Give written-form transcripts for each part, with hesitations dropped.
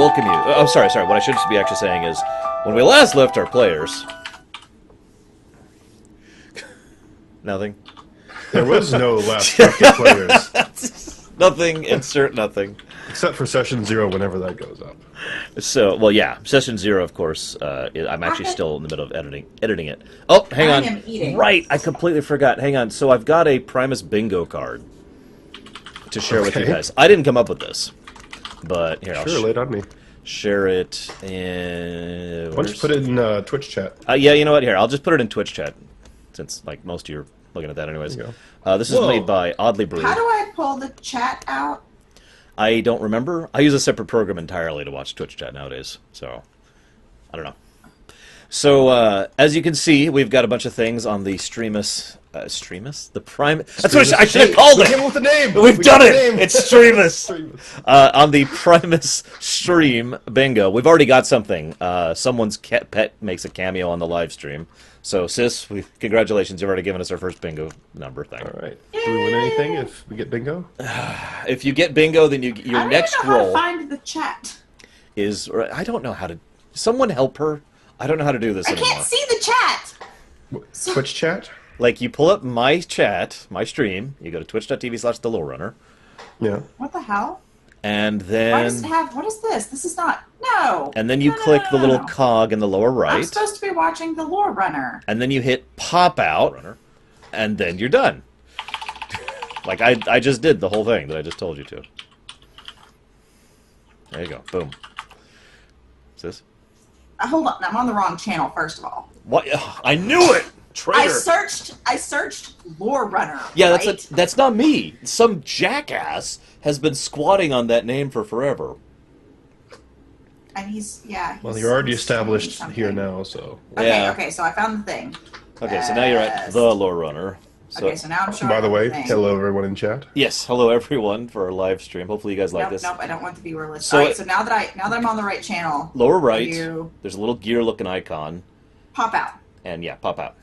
welcome you. Oh, sorry. What I should be actually saying is, when we last left our players... Nothing? There was no last left of players. Nothing, insert nothing. Except for session 0 whenever that goes up. So, well, yeah, session 0, of course. I'm actually still in the middle of editing it. Oh, hang on. I am eating. Right, I completely forgot. Hang on. So I've got a Primus bingo card to share with you guys. I didn't come up with this, but here, I'll lay it on me. Share it in... Why don't you put it in Twitch chat? Yeah, you know what? Here, I'll just put it in Twitch chat, since like most of you are looking at that anyways. This is made by Oddly Brewed. How do I pull the chat out? I don't remember. I use a separate program entirely to watch Twitch chat nowadays, so I don't know. So, as you can see, we've got a bunch of things on the Streamus? The Prime... That's what I should have called it! We came with the name! We've done it! It's Streamus! On the Primus stream bingo, we've already got something. Someone's pet makes a cameo on the live stream. So, Sis, congratulations, you've already given us our first bingo number thing. All right. Do we win anything if we get bingo? If you get bingo, then your next roll... I don't know how to find the chat. Is... I don't know how to... Someone help her? I don't know how to do this anymore. I can't see the chat! Twitch chat? Like, you pull up my chat, my stream, you go to twitch.tv/thelowrunner. Yeah. What the hell? And then... Why does it have... What is this? This is not... No! And then you click the little cog in the lower right. I'm supposed to be watching the Lore Runner. And then you hit pop out, and then you're done. Like, I just did the whole thing that I just told you to. There you go. Boom. What's this? Hold on. I'm on the wrong channel, first of all. What? I knew it! Traitor. I searched Lore Runner. Yeah, right? that's not me. Some jackass has been squatting on that name for forever. And well, you're already established here now, so... Okay, so I found the thing. Okay, so now you're at the Lore Runner. So now I'm showing by the way, thing. hello everyone in chat. Yes, hello everyone for our live stream. Hopefully you guys like this. Nope, I don't want the viewer list. So, Alright, so now that I'm on the right channel... Lower right, there's a little gear-looking icon. Pop out. And yeah, pop out.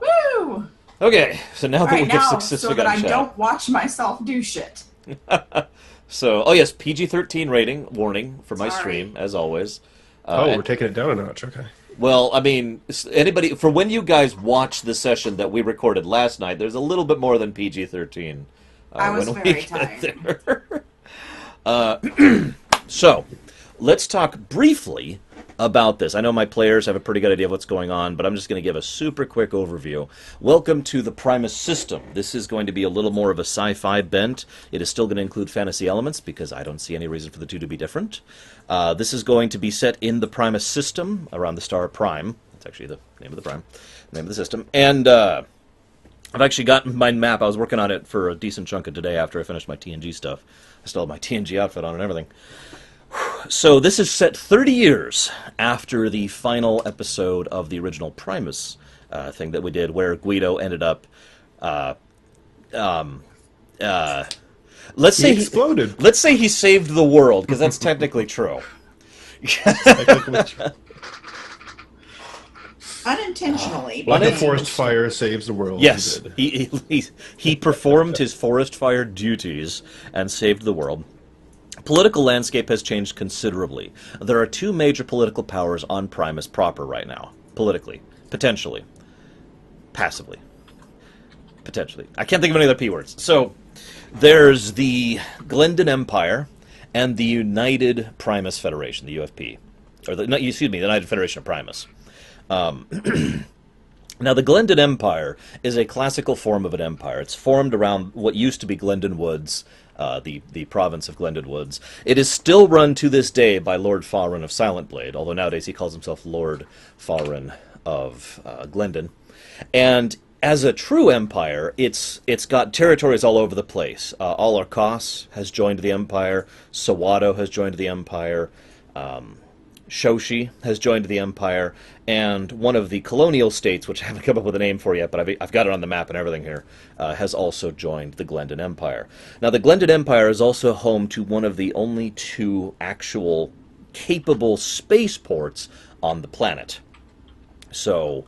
Woo! Okay, so now that we've successfully got I don't watch myself do shit. So, oh yes, PG-13 rating, warning for my stream, as always. We're taking it down a notch, okay. Well, I mean, anybody, for when you guys watch the session that we recorded last night, there's a little bit more than PG-13. I was very tired. So, let's talk briefly about this. I know my players have a pretty good idea of what's going on, but I'm just going to give a super quick overview. Welcome to the Primus system. This is going to be a little more of a sci-fi bent. It is still going to include fantasy elements, because I don't see any reason for the two to be different. This is going to be set in the Primus system, around the star Prime. That's actually the name of the Prime, the name of the system. And I've actually gotten my map. I was working on it for a decent chunk of today after I finished my TNG stuff. I still have my TNG outfit on and everything. So this is set 30 years after the final episode of the original Primus thing that we did, where Guido ended up... let's say he exploded. Let's say he saved the world, because that's technically true. Unintentionally. Like a forest fire saves the world. Yes, he performed his forest fire duties and saved the world. Political landscape has changed considerably. There are two major political powers on Primus proper right now. Politically. Potentially. Passively. Potentially. I can't think of any other P words. So, there's the Glendon Empire and the United Primus Federation, the UFP. Or the United Federation of Primus. Now, the Glendon Empire is a classical form of an empire. It's formed around what used to be Glendon Woods, the province of Glendon Woods. It is still run to this day by Lord Farin of Silent Blade, although nowadays he calls himself Lord Farin of Glendon. And as a true empire, it's got territories all over the place. Al-Arkas has joined the empire. Sawato has joined the empire. Shoshi has joined the empire, and one of the colonial states, which I haven't come up with a name for yet, but I've got it on the map and everything here, has also joined the Glendon Empire. Now, the Glendon Empire is also home to one of the only two actual capable spaceports on the planet. So,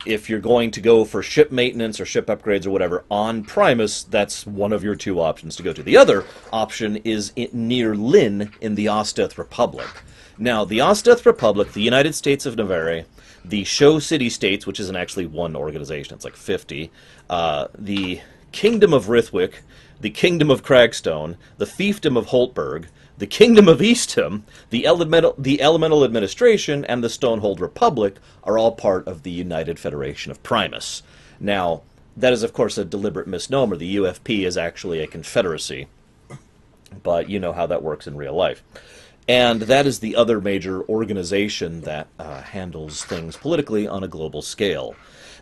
if you're going to go for ship maintenance or ship upgrades or whatever on Primus, that's one of your two options to go to. The other option is near Lynn in the Osteth Republic. Now, the Osteth Republic, the United States of Navarre, the Show City States, which isn't actually one organization, it's like 50, the Kingdom of Rithwick, the Kingdom of Cragstone, the Fiefdom of Holtberg, the Kingdom of Eastham, the Elemental Administration, and the Stonehold Republic are all part of the United Federation of Primus. Now, that is, of course, a deliberate misnomer. The UFP is actually a confederacy, but you know how that works in real life. And that is the other major organization that handles things politically on a global scale.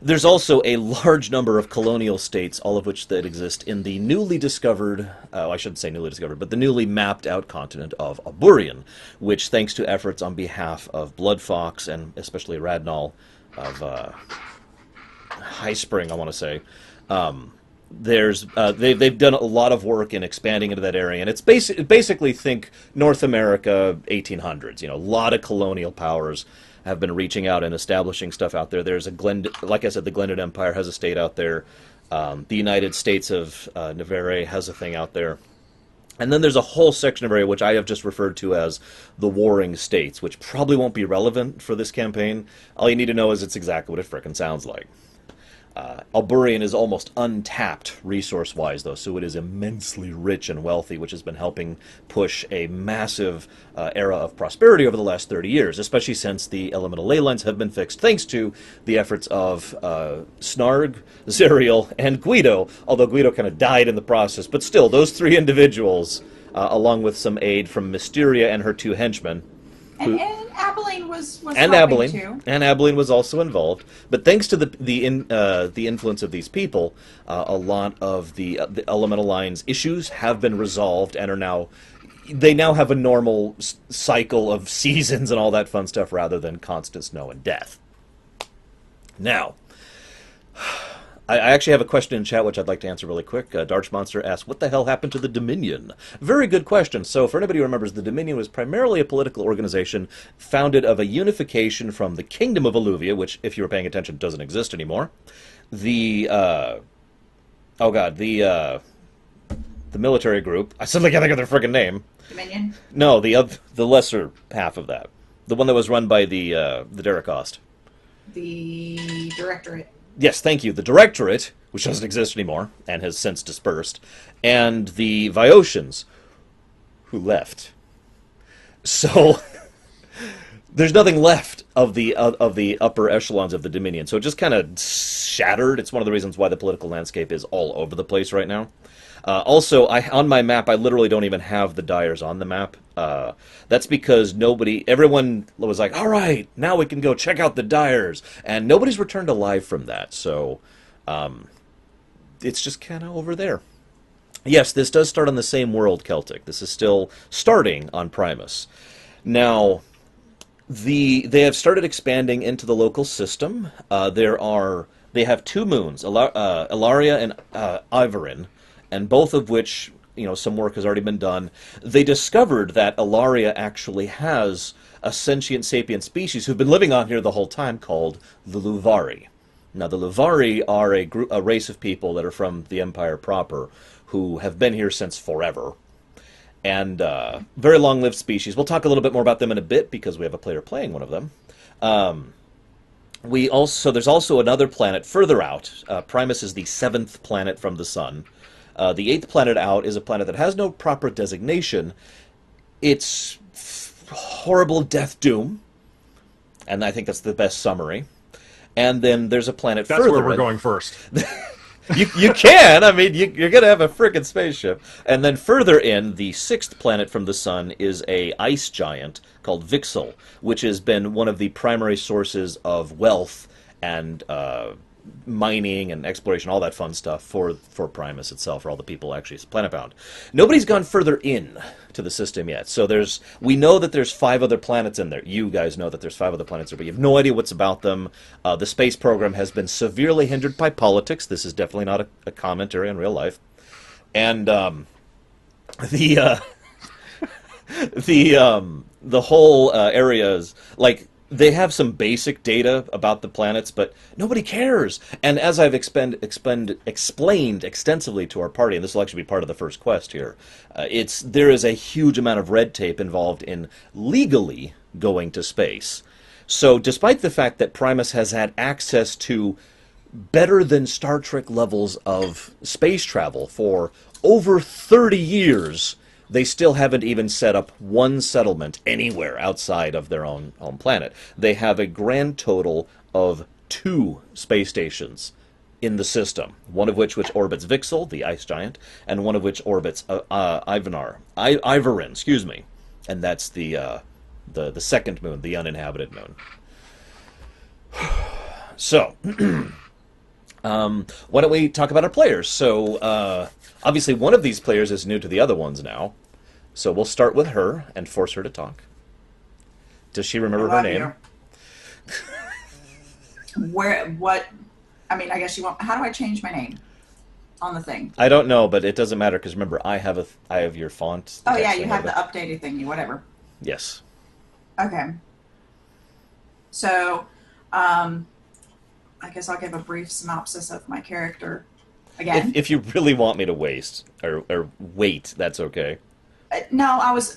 There's also a large number of colonial states, all of which that exist in the newly discovered, I shouldn't say newly discovered, but the newly mapped out continent of Aburian, which, thanks to efforts on behalf of Bloodfox and especially Radnal of High Spring, I want to say, they've done a lot of work in expanding into that area, and it's basically think North America 1800s. You know, a lot of colonial powers have been reaching out and establishing stuff out there. There's like I said, the Glended Empire has a state out there. The United States of Navarre has a thing out there. And then there's a whole section of area which I have just referred to as the Warring States, which probably won't be relevant for this campaign. All you need to know is it's exactly what it frickin' sounds like. Alburian is almost untapped resource-wise, though, so it is immensely rich and wealthy, which has been helping push a massive era of prosperity over the last 30 years, especially since the elemental ley lines have been fixed, thanks to the efforts of Snarg, Zerial, and Guido, although Guido kind of died in the process. But still, those three individuals, along with some aid from Mysteria and her two henchmen, and Abilene was and helping Abilene, too. and Abilene was also involved. But thanks to the influence of these people, a lot of the elemental lines issues have been resolved and are now. They now have a normal cycle of seasons and all that fun stuff rather than constant snow and death. Now, I actually have a question in chat which I'd like to answer really quick. Darch Monster asks, what the hell happened to the Dominion? Very good question. So for anybody who remembers, the Dominion was primarily a political organization founded of a unification from the Kingdom of Alluvia, which, if you were paying attention, doesn't exist anymore. The military group. I suddenly can't think of their friggin' name. Dominion? No, the lesser half of that. The one that was run by the Deracost. The Directorate. Yes, thank you. The Directorate, which doesn't exist anymore and has since dispersed, and the Viosians, who left. So there's nothing left of the upper echelons of the Dominion. So it just kind of shattered. It's one of the reasons why the political landscape is all over the place right now. Also, on my map, I literally don't even have the Dyers on the map. That's because everyone was like, all right, now we can go check out the Dyers. And nobody's returned alive from that. So it's just kind of over there. Yes, this does start on the same world, Celtic. This is still starting on Primus. Now, they have started expanding into the local system. They have two moons, Ilaria and Ivarin, and both of which, some work has already been done. They discovered that Ilaria actually has a sentient sapient species who've been living on here the whole time called the Luvari. Now, the Luvari are a race of people that are from the Empire proper who have been here since forever. And very long-lived species. We'll talk a little bit more about them in a bit because we have a player playing one of them. There's also another planet further out. Primus is the 7th planet from the sun. The 8th planet out is a planet that has no proper designation. It's horrible death doom, and I think that's the best summary. And then there's a planet further. That's where we're going first. You can. I mean, you're going to have a frickin' spaceship. And then further in, the 6th planet from the sun is a ice giant called Vixel, which has been one of the primary sources of wealth and mining and exploration, all that fun stuff for Primus itself, for all the people actually planet-bound. Nobody's gone further in to the system yet. So we know that there's 5 other planets in there. You guys know that there's 5 other planets there, but you have no idea what's about them. The space program has been severely hindered by politics. This is definitely not a commentary on real life. And the whole area is like, they have some basic data about the planets, but nobody cares. And as I've explained extensively to our party, and this will actually be part of the first quest here, there is a huge amount of red tape involved in legally going to space. So despite the fact that Primus has had access to better than Star Trek levels of space travel for over 30 years, they still haven't even set up one settlement anywhere outside of their own home planet. They have a grand total of 2 space stations in the system, one of which orbits Vixel, the ice giant, and one of which orbits Ivarin, excuse me, and that's the second moon, the uninhabited moon. So, why don't we talk about our players? So, obviously, one of these players is new to the other ones now, so we'll start with her and force her to talk. Does she remember her name? What? I mean, I guess you want. How do I change my name on the thing? I don't know, but it doesn't matter because remember, I have your font. Oh yeah, you have the updated thingy, whatever. Yes. Okay. So, I guess I'll give a brief synopsis of my character again. If you really want me to waste or wait, that's okay. No, I was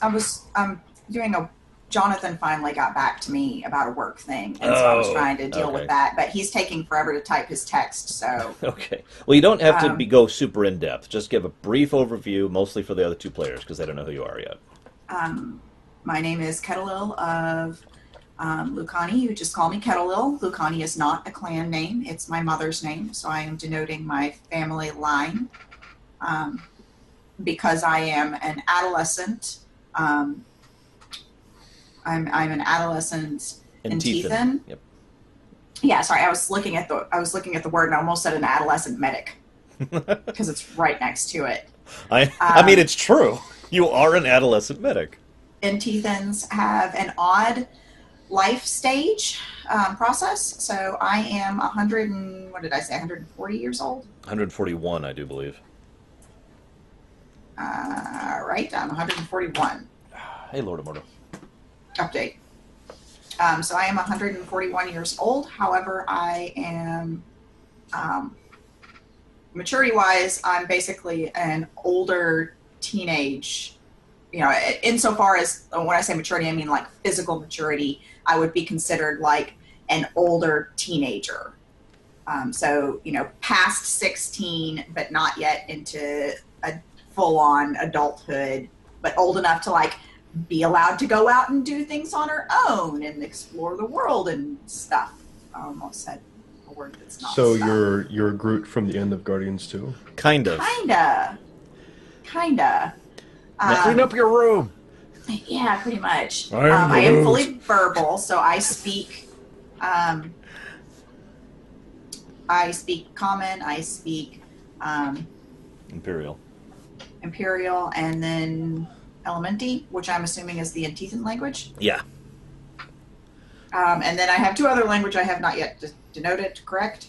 doing a. Jonathan finally got back to me about a work thing, and so I was trying to deal with that. But he's taking forever to type his text, so. Okay. Well, you don't have to go super in depth. Just give a brief overview, mostly for the other 2 players, because they don't know who you are yet. My name is Kettlil of Lucani. You just call me Kettlil. Lucani is not a clan name; it's my mother's name, so I am denoting my family line. Because I am an adolescent. I'm an adolescent in Tethan. Yep. Yeah, sorry, I was looking at the word and I almost said an adolescent medic because it's right next to it. I mean, it's true. You are an adolescent medic. And Tethans have an odd life stage process. So I am 100 and what did I say? 140 years old. 141, I do believe. Right, I'm 141. Hey, Lord of Mordor. Update. So I am 141 years old. However, I am, maturity-wise, I'm basically an older teenage, insofar as when I say maturity, I mean like physical maturity. I would be considered like an older teenager. So, past 16, but not yet into a full-on adulthood, but old enough to like be allowed to go out and do things on her own and explore the world and stuff. I almost said a word that's not So stuff. you're Groot from the end of Guardians 2? Kind of. Kinda. Now clean up your room. Yeah, pretty much. I am fully verbal, so I speak Common, I speak Imperial, and then Elementi, which I'm assuming is the Antethan language. Yeah. And then I have 2 other language I have not yet denoted, correct?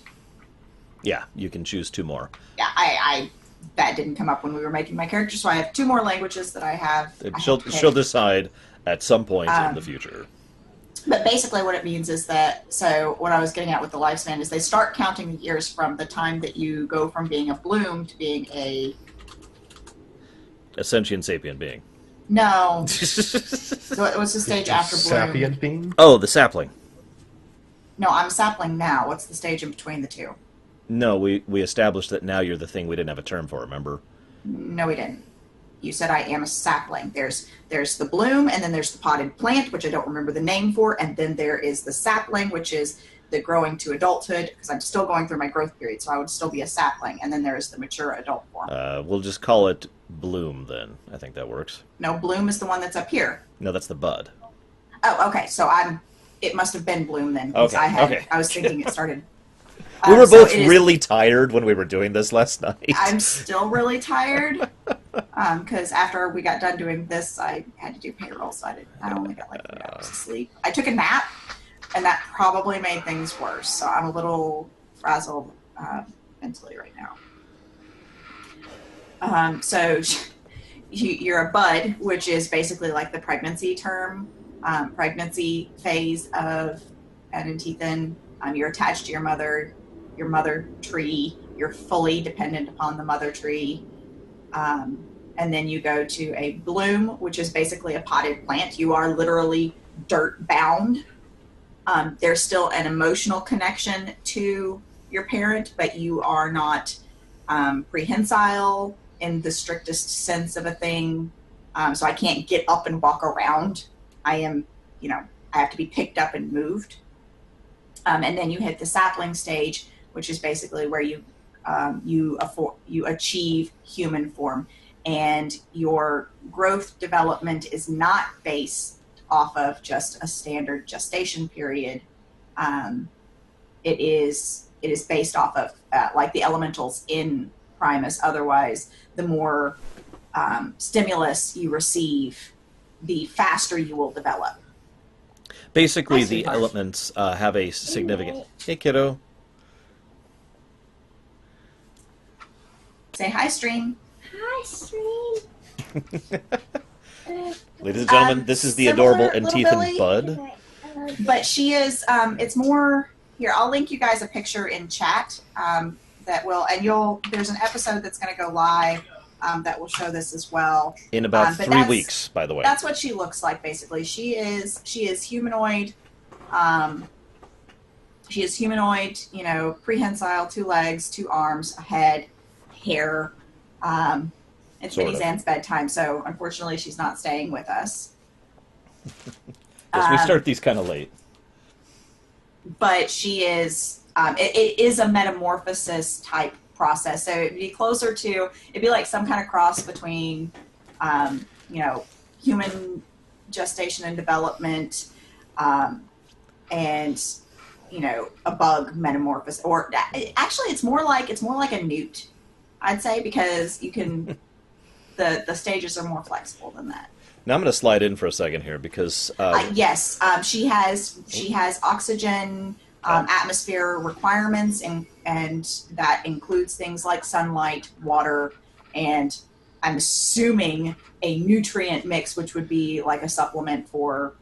Yeah, you can choose 2 more. Yeah, I that didn't come up when we were making my character, so I have 2 more languages that I have. She'll decide at some point in the future. But basically what it means is that, so what I was getting at with the lifespan is they start counting the years from the time that you go from being a bloom to being a sentient sapient being. No. So what's the stage after bloom? Sapient being? Oh, the sapling. No, I'm sapling now. What's the stage in between the 2? No, we established that now you're the thing we didn't have a term for, remember? No, we didn't. You said I am a sapling. There's the bloom, and then there's the potted plant, which I don't remember the name for, and then there is the sapling, which is the growing to adulthood, because I'm still going through my growth period, so I would still be a sapling, and then there is the mature adult form. We'll just call it bloom then. I think that works. No, bloom is the one that's up here. No, that's the bud. Oh, okay. So it must have been bloom then, because Okay. I was thinking it started. We were both really tired when we were doing this last night. I'm still really tired, because after we got done doing this, I had to do payroll, so I only got like 3 hours of sleep. I took a nap, and that probably made things worse. So I'm a little frazzled mentally right now. So you're a bud, which is basically like the pregnancy term, pregnancy phase of an Antethan. You're attached to your mother tree. You're fully dependent upon the mother tree. And then you go to a bloom, which is basically a potted plant. You are literally dirt bound. There's still an emotional connection to your parent, but you are not prehensile in the strictest sense of a thing. So I can't get up and walk around. I am, I have to be picked up and moved. And then you hit the sapling stage, which is basically where you achieve human form, and your growth development is not based off of just a standard gestation period. It is based off of like the elementals in Primus. Otherwise, the more stimulus you receive, the faster you will develop. Basically, the elements have a significant... Hey, kiddo. Say hi, Stream. Hi, Stream. Ladies and gentlemen, this is the adorable Antithan Bud. But she is, it's more... Here, I'll link you guys a picture in chat that will... And there's an episode that's going to go live that will show this as well. In about 3 weeks, by the way. That's what she looks like, basically. She is humanoid. She is humanoid, prehensile, 2 legs, 2 arms, a head, hair. It's Minnie Zan's bedtime, so unfortunately she's not staying with us. Yes, we start these kind of late. But she is, it is a metamorphosis type process. So it'd be closer to, it'd be like some kind of cross between, human gestation and development, and, a bug metamorphosis. Or actually, it's more like a newt, I'd say, because you can, the stages are more flexible than that. Now I'm going to slide in for a second here because yes, she has oxygen atmosphere requirements, and that includes things like sunlight, water, and I'm assuming a nutrient mix, which would be like a supplement for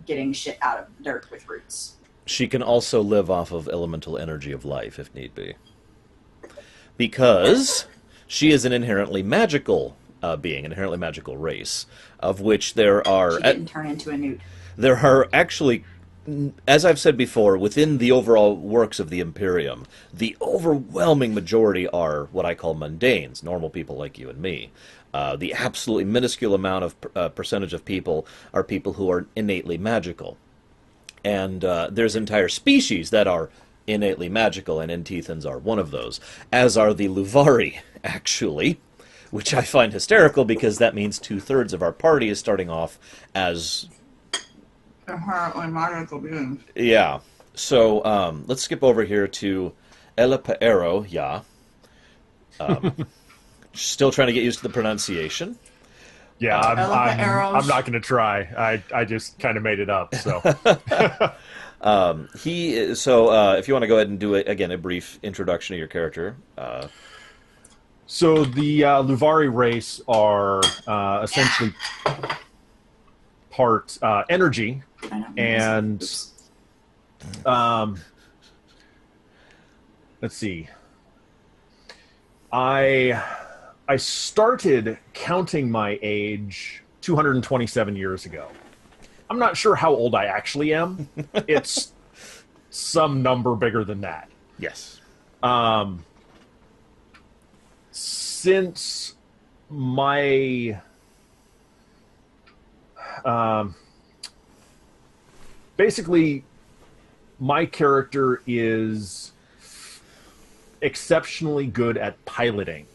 getting shit out of dirt with roots. She can also live off of elemental energy of life if need be, because she is an inherently magical being, an inherently magical race, of which there are... She didn't turn into a newt. There are actually, as I've said before, within the overall works of the Imperium, the overwhelming majority are what I call mundanes, normal people like you and me. The absolutely minuscule amount of percentage of people are people who are innately magical. And there's entire species that are innately magical, and Antithans are one of those, as are the Luvari, actually, which I find hysterical because that means 2/3 of our party is starting off as... inherently magical beings. Yeah. So let's skip over here to Ella Paero, yeah. Still trying to get used to the pronunciation. Yeah, I'm not going to try. I just kind of made it up. So if you want to go ahead and do a brief introduction of your character. So the Luvari race are essentially part energy, and let's see. I started counting my age 227 years ago. I'm not sure how old I actually am. It's some number bigger than that. Yes. Since my basically my character is exceptionally good at piloting.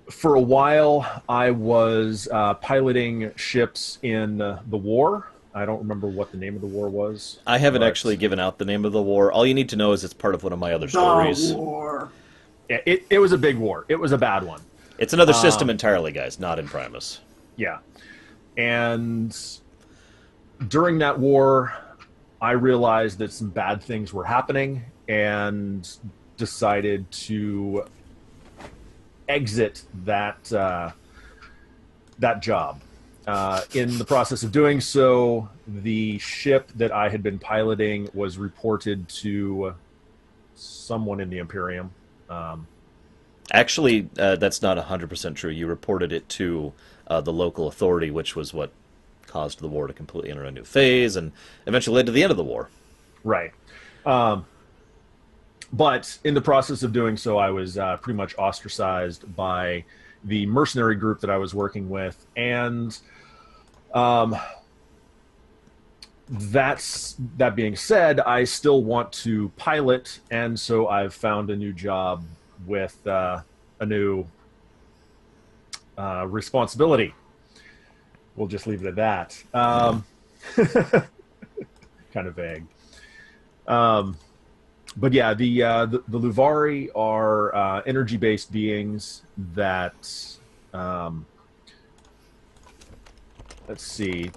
For a while, I was piloting ships in the war. I don't remember what the name of the war was. I haven't actually given out the name of the war. All you need to know is it's part of one of my other stories. The war. Yeah, it was a big war. It was a bad one. It's another system entirely, guys, not in Primus. Yeah. And during that war, I realized that some bad things were happening and decided to exit that job. In the process of doing so, the ship that I had been piloting was reported to someone in the Imperium. Actually, that's not 100% true. You reported it to the local authority, which was what caused the war to completely enter a new phase and eventually led to the end of the war. Right. But in the process of doing so, I was pretty much ostracized by the mercenary group that I was working with, and that being said, I still want to pilot, and so I've found a new job with a new responsibility. We'll just leave it at that. Kind of vague. But yeah, the Luvari are energy-based beings that, let's see,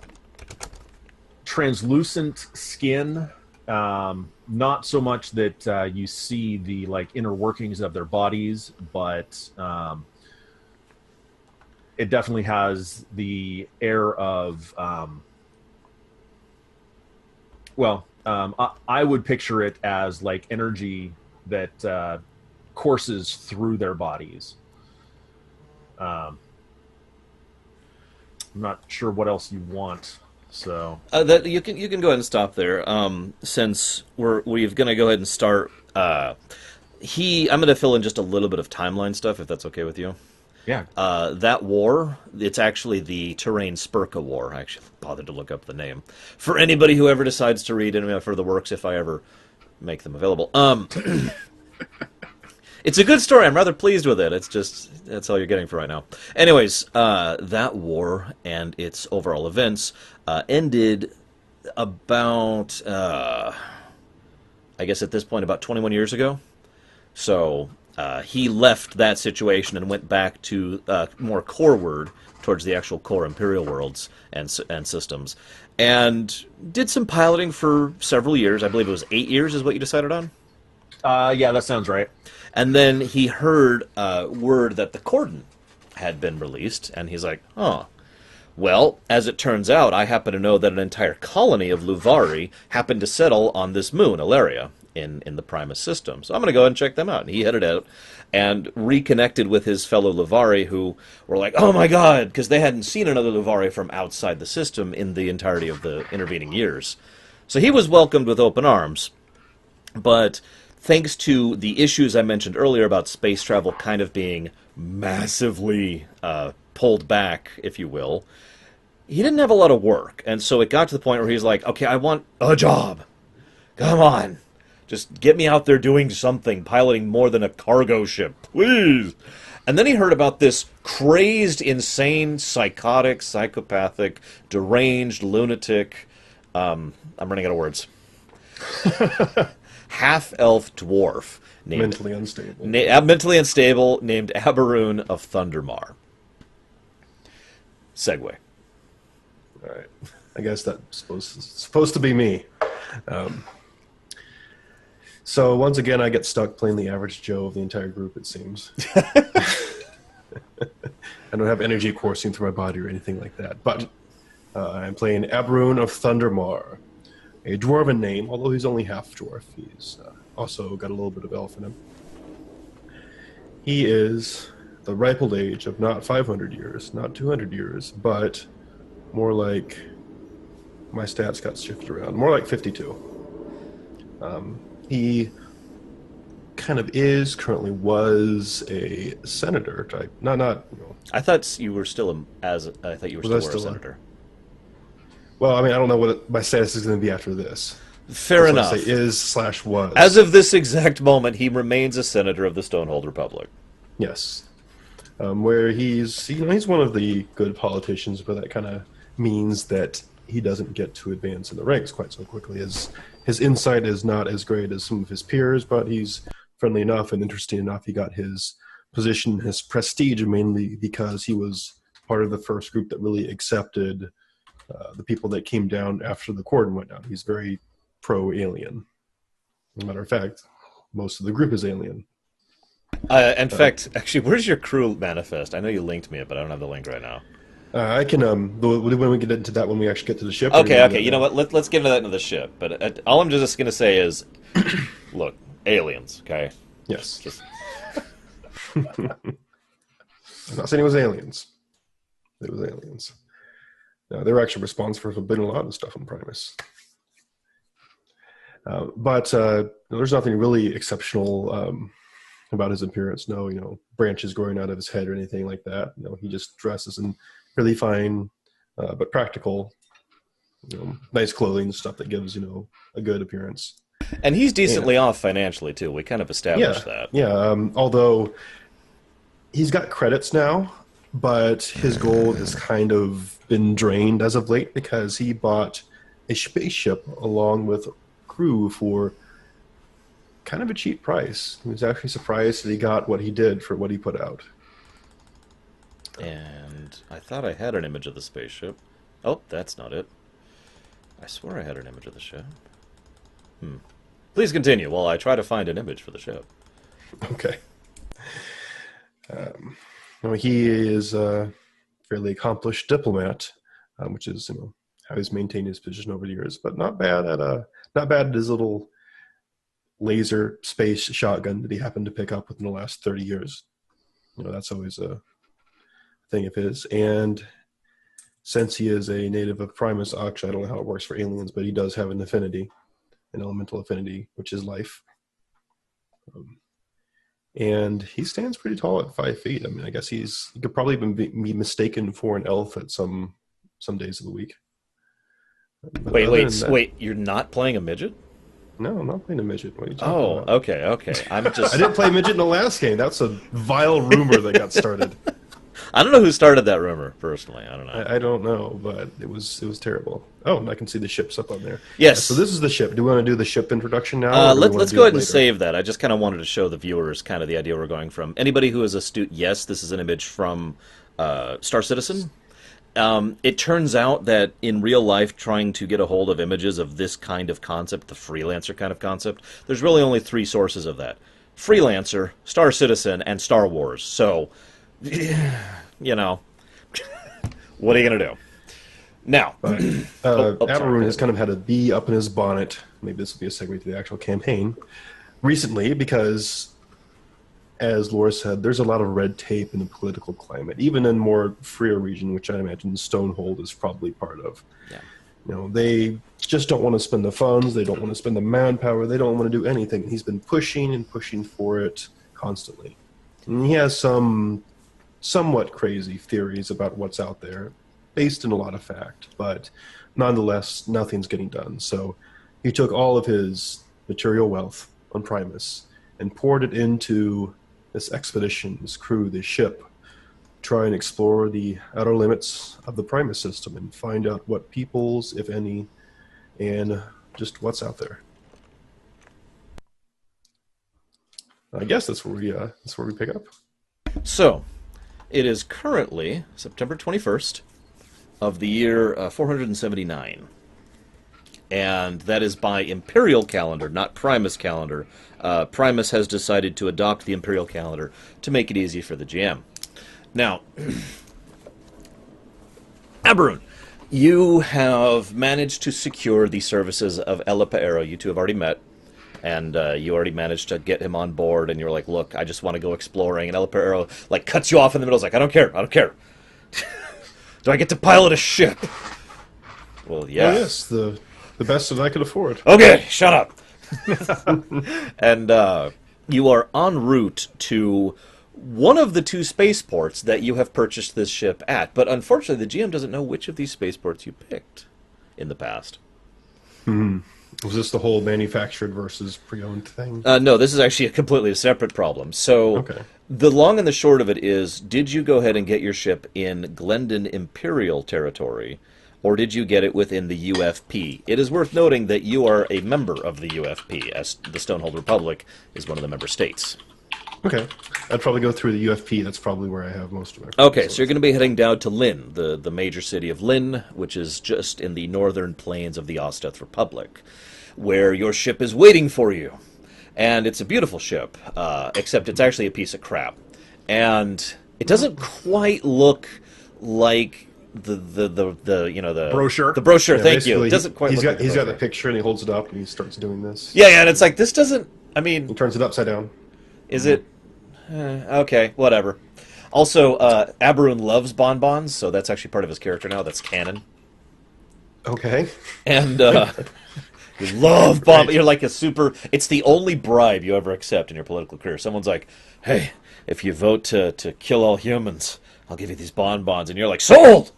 translucent skin. Not so much that you see the inner workings of their bodies, but it definitely has the air of I would picture it as energy that courses through their bodies. I'm not sure what else you want, so that you can go ahead and stop there. Since we're gonna go ahead and start. I'm gonna fill in just a little bit of timeline stuff, if that's okay with you. yeah. That war, it's actually the Terrain Spurka War. I actually bothered to look up the name. For anybody who ever decides to read any of the works, if I ever make them available. It's a good story. I'm rather pleased with it. It's just, that's all you're getting for right now. Anyways, that war and its overall events ended about, I guess at this point, about 21 years ago. So... he left that situation and went back to more core-ward towards the actual core Imperial worlds and systems, and did some piloting for several years. I believe it was 8 years is what you decided on? Yeah, that sounds right. And then he heard word that the Cordon had been released, and he's like, huh. Well, as it turns out, I happen to know that an entire colony of Luvari happened to settle on this moon, Ilaria, in the Primus system. So I'm going to go ahead and check them out. And he headed out and reconnected with his fellow Luvari, who were like, oh my god, because they hadn't seen another Luvari from outside the system in the entirety of the intervening years. So he was welcomed with open arms. But thanks to the issues I mentioned earlier about space travel kind of being massively pulled back, if you will, he didn't have a lot of work. And so it got to the point where he's like, okay, I want a job. Come on. Just get me out there doing something, piloting more than a cargo ship, please. And then he heard about this crazed, insane, psychotic, psychopathic, deranged, lunatic, I'm running out of words, half-elf dwarf named... Mentally unstable. Mentally unstable, named Abaroon of Thundermar. Segue. All right. I guess that's supposed to be me. So once again, I get stuck playing the average Joe of the entire group, it seems. I don't have energy coursing through my body or anything like that. But I'm playing Abaroon of Thundermar, a dwarven name, although he's only half dwarf. He's also got a little bit of elf in him. He is the ripe old age of not 500 years, not 200 years, but more like, my stats got shifted around, more like 52. He kind of currently was a senator type. Not. I thought you were still a senator. Well, I mean, I don't know what my status is going to be after this. Fair enough. Say is/was. As of this exact moment, he remains a senator of the Stonehold Republic. Yes. Where he's one of the good politicians, but that kind of means that he doesn't get to advance in the ranks quite so quickly. His insight is not as great as some of his peers, but he's friendly enough and interesting enough. He got his position, his prestige, mainly because he was part of the first group that really accepted the people that came down after the Cordon went down. He's very pro-alien. As a matter of fact, most of the group is alien. In fact, actually, where's your crew manifest? I know you linked me, but I don't have the link right now. I can, when we get into that, when we actually get to the ship. Okay, you know what? Let's get into that into the ship. But all I'm just going to say is, look, aliens, okay? Yes. I'm not saying it was aliens. It was aliens. Now, they were actually responsible for building a lot of stuff on Primus. But there's nothing really exceptional about his appearance. No, branches growing out of his head or anything like that. He just dresses in really fine, but practical, nice clothing, stuff that gives, a good appearance. And he's decently off financially, too. We kind of established that. Yeah, although he's got credits now, but his gold has kind of been drained as of late because he bought a spaceship along with crew for kind of a cheap price. He was actually surprised that he got what he did for what he put out. And I thought I had an image of the spaceship. Oh, that's not it. I swear I had an image of the ship. Please continue while I try to find an image for the ship. Okay. He is a fairly accomplished diplomat, which is how he's maintained his position over the years, but not bad at his little laser space shotgun that he happened to pick up within the last 30 years. That's always a thing of his. And since he is a native of Primus, actually I don't know how it works for aliens, but he does have an affinity, an elemental affinity, which is life. And he stands pretty tall at 5 feet. I mean, I guess he could probably be mistaken for an elf at some days of the week. But Wait, you're not playing a midget? No, I'm not playing a midget. What are you talking about? Okay. I'm just... I didn't play midget in the last game. That's a vile rumor that got started. I don't know who started that rumor, personally. I don't know. I don't know, but it was terrible. Oh, and I can see the ships up on there. Yes. So this is the ship. Do we want to do the ship introduction now? Let's go ahead and save that. I just kind of wanted to show the viewers kind of the idea we're going from. Anybody who is astute, yes, this is an image from Star Citizen. It turns out that in real life, trying to get a hold of images of this kind of concept, the freelancer kind of concept, there's really only 3 sources of that. Freelancer, Star Citizen, and Star Wars. So... what are you going to do? Now, Aberroon has kind of had a bee up in his bonnet. Maybe this will be a segue to the actual campaign. Recently, because, as Laura said, there's a lot of red tape in the political climate, even in more freer region, which I imagine Stonehold is probably part of. Yeah. They just don't want to spend the funds. They don't want to spend the manpower. They don't want to do anything. He's been pushing and pushing for it constantly. And he has some somewhat crazy theories about what's out there, based in a lot of fact, but nonetheless, nothing's getting done. So he took all of his material wealth on Primus and poured it into this expedition, this crew, this ship, try and explore the outer limits of the Primus system and find out what peoples, if any, and just what's out there. I guess that's where we pick up. So, it is currently September 21st of the year 479. And that is by Imperial calendar, not Primus calendar. Primus has decided to adopt the Imperial calendar to make it easy for the GM. Now, Aberroon, you have managed to secure the services of Elapaero. You two have already met. And you already managed to get him on board, and you're like, look, I just want to go exploring. And Elapaero, cuts you off in the middle. He's like, I don't care. Do I get to pilot a ship? Well, yeah. Oh, yes, the best that I could afford. Okay, shut up. And you are en route to one of the 2 spaceports that you have purchased this ship at. But unfortunately, the GM doesn't know which of these spaceports you picked in the past. Was this the whole manufactured versus pre-owned thing? No, this is actually a completely separate problem. So, okay. The long and the short of it is, did you go ahead and get your ship in Glendon Imperial territory, or did you get it within the UFP? It is worth noting that you are a member of the UFP, as the Stonehold Republic is one of the member states. Okay. I'd probably go through the UFP. That's probably where I have most of my... Okay, so you're going to be heading down to Lynn, the major city of Lynn, which is just in the northern plains of the Osteth Republic, where your ship is waiting for you. And it's a beautiful ship, except it's actually a piece of crap. And it doesn't quite look like the brochure. The brochure, Yeah, thank you. It doesn't quite he's look got like he's got the picture and he holds it up and he starts doing this. Yeah, and it's like, this doesn't, I mean... He turns it upside down. Is it? Okay, whatever. Also, Aberun loves bonbons, so that's actually part of his character now. That's canon. Okay. And you love bonbons. You're like a super... It's the only bribe you ever accept in your political career. Someone's like, hey, if you vote to kill all humans, I'll give you these bonbons. And you're like, sold!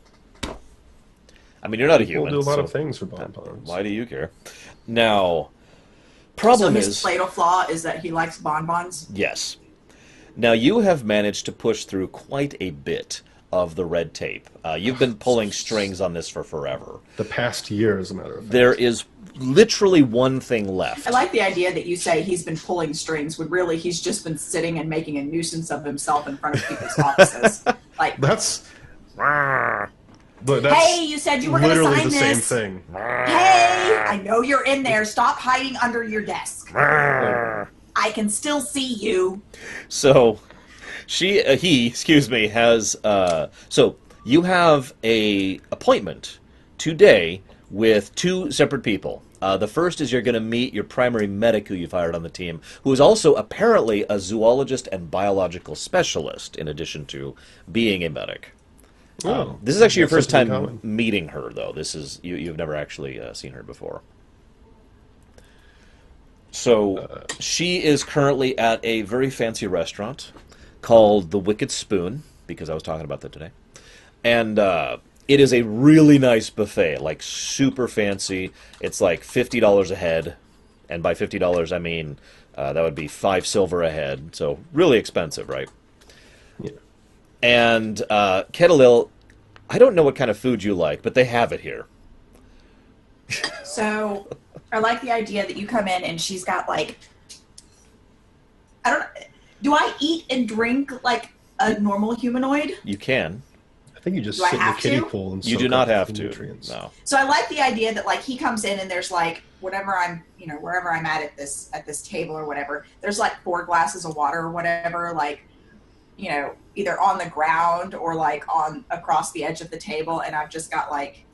I mean, you're not a human. We'll do a lot so of things for bonbons. why do you care? Now, problem So his is... fatal flaw is that he likes bonbons. Yes. Now, you have managed to push through quite a bit of the red tape. You've been pulling strings on this for forever. The past year, as a matter of fact. There is literally one thing left. I like the idea that you say he's been pulling strings when really he's just been sitting and making a nuisance of himself in front of people's offices. Like, That's... Look, that's hey, you said you were going to literally sign the this. same thing. Hey, I know you're in there. Stop hiding under your desk. I can still see you. So, he, excuse me, has, so you have a appointment today with two separate people. The first is you're going to meet your primary medic who you've hired on the team, who is also apparently a zoologist and biological specialist, in addition to being a medic. This is actually your first time meeting her, though. This is you've never actually seen her before. So she is currently at a very fancy restaurant called the Wicked Spoon, because I was talking about that today. And it is a really nice buffet, like super fancy. It's like $50 a head, and by $50 I mean that would be 5 silver a head, so really expensive, right? Yeah. And Ketilil, I don't know what kind of food you like, but they have it here. So, I like the idea that you come in and she's got like, do I eat and drink like a normal humanoid? You can. I think you just Do I sit in the have kiddie to? pool and You soak do not up have the to. nutrients. No. So I like the idea that like he comes in and there's like whatever I'm, wherever I'm at this table or whatever, there's like 4 glasses of water or whatever, like, either on the ground or like on across the edge of the table, and I've just got like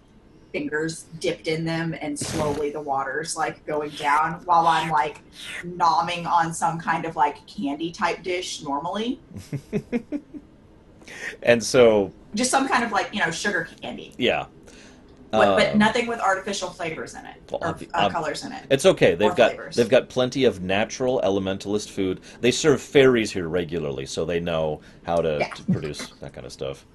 fingers dipped in them and slowly the water's like going down while I'm like nomming on some kind of like candy type dish normally. And so... Just some kind of like, sugar candy. Yeah. But nothing with artificial flavors in it, or colors in it. It's okay. Flavors. They've got plenty of natural elementalist food. They serve fairies here regularly, so they know how to produce that kind of stuff.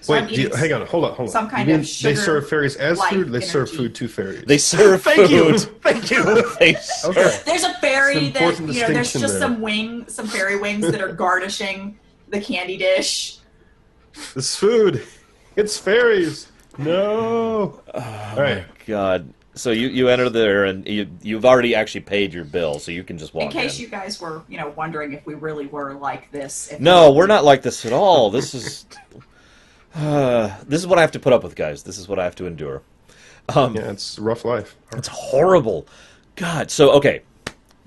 So Wait, hang on, hold on. Some kind You mean of sugar they serve fairies as light food? They serve energy. food to fairies. They serve Thank you. food. Thank you. They serve. Okay. There's a fairy It's an that, important there's distinction just there. some fairy wings that are garnishing the candy dish. This food. It's fairies. No. All right. God. So you enter there, and you've already actually paid your bill, so you can just walk In case in. you guys were, wondering if we really were like this. No, we're not like this at all. This is this is what I have to put up with, guys. This is what I have to endure. Yeah, it's a rough life. It's horrible. God. So okay,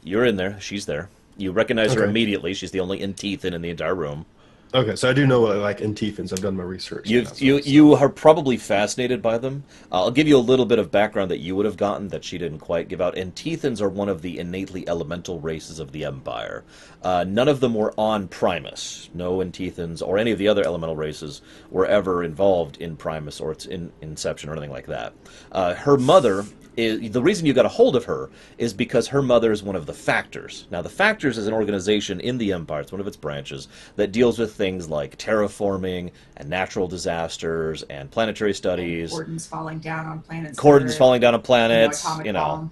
you're in there. She's there. You recognize her Okay. immediately. She's the only Enteithan in the entire room. Okay, so I do know what I like Enteithans. I've done my research. You are probably fascinated by them. I'll give you a little bit of background that you would have gotten that she didn't quite give out. Enteithans are one of the innately elemental races of the Empire. None of them were on Primus. No Enteithans or any of the other elemental races were ever involved in Primus or its inception or anything like that. Her mother... the reason you got a hold of her is because her mother is one of the Factors. Now, the Factors is an organization in the Empire, it's one of its branches, that deals with things like terraforming and natural disasters and planetary studies. Cordons falling down on planets. Atomic you know, bomb.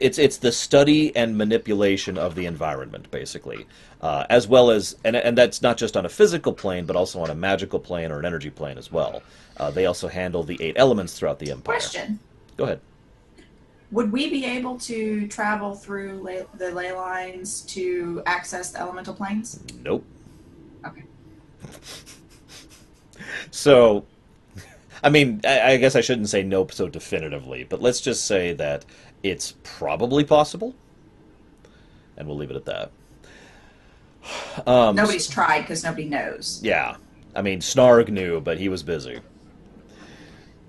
It's the study and manipulation of the environment, basically. As well as, and that's not just on a physical plane, but also on a magical plane or an energy plane as well. They also handle the 8 elements throughout the Empire. Question. Go ahead. Would we be able to travel through the ley lines to access the elemental planes? Nope. Okay. So, I mean, I guess I shouldn't say nope so definitively, but let's just say that it's probably possible, and we'll leave it at that. Nobody's tried because nobody knows. Yeah. I mean, Snarg knew, but he was busy.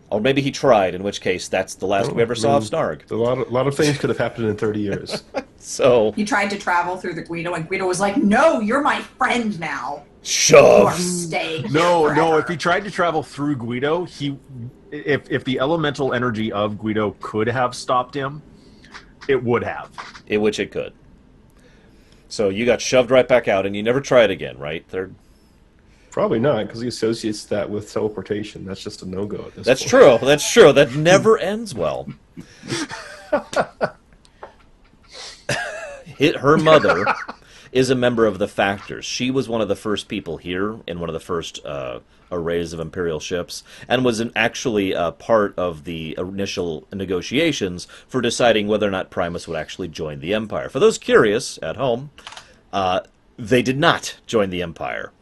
Or maybe he tried, in which case that's the last we ever saw of Snarg. A lot of things could have happened in 30 years. So He tried to travel through the Guido, and Guido was like, "No, you're my friend now." You are Shove. staying here No, forever. if he tried to travel through Guido, if the elemental energy of Guido could have stopped him, it would have. In which it could. So you got shoved right back out, and you never try it again, right? Probably not, because he associates that with teleportation. That's just a no-go at this That's point. true. That's true. That never ends well. Her mother is a member of the Factors. She was one of the first people here in one of the first arrays of Imperial ships, and was actually part of the initial negotiations for deciding whether or not Primus would actually join the Empire. For those curious at home, they did not join the Empire,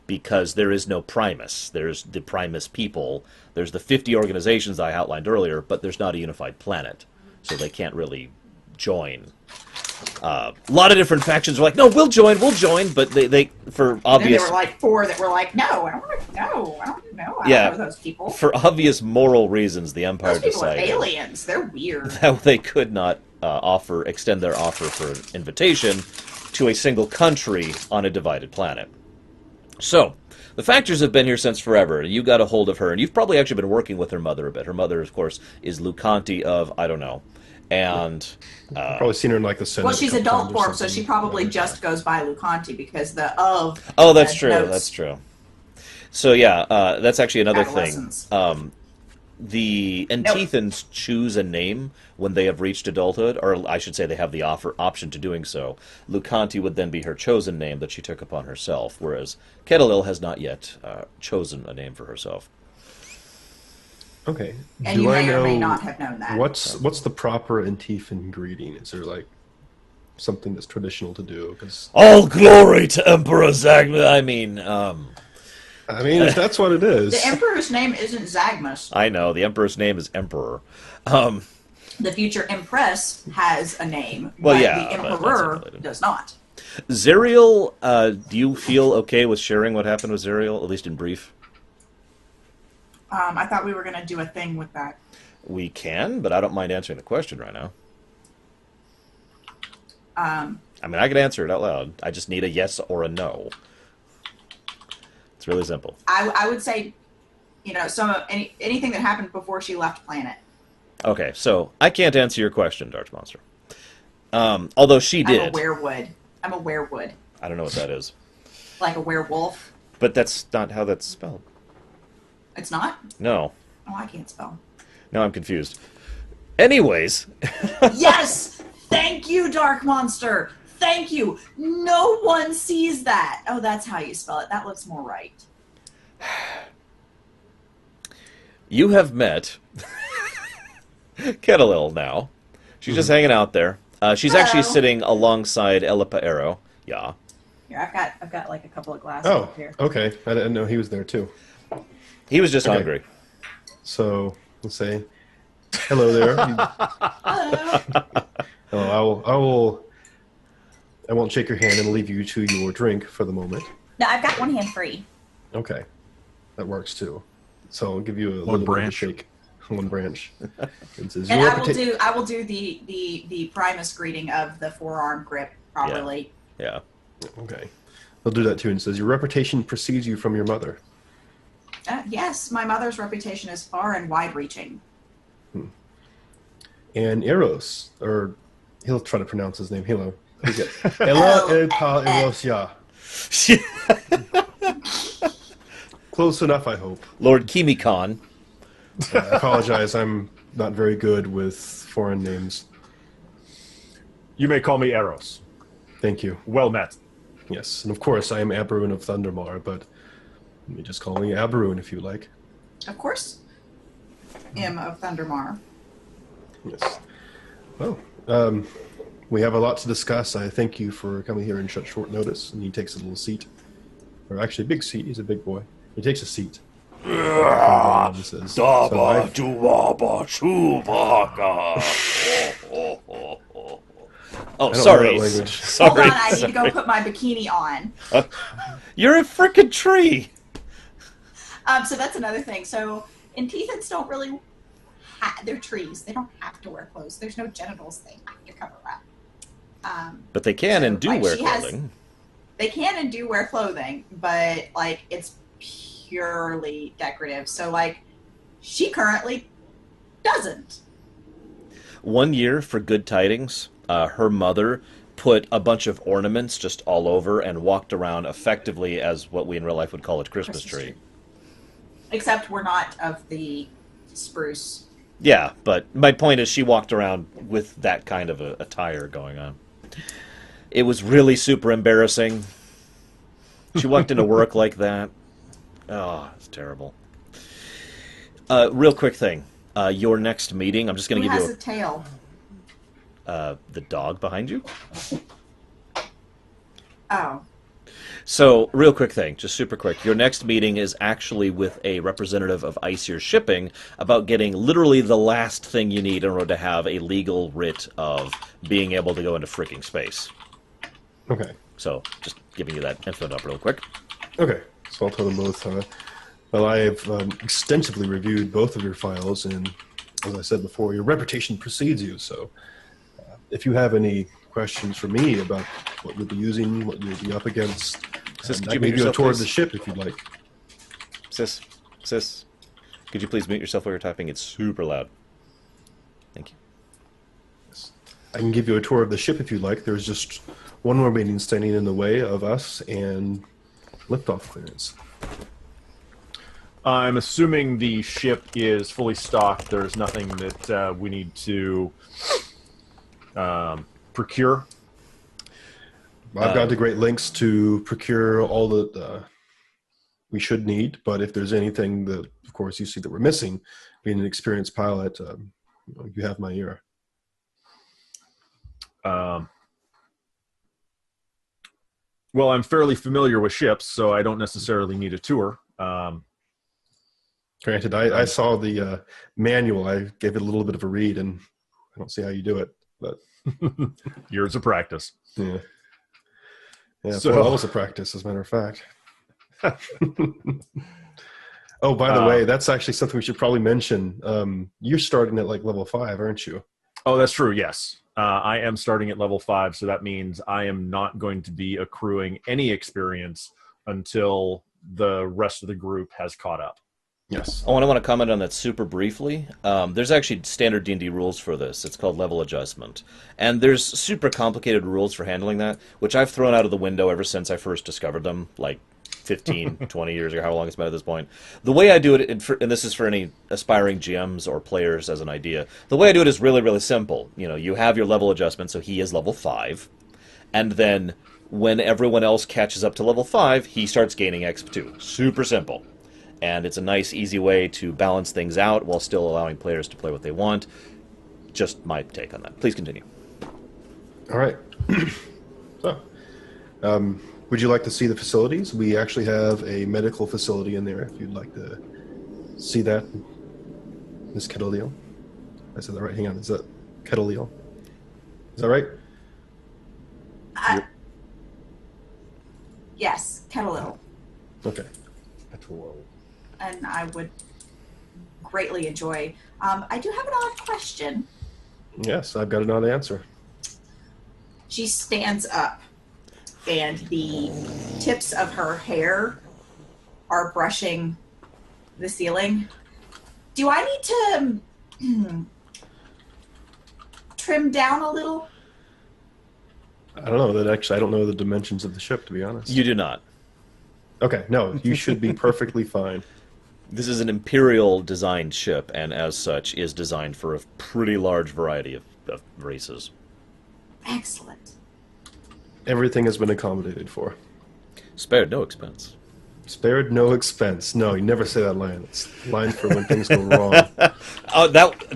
because there is no Primus. There's the Primus people. There's the 50 organizations I outlined earlier, but there's not a unified planet, so they can't really join. A lot of different factions were like, no, we'll join, but they for And then obvious there were like 4 that were like, no, I don't want to know. I don't know. I Yeah. don't know those people. for obvious moral reasons, the Empire Those people are decided aliens. They're weird. that they could not extend their offer for an invitation to a single country on a divided planet. So, the Factors have been here since forever. You got a hold of her, and you've probably actually been working with her mother a bit. Her mother, of course, is Lucanti of, I don't know. And Probably seen her in like the Senate. Well, she's a couple adult times or form, so something. she probably Yeah. just goes by Lucanti because the of. oh, that's the true. notes- That's true. So yeah, that's actually another thing. Adolescence. The Antethans choose a name when they have reached adulthood, or I should say they have the option to doing so. Lucanti would then be her chosen name that she took upon herself, whereas Ketilil has not yet chosen a name for herself. Okay. And Do you I may or may know not have known that. what's the proper Antefan greeting? Is there like something that's traditional to do? Because All glory to Emperor Zagna. I mean, if that's what it is. The Emperor's name isn't Zagmus. I know the Emperor's name is Emperor. The future Empress has a name, Well, but yeah, the but that's Emperor unrelated. does not. Zerial, do you feel okay with sharing what happened with Zerial, at least in brief? I thought we were going to do a thing with that. We can, but I don't mind answering the question right now. I mean, I can answer it out loud. I just need a yes or a no. It's really simple. I would say, anything that happened before she left planet. Okay, so I can't answer your question, Dark Monster. Although she I'm did. a werewood. I'm a werewood. I don't know what that is. Like a werewolf. But that's not how that's spelled. It's not? No. Oh, I can't spell. Now I'm confused. Anyways, Yes! Thank you, Dark Monster! Thank you! No one sees that! Oh, that's how you spell it. That looks more right. you have met Ketilil now. She's just hanging out there. She's actually Hello. sitting alongside Elipa Arrow. Yeah. Here, I've got like a couple of glasses Oh, up here. okay. I didn't know he was there too. He was just Okay. hungry. So let's say, hello there. Hello. I won't shake your hand and leave you to your drink for the moment. No, I've got one hand free. Okay, that works too. So I'll give you a One little bit of a branch. shake. One branch. It says, And "Your I will do the Primus greeting of the forearm grip properly. Yeah. Okay, I'll do that too. And it says your reputation precedes you from your mother. Yes, my mother's reputation is far and wide-reaching. And Eros, or he'll try to pronounce his name. Hello. Ella el pa Erosia. Close enough, I hope. Lord Kimikon. I apologize. I'm not very good with foreign names. You may call me Eros. Thank you. Well met. Yes, and of course I am Aberoon of Thundermar, but you just call me Aberoon if you like. Of course, M of Thundermar. Yes. Well, we have a lot to discuss. I thank you for coming here in such short notice. And he takes a little seat, or actually a big seat. He's a big boy. He takes a seat. He says, "So I- Oh, don't know sorry. that language. Sorry. Hold on, I need to go sorry. put my bikini on. You're a frickin' tree. So that's another thing. So Antethans don't really they're trees. They don't have to wear clothes. There's no genitals they have to cover up. But they can So, and do like, wear she has- clothing. they can and do wear clothing, but like it's purely decorative. So like she currently doesn't. One year, for good tidings, her mother put a bunch of ornaments just all over and walked around effectively as what we in real life would call a Christmas tree. Except we're not of the spruce. Yeah, but my point is she walked around with that kind of a attire going on. It was really super embarrassing. She walked into work like that. Oh, it's terrible. Real quick thing. Your next meeting, I'm just going to Who give has you a tail? the dog behind you. Oh. So, real quick thing, just super quick. Your next meeting is actually with a representative of Icer Shipping about getting literally the last thing you need in order to have a legal writ of being able to go into freaking space. Okay. So, just giving you that info up real quick. Okay. So I'll tell them both. Well, I have extensively reviewed both of your files, and as I said before, your reputation precedes you. So if you have any questions for me about what you'll be using, what you'll be up against, Sis, could I you can mute give you a yourself, tour of please? the ship if you'd like. Sis, could you please mute yourself while you're typing? It's super loud. Thank you. I can give you a tour of the ship if you'd like. There's just one more meeting standing in the way of us and liftoff clearance. I'm assuming the ship is fully stocked. There's nothing that we need to procure. I've gone to great lengths to procure all that we should need, but if there's anything that, of course, you see that we're missing, being an experienced pilot, you have my ear. Well, I'm fairly familiar with ships, so I don't necessarily need a tour. Granted, I saw the manual. I gave it a little bit of a read, and I don't see how you do it, but Years of practice. yeah. Yeah, So- 4 levels of practice, as a matter of fact. Oh, by the way, that's actually something we should probably mention. You're starting at like level 5, aren't you? Oh, that's true, yes. I am starting at level 5, so that means I am not going to be accruing any experience until the rest of the group has caught up. Yes. Oh, and I want to comment on that super briefly. There's actually standard D&D rules for this. It's called level adjustment. And there's super complicated rules for handling that, which I've thrown out of the window ever since I first discovered them, like 15, 20 years ago, how long it's been at this point. The way I do it, and this is for any aspiring GMs or players as an idea, the way I do it is really, really simple. You know, you have your level adjustment, so he is level 5, and then when everyone else catches up to level 5, he starts gaining XP too. Super simple. And it's a nice, easy way to balance things out while still allowing players to play what they want. Just my take on that. Please continue. All right. So, would you like to see the facilities? We actually have a medical facility in there if you'd like to see that. Miss Kettleel. I said that right. Hang on. Is that Kettleel? Is that right? Yes, Kettleel. Okay. And I would greatly enjoy. I do have an odd question. Yes, I've got an odd answer. She stands up, and the tips of her hair are brushing the ceiling. Do I need to trim down a little? I don't know. That actually, I don't know the dimensions of the ship, to be honest. You do not. Okay, no, you should be perfectly fine. This is an Imperial designed ship, and as such is designed for a pretty large variety of races. Excellent. Everything has been accommodated for. Spared no expense. Spared no expense. No, you never say that line. It's a line for when things go wrong.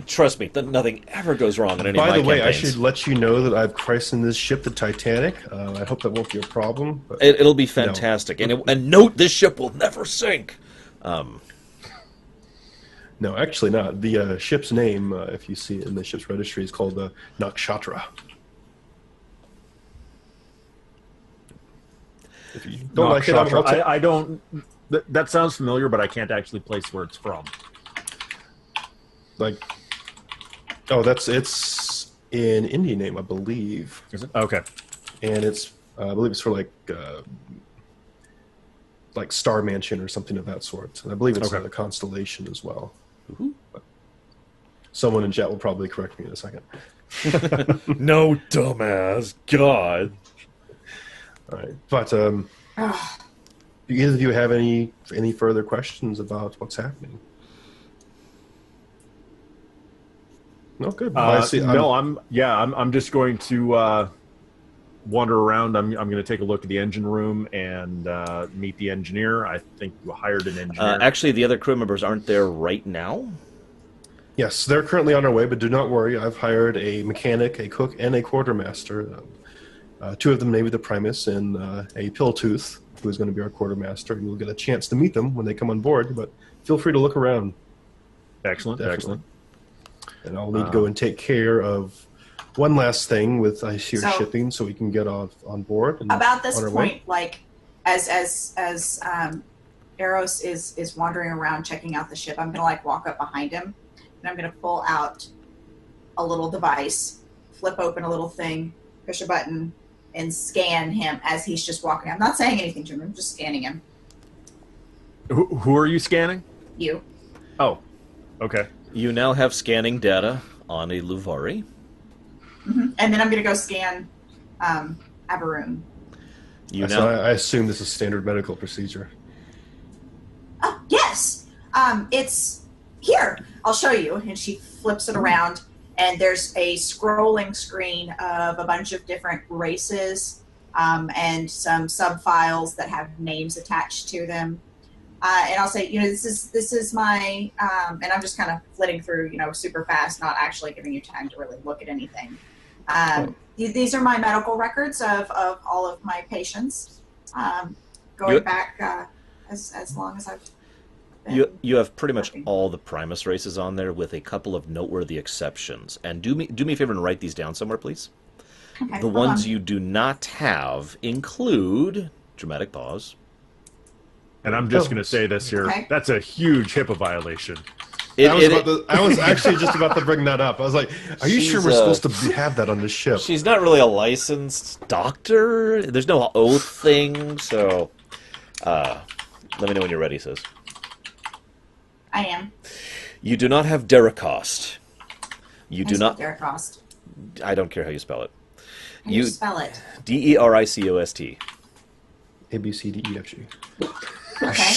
Trust me, nothing ever goes wrong in any of By my the way, I campaigns. should let you know that I've christened this ship the Titanic. I hope that won't be a problem. But It'll be fantastic. And note, this ship will never sink. no, actually not. The ship's name, if you see it in the ship's registry, is called the Nakshatra. If you don't like it, I'll take- I don't. That sounds familiar, but I can't actually place where it's from. like. Oh, it's in Indian name, I believe, Is it? Okay. and it's I believe it's for like Star Mansion or something of that sort. And I believe it's Okay. a constellation as well. Ooh. But someone in chat will probably correct me in a second. No, dumbass. God. All right, but do either of you have any further questions about what's happening? No, good. I see. No, I'm just going to wander around. I'm going to take a look at the engine room and meet the engineer. I think you hired an engineer. Actually, the other crew members aren't there right now. Yes, they're currently on their way, but do not worry. I've hired a mechanic, a cook, and a quartermaster. Two of them named the Primus, and a Pilltooth, who is going to be our quartermaster. And you'll get a chance to meet them when they come on board, but feel free to look around. Excellent, Definitely. excellent. And I'll need to go and take care of one last thing with your shipping, so we can get on board. And about this on our point, way. like as Eros is wandering around checking out the ship, I'm gonna like walk up behind him, and I'm gonna pull out a little device, flip open a little thing, push a button, and scan him as he's just walking. I'm not saying anything to him. I'm just scanning him. Who are you scanning? You. Oh, okay. You now have scanning data on a Luvari. And then I'm gonna go scan Avaroon. I assume this is standard medical procedure. Oh, yes. It's here. I'll show you. And she flips it around, and there's a scrolling screen of a bunch of different races and some sub-files that have names attached to them. And I'll say, this is my, and I'm just kind of flitting through, super fast, not actually giving you time to really look at anything. These are my medical records of all of my patients, going back as long as I've been. You have pretty much all the Primus races on there, with a couple of noteworthy exceptions. And do me a favor and write these down somewhere, please. Okay, The ones you do not have include dramatic pause. And I'm just going to say this here. Okay. That's a huge HIPAA violation. I was actually just about to bring that up. I was like, are you sure we're supposed to have that on this ship? She's not really a licensed doctor. There's no oath thing, so let me know when you're ready, sis. I am. You do not have Dericost. You do not. Dericost. I don't care how you spell it. How do you spell it? Dericost. A, B, C, D, E, F, G. Okay.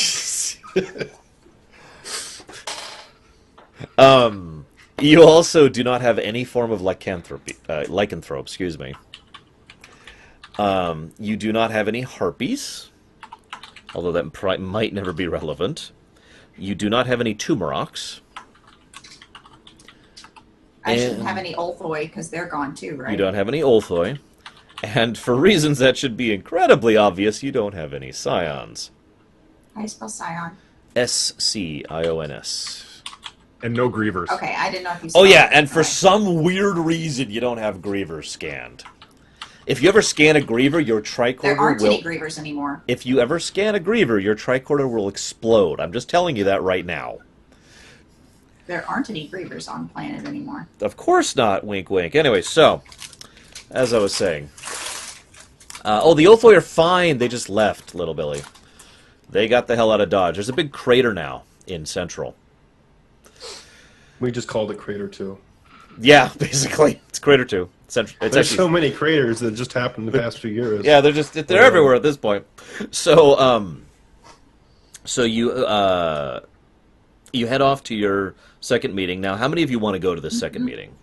You also do not have any form of lycanthrope, excuse me. You do not have any harpies, although that might never be relevant. You do not have any tumorox. I shouldn't have any Olthoi because they're gone too, right? You don't have any Olthoi. And for reasons that should be incredibly obvious, you don't have any scions. How do you spell scion? Scions. And no grievers. Okay, I didn't know if you Oh spelled yeah, it and for right. some weird reason, you don't have grievers scanned. If you ever scan a griever, your tricorder There aren't will... any grievers anymore. If you ever scan a griever, your tricorder will explode. I'm just telling you that right now. There aren't any grievers on planet anymore. Of course not, wink wink. Anyway, so, as I was saying... the Olthoi are fine, they just left, little Billy. They got the hell out of Dodge. There's a big crater now in Central. We just called it Crater 2. Yeah, basically. It's Crater 2. It's There's so many craters that just happened in the past few years. Yeah, they're everywhere at this point. So, you head off to your second meeting. Now, how many of you want to go to this second meeting?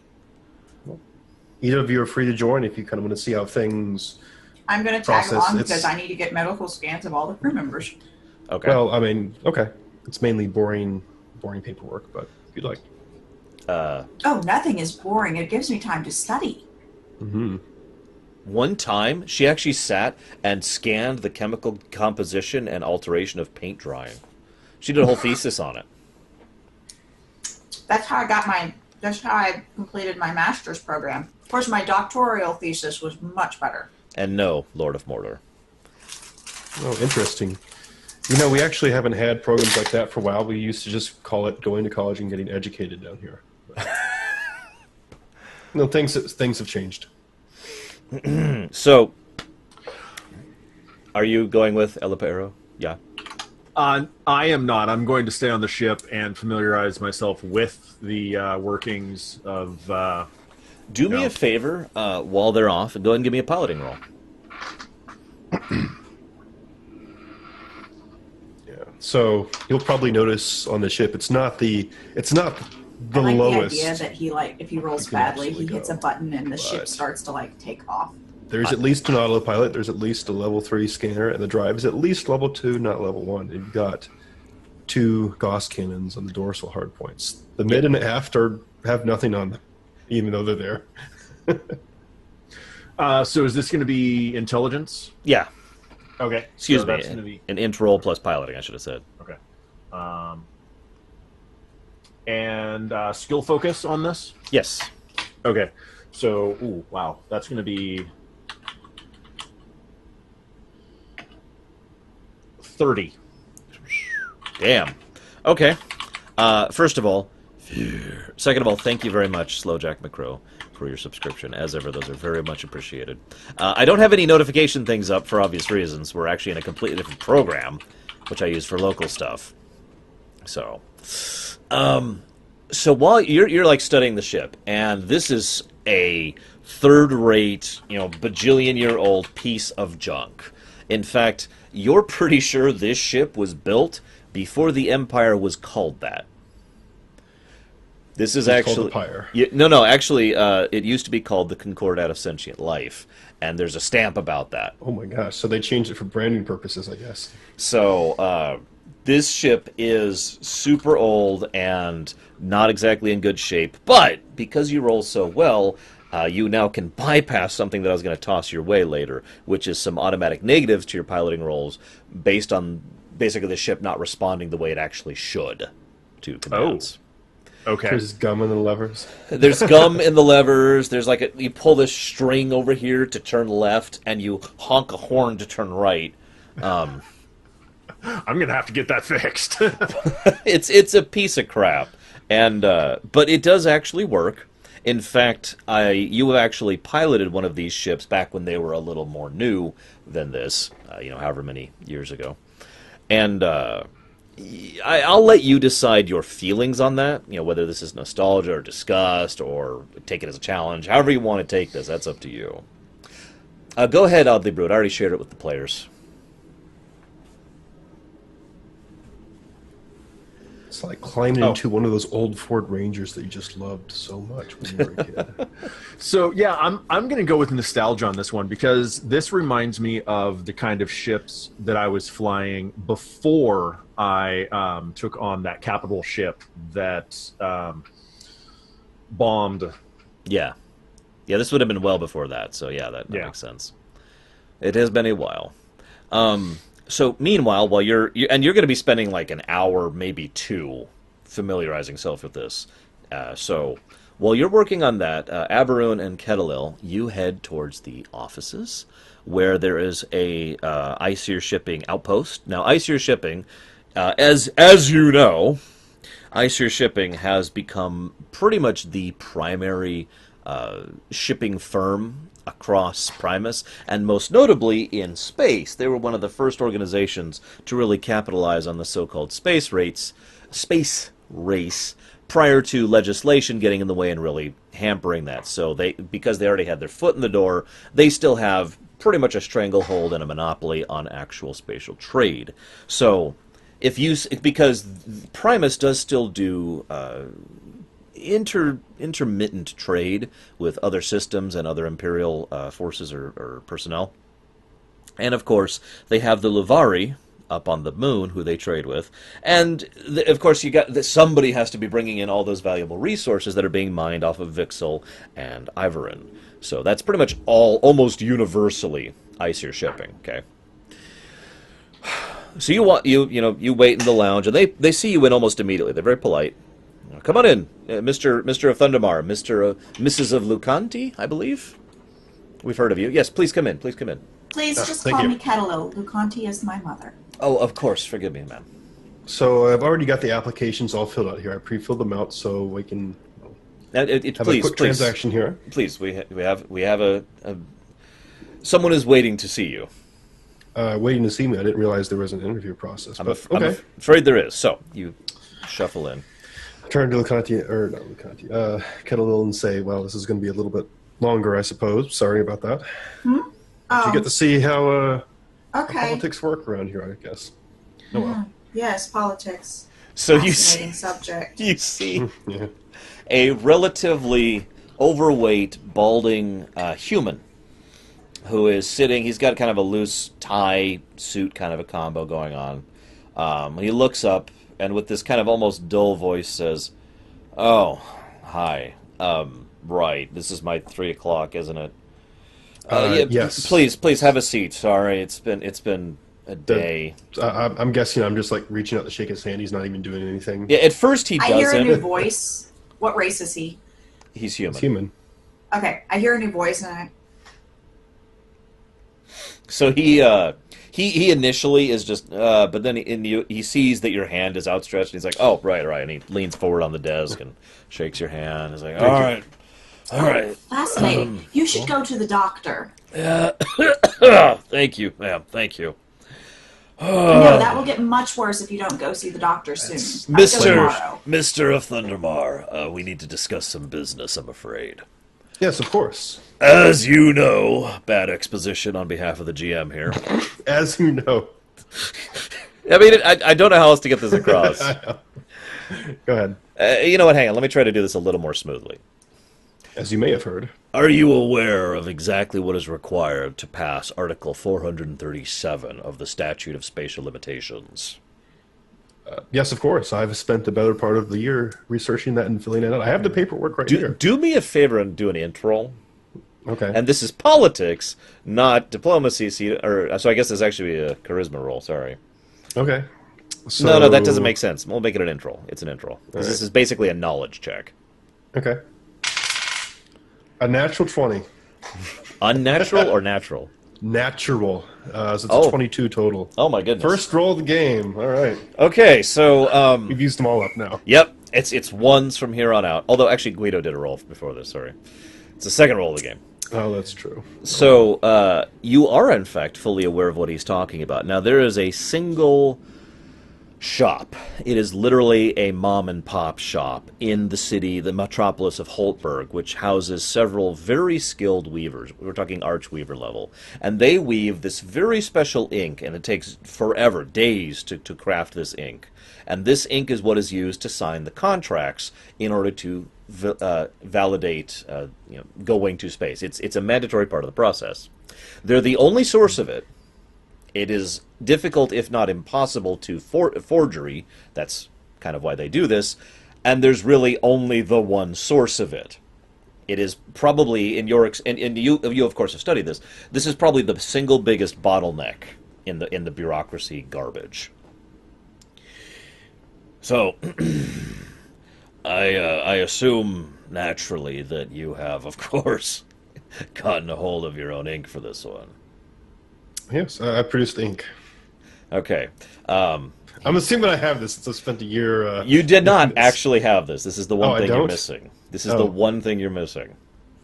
Either of you are free to join if you kind of want to see how things... I'm going to tag Process, along it's- because I need to get medical scans of all the crew members. Okay. Well, I mean, okay. It's mainly boring paperwork, but if you'd like. Oh, nothing is boring. It gives me time to study. One time, she actually sat and scanned the chemical composition and alteration of paint drying. She did a whole thesis on it. That's how I completed my master's program. Of course, my doctoral thesis was much better. And no, Lord of Mordor. Oh, interesting. We actually haven't had programs like that for a while. We used to just call it going to college and getting educated down here. Things have changed. So, Are you going with El Perro? Yeah. I am not. I'm going to stay on the ship and familiarize myself with the workings of. Do me a favor while they're off, and go ahead and give me a piloting roll. Yeah. So you'll probably notice on the ship, it's not the I like lowest. the idea that he if he rolls You can badly, he absolutely hits go. a button and the ship But- starts to take off. There's at least an autopilot. There's at least a level 3 scanner, and the drive is at least level 2, not level 1. You've got 2 Gauss cannons on the dorsal hardpoints. The mid and aft have nothing on them, even though they're there. So is this going to be intelligence? Yeah. Okay. Excuse so me. That's going to be An int roll plus piloting, I should have said. okay. And skill focus on this. Yes. Okay. So, ooh, wow, that's going to be 30. Damn. Okay. First of all, fear. Second of all, thank you very much, Slowjack McCrow, for your subscription. As ever, those are very much appreciated. I don't have any notification things up for obvious reasons. We're actually in a completely different program, which I use for local stuff. So, so while you're like studying the ship, and this is a third-rate, bajillion-year-old piece of junk. In fact, you're pretty sure this ship was built before the Empire was called that. This is actually called the Pyre. No. Actually, it used to be called the Concordat of Sentient Life, and there's a stamp about that. Oh my gosh! So they changed it for branding purposes, I guess. So this ship is super old and not exactly in good shape, but because you roll so well, you now can bypass something that I was going to toss your way later, which is some automatic negatives to your piloting rolls based on basically the ship not responding the way it actually should to commands. Okay. There's gum in the levers. There's gum in the levers. There's you pull this string over here to turn left, and you honk a horn to turn right. I'm going to have to get that fixed. It's a piece of crap, and but it does actually work. In fact, you have actually piloted one of these ships back when they were a little more new than this, however many years ago. And I'll let you decide your feelings on that, whether this is nostalgia or disgust or take it as a challenge. However you want to take this, that's up to you. Go ahead, Oddly Brewed. I already shared it with the players. It's like climbing into one of those old Ford Rangers that you just loved so much when you were a kid. So yeah, I'm going to go with nostalgia on this one because this reminds me of the kind of ships that I was flying before I took on that capital ship that bombed. Yeah. This would have been well before that. So yeah, that makes sense. It has been a while. So meanwhile, while you're going to be spending like an hour, maybe 2, familiarizing yourself with this. So while you're working on that, Aberun and Ketelil, you head towards the offices where there is a Iceer Shipping outpost. Now, Iceer Shipping, as you know, Iceer Shipping has become pretty much the primary shipping firm across Primus, and most notably in space. They were one of the first organizations to really capitalize on the so-called space race prior to legislation getting in the way and really hampering that. So because they already had their foot in the door, they still have pretty much a stranglehold and a monopoly on actual spatial trade. So because Primus does still do intermittent trade with other systems and other Imperial forces or personnel. And of course, they have the Luvari up on the moon who they trade with. And of course, somebody has to be bringing in all those valuable resources that are being mined off of Vixel and Ivorin. So that's pretty much almost universally Iceer Shipping, okay? So you wait in the lounge, and they see you in almost immediately. They're very polite. Come on in, Mr. of Thundermar, Mrs. of Lucanti, I believe. We've heard of you. Yes, please come in. Please come in. Please just thank call you. me Ketelil. Lucanti is my mother. Oh, of course. Forgive me, ma'am. So I've already got the applications all filled out here. I pre-filled them out so we can have a quick transaction here. Please, we have someone is waiting to see you. waiting to see me. I didn't realize there was an interview process. I'm afraid there is. So you shuffle in. Turn to Kettleville and say, well, this is going to be a little bit longer, I suppose. Sorry about that. But you get to see how politics work around here, I guess. Oh, well. Yes, politics. So Fascinating subject. you see Yeah. a relatively overweight, balding human who is sitting. He's got kind of a loose tie suit kind of a combo going on. He looks up and with this kind of almost dull voice says, "Oh, hi. Right. This is my 3 o'clock, isn't it? Yes. Please have a seat. Sorry, it's been a day." I'm guessing I'm just like reaching out to shake his hand. He's not even doing anything. Yeah, at first he I hear a doesn't. new voice. What race is he? He's human. He's human. Okay, I hear a new voice, and So he initially is just, but then he sees that your hand is outstretched, and he's like, "Oh, right," and he leans forward on the desk and shakes your hand. He's like, all right. fascinating. You should go to the doctor. Thank you, ma'am. Thank you. No, that will get much worse if you don't go see the doctor soon. Go tomorrow. Mr. of Thundermar, we need to discuss some business, I'm afraid. Yes, of course. As you know, bad exposition on behalf of the GM here. As you know. I mean, I don't know how else to get this across. Go ahead. You know what? Hang on. Let me try to do this a little more smoothly. As you may have heard. Are you aware of exactly what is required to pass Article 437 of the Statute of Spatial Limitations? Yes, of course. I've spent the better part of the year researching that and filling it out. I have the paperwork right here. Do me a favor and do an intro. Okay. And this is politics, not diplomacy. So I guess this actually be a charisma roll. Sorry. Okay. So, No, that doesn't make sense. We'll make it an intro. It's an intro. Right. This is basically a knowledge check. Okay. A natural 20. Unnatural or natural? Natural. So it's a 22 total. Oh my goodness. First roll of the game. All right. Okay, so We've used them all up now. yep, it's ones from here on out. Although actually Guido did a roll before this. Sorry, it's the second roll of the game. Oh, that's true. So you are in fact fully aware of what he's talking about. Now there is a single shop. It is literally a mom and pop shop in the city, the metropolis of Holtberg, which houses several very skilled weavers. We're talking archweaver level. And they weave this very special ink, and it takes forever, days to craft this ink. And this ink is what is used to sign the contracts in order to validate going to space. It's a mandatory part of the process. They're the only source of it. It is difficult, if not impossible, to forgery. That's kind of why they do this. And there's really only the one source of it. It is probably, in your and you of course have studied this. This is probably the single biggest bottleneck in the bureaucracy garbage. So, I assume naturally that you have, of course, gotten a hold of your own ink for this one. Yes, I produced ink. Okay. I'm assuming I have this since I spent a year... you did not actually have this. This is the one thing you're missing. This is the one thing you're missing.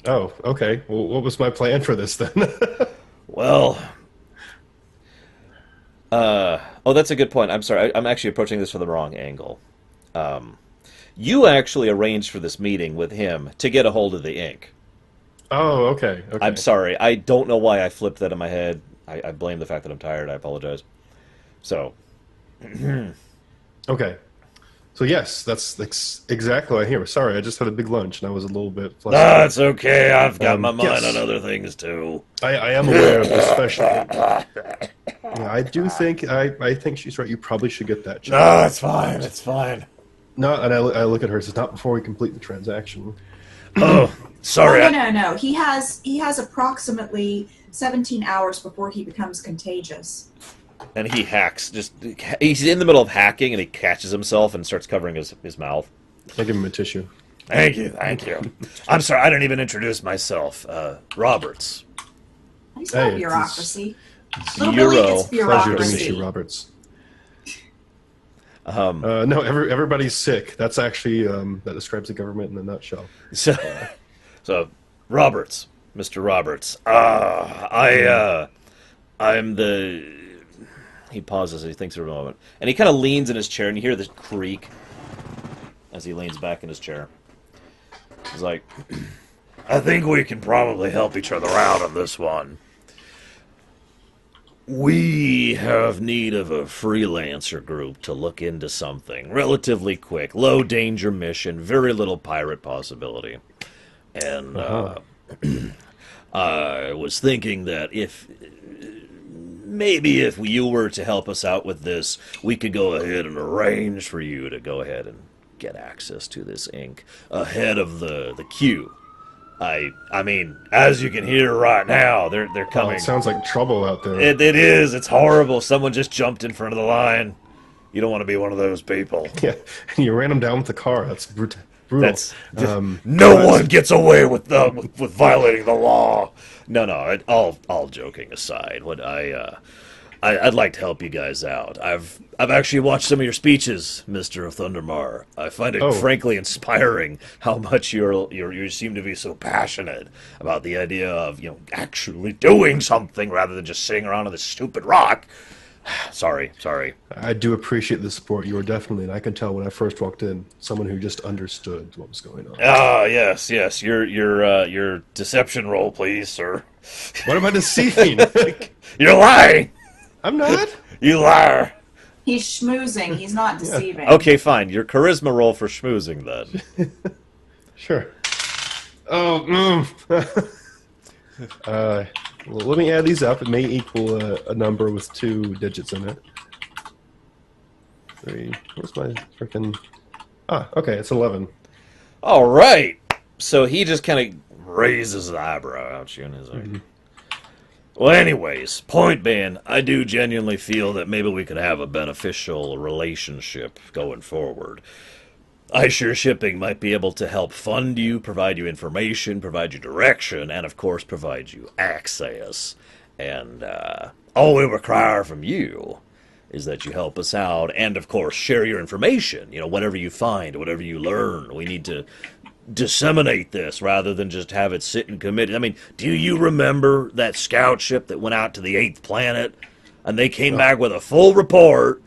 Oh, okay. Well, what was my plan for this then? Well... that's a good point. I'm sorry. I'm actually approaching this from the wrong angle. You actually arranged for this meeting with him to get a hold of the ink. Oh, okay. I'm sorry. I don't know why I flipped that in my head. I blame the fact that I'm tired. I apologize. So. Okay. So yes, that's exactly what I hear. Sorry, I just had a big lunch and I was a little bit flustered. It's okay. I've got my mind yes. on other things too. I am aware of this special. Yeah, I do think I think she's right. You probably should get that check. No, it's fine. It's fine. No, and I look at her. It's not before we complete the transaction. Oh, sorry. No. He has approximately 17 hours before he becomes contagious. And he hacks. He's in the middle of hacking, and he catches himself and starts covering his mouth. I give him a tissue. Thank you. I'm sorry, I didn't even introduce myself. Roberts. He's not bureaucracy. Zero Little Billy gets Pleasure to bureaucracy. meet you, Roberts. No, everybody's sick. That's actually that describes the government in a nutshell. So Roberts, Mr. Roberts. I'm the He pauses and he thinks for a moment. And he kind of leans in his chair, and you hear this creak as he leans back in his chair. He's like, I think we can probably help each other out on this one. We have need of a freelancer group to look into something relatively quick, low danger mission, very little pirate possibility. And I was thinking that maybe if you were to help us out with this, we could go ahead and arrange for you to go ahead and get access to this ink ahead of the queue. I mean, as you can hear right now, they're coming. Oh, it sounds like trouble out there. It is. It's horrible. Someone just jumped in front of the line. You don't want to be one of those people. Yeah, and you ran them down with the car. That's brutal. No one gets away with violating the law. No. All joking aside, I'd like to help you guys out. I've actually watched some of your speeches, Mr. Thundermar. I find it frankly inspiring how much you seem to be so passionate about the idea of actually doing something rather than just sitting around on this stupid rock. Sorry. I do appreciate the support. You were definitely, and I can tell when I first walked in, someone who just understood what was going on. Ah, yes. Your deception roll, please, sir. What am I deceiving? You're lying. I'm not. You liar. He's schmoozing. He's not deceiving. Okay, fine. Your charisma roll for schmoozing, then. Sure. Oh, well, let me add these up. It may equal a number with 2 digits in it. 3. Where's my freaking... okay, it's 11. All right. So he just kind of raises an eyebrow at you and is like... Well, anyways, point being, I do genuinely feel that maybe we could have a beneficial relationship going forward. iSure Shipping might be able to help fund you, provide you information, provide you direction, and of course provide you access. And all we require from you is that you help us out and of course share your information. Whatever you find, whatever you learn, we need to disseminate this rather than just have it sit in committee. I mean, do you remember that scout ship that went out to the 8th planet and they came back with a full report?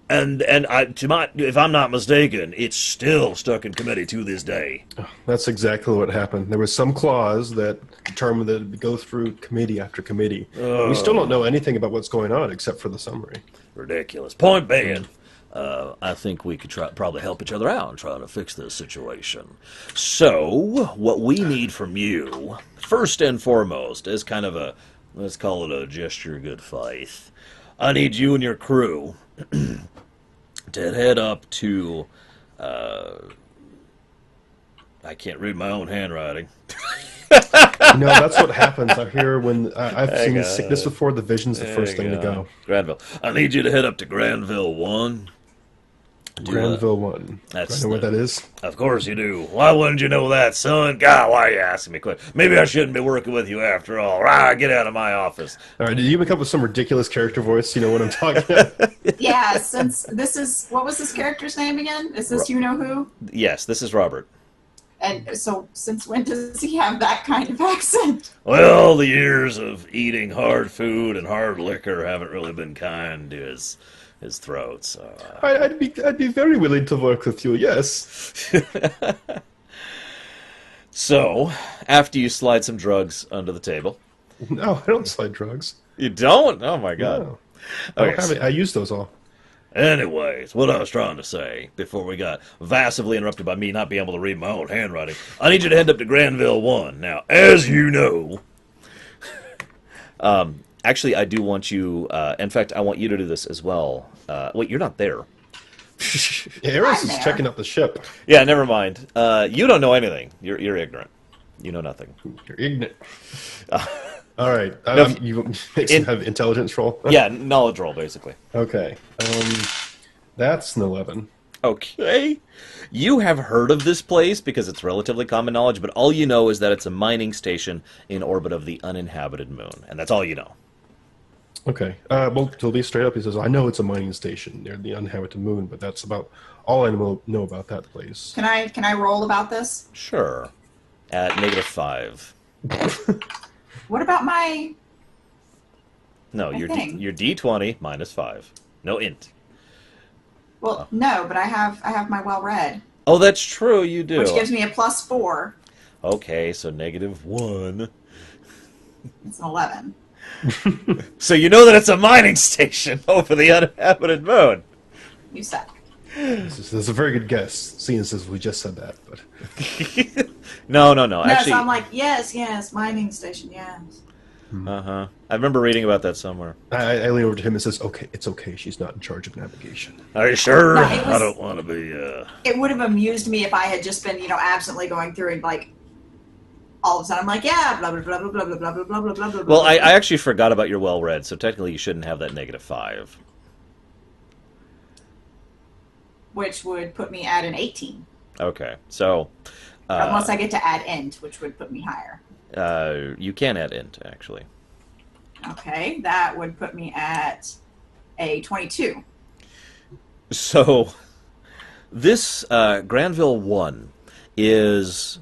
And if I'm not mistaken, it's still stuck in committee to this day. That's exactly what happened. There was some clause that determined that it would go through committee after committee. We still don't know anything about what's going on except for the summary. Ridiculous. Point being, I think we could probably help each other out and try to fix this situation. So, what we need from you, first and foremost, is kind of let's call it a gesture of good faith. I need you and your crew to head up to, I can't read my own handwriting. No, that's what happens. I hear when I've seen this before. The vision's the first thing to go. Granville. I need you to head up to Granville 1. Granville 1. Do I know what that is? Of course you do. Why wouldn't you know that, son? God, why are you asking me questions? Maybe I shouldn't be working with you after all. Get out of my office. All right, did you come up with some ridiculous character voice? You know what I'm talking about? Yeah, since this is... What was this character's name again? Is this you-know-who? Yes, this is Robert. And so, since when does he have that kind of accent? Well, the years of eating hard food and hard liquor haven't really been kind to his throat. So I'd be very willing to work with you. Yes. So, after you slide some drugs under the table. No, I don't slide drugs. You don't? Oh my God. No. I use those all. Anyways, what I was trying to say before we got vastly interrupted by me not being able to read my own handwriting, I need you to head up to Granville 1. Now, as you know, actually, I do want you, in fact, I want you to do this as well. Wait, you're not there. Yeah, Eris is checking out the ship. Yeah, never mind. You don't know anything. You're ignorant. You know nothing. You're ignorant. All right. You have intelligence roll? Yeah, knowledge roll, basically. Okay. That's an 11. Okay. You have heard of this place because it's relatively common knowledge, but all you know is that it's a mining station in orbit of the uninhabited moon, and that's all you know. Okay. Well, to be straight up, he says, I know it's a mining station near the uninhabited moon, but that's about all I know about that place. Can I roll about this? Sure. At -5. What about my No, I your think. your D20 minus 5. No int. Well, no, but I have my well-read, Oh, that's true. You do. which gives me a +4. Okay, so -1. It's an 11. So you know that it's a mining station over the uninhabited moon. You suck. This is a very good guess, seeing as we just said that. But No. No, Actually, so I'm like, yes, mining station, yes. I remember reading about that somewhere. I lean over to him and says, "Okay, it's okay. She's not in charge of navigation." Are you sure? No, it was- I don't want to be. It would have amused me if I had just been, absently going through and like all of a sudden I'm like, yeah, blah blah blah blah blah blah blah blah blah blah blah. Well, I actually forgot about your well-read, so technically you shouldn't have that -5. Which would put me at an 18. Okay, so Unless I get to add int, which would put me higher. you can add int actually. Okay, that would put me at a 22. So this Granville 1 is.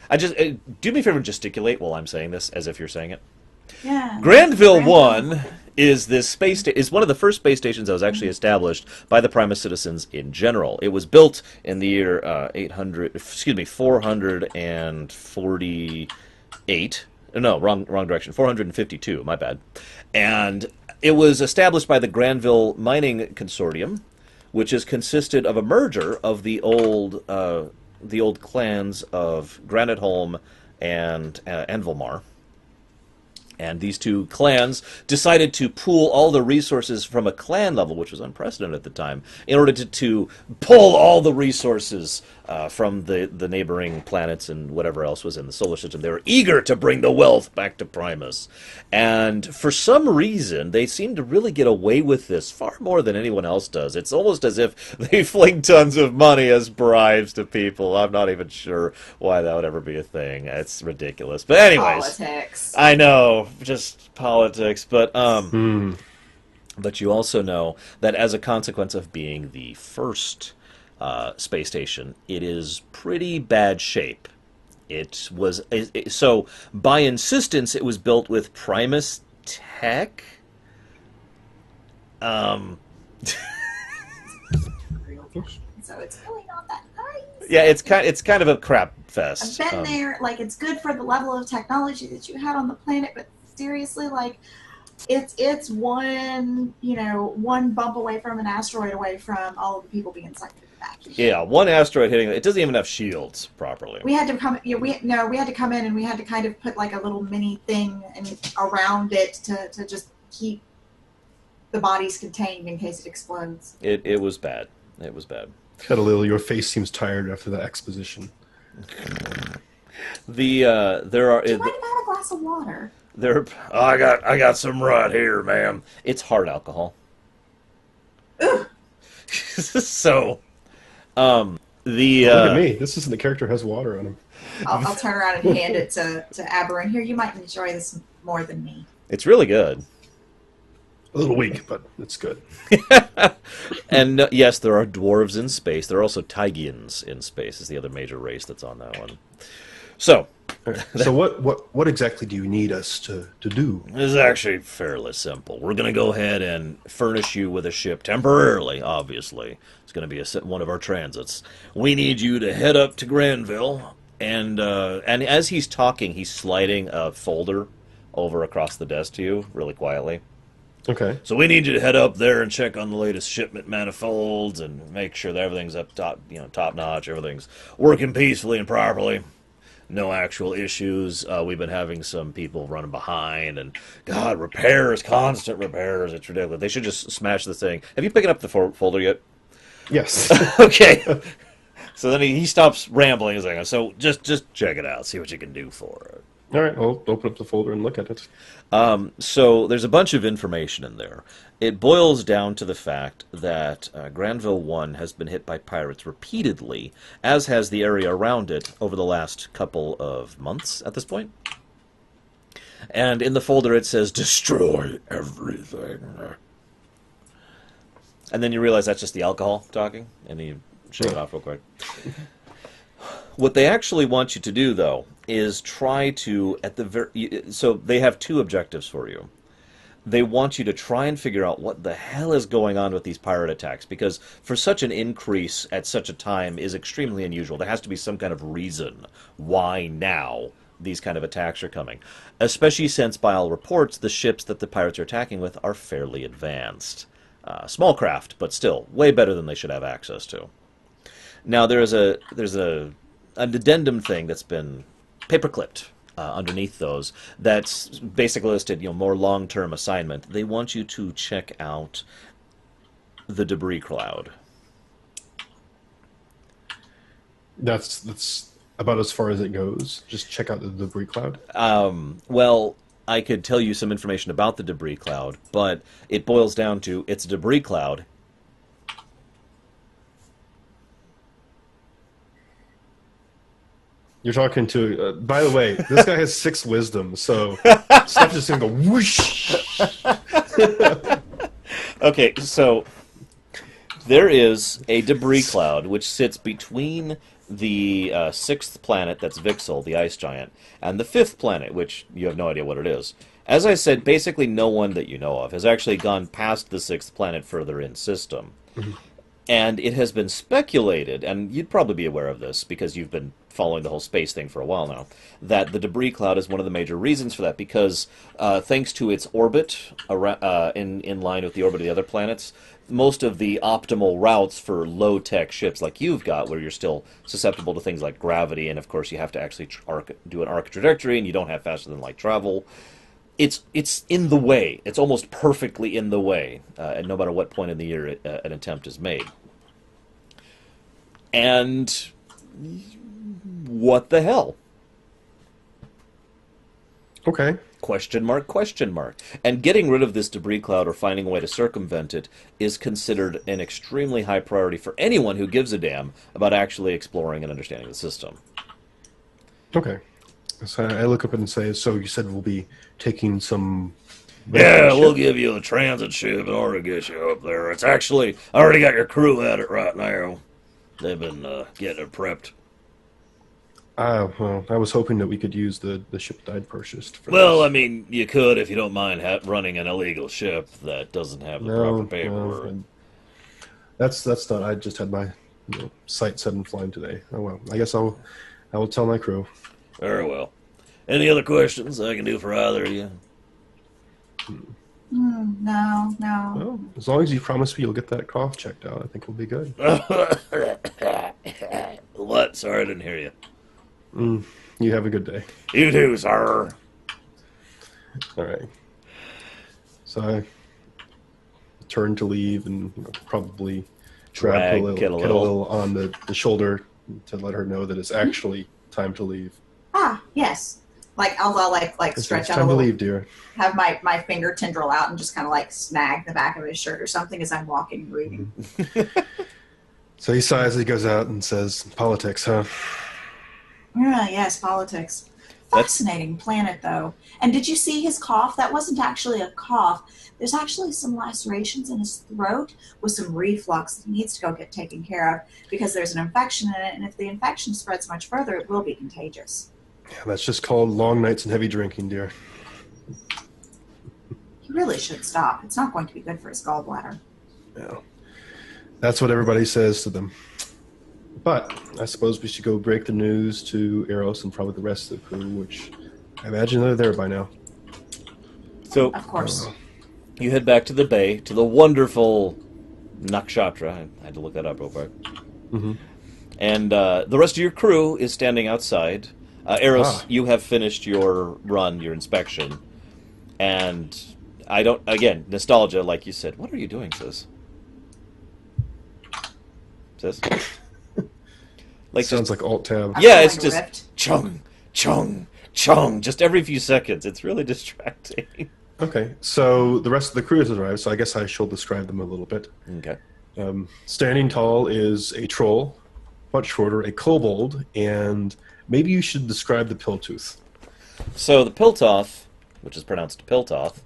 I just do me a favor and gesticulate while I'm saying this, as if you're saying it. Yeah. Granville 1 is this is one of the first space stations that was actually established by the Primus citizens in general. It was built in the year 448. No, wrong direction. 452. My bad. And it was established by the Granville Mining Consortium, which is consisted of a merger of the old clans of Granite Holm and Envilmar. And these two clans decided to pool all the resources from a clan level, which was unprecedented at the time, in order to pull all the resources from the neighboring planets and whatever else was in the solar system. They were eager to bring the wealth back to Primus. And for some reason, they seem to really get away with this far more than anyone else does. It's almost as if they fling tons of money as bribes to people. I'm not even sure why that would ever be a thing. It's ridiculous. But anyways. Politics. I know, just politics. But but you also know that as a consequence of being the first space station, it is pretty bad shape. So by insistence, it was built with Primus tech. So it's really not that nice. Yeah, it's kind of a crap fest. I've been there. Like, it's good for the level of technology that you had on the planet, but seriously, like, it's one bump away from an asteroid away from all of the people being sucked into the vacuum. Yeah, one asteroid hitting it doesn't even have shields properly. We had to come. We had to come in and we had to kind of put like a little mini thing around it to just keep the bodies contained in case it explodes. It was bad. It was bad. Catalil, your face seems tired after that exposition. There are. Do you mind if I have a glass of water? I got some right here, ma'am. It's hard alcohol. Ugh. So, Look at me. This isn't the character has water on him. I'll turn around and hand it to Aberrant. Here, you might enjoy this more than me. it's really good. A little weak, but it's good. And yes, there are dwarves in space. There are also Tygians in space. Is the other major race that's on that one. So, So what exactly do you need us to do? it's actually fairly simple. We're going to go ahead and furnish you with a ship temporarily, obviously. It's going to be one of our transits. We need you to head up to Granville, and as he's talking, he's sliding a folder over across the desk to you, really quietly. Okay. So we need you to head up there and check on the latest shipment manifolds and make sure that everything's up top, top notch, everything's working peacefully and properly. No actual issues. We've been having some people running behind, and God, repairs, constant repairs. It's ridiculous. They should just smash the thing. Have you picked up the folder yet? Yes. Okay. So then he stops rambling. He's like, so just check it out. See what you can do for it. All right. I'll open up the folder and look at it. So there's a bunch of information in there. It boils down to the fact that Granville 1 has been hit by pirates repeatedly, as has the area around it over the last couple of months at this point. And in the folder it says, destroy everything. And then you realize that's just the alcohol talking, and you shut it off real quick. What they actually want you to do, though, is try to, so they have two objectives for you. they want you to try and figure out what the hell is going on with these pirate attacks, because for such an increase at such a time is extremely unusual. There has to be some kind of reason why now these kind of attacks are coming, especially since, by all reports, the ships that the pirates are attacking with are fairly advanced. Small craft, but still way better than they should have access to. Now there's an addendum thing that's been paperclipped underneath those that's basically listed, more long-term assignment. They want you to check out the debris cloud. That's about as far as it goes. Just check out the debris cloud. Well, I could tell you some information about the debris cloud, but it boils down to it's a debris cloud. You're talking to. By the way, this guy has 6 wisdom, so stuff just gonna go whoosh. Okay, so there is a debris cloud which sits between the 6th planet, that's Vixel, the ice giant, and the 5th planet, which you have no idea what it is. As I said, basically no one that you know of has actually gone past the 6th planet further in system. Mm-hmm. And it has been speculated, and you'd probably be aware of this because you've been following the whole space thing for a while now, that the debris cloud is one of the major reasons for that, because thanks to its orbit in line with the orbit of the other planets, most of the optimal routes for low-tech ships like you've got, where you're still susceptible to things like gravity, and of course you have to actually do an arc trajectory, and you don't have faster-than-light travel, it's in the way. It's almost perfectly in the way, and no matter what point in the year an attempt is made. And what the hell? Okay. Question mark, question mark. And getting rid of this debris cloud or finding a way to circumvent it is considered an extremely high priority for anyone who gives a damn about actually exploring and understanding the system. Okay. So I look up and say, so you said we'll be taking some... Yeah, we'll give you a transit ship in order to get you up there. It's actually... I already got your crew at it right now. They've been getting it prepped. Well, I was hoping that we could use the ship that I'd purchased. For well, this. I mean, you could if you don't mind running an illegal ship that doesn't have the proper paperwork. No, that's not. I just had my sight set and flying today. Oh well, I guess I will tell my crew. Very well. Any other questions I can do for either of you? No. Well, as long as you promise me you'll get that cough checked out, I think we'll be good. What? Sorry, I didn't hear you. You have a good day. You too, sir. All right. So I turn to leave and probably trap Kettle on the shoulder to let her know that it's actually time to leave. Ah, yes. Like I'll stretch out a time little. To leave, dear. Have my finger tendril out and just kind of like snag the back of his shirt or something as I'm walking and reading. So he sighs as he goes out and says, "Politics, huh?" Yeah, yes, politics. Fascinating planet, though. And did you see his cough? That wasn't actually a cough. There's actually some lacerations in his throat with some reflux that he needs to go get taken care of because there's an infection in it, and if the infection spreads much further, it will be contagious. Yeah, that's just called long nights and heavy drinking, dear. He really should stop. It's not going to be good for his gallbladder. Yeah. That's what everybody says to them. But I suppose we should go break the news to Eros and probably the rest of the crew, which I imagine they're there by now. So, of course. You head back to the bay, to the wonderful Nakshatra. I had to look that up real quick. Mm-hmm. And the rest of your crew is standing outside. Eros, you have finished your run, your inspection. And again, nostalgia, like you said. What are you doing, sis? Sis? Sounds like Alt-Tab. Yeah, it's just chung, chung, chung, just every few seconds. It's really distracting. Okay, so the rest of the crew has arrived, so I guess I shall describe them a little bit. Okay. Standing tall is a troll, much shorter, a kobold, and maybe you should describe the Piltooth. So the Piltoth, which is pronounced Piltoth,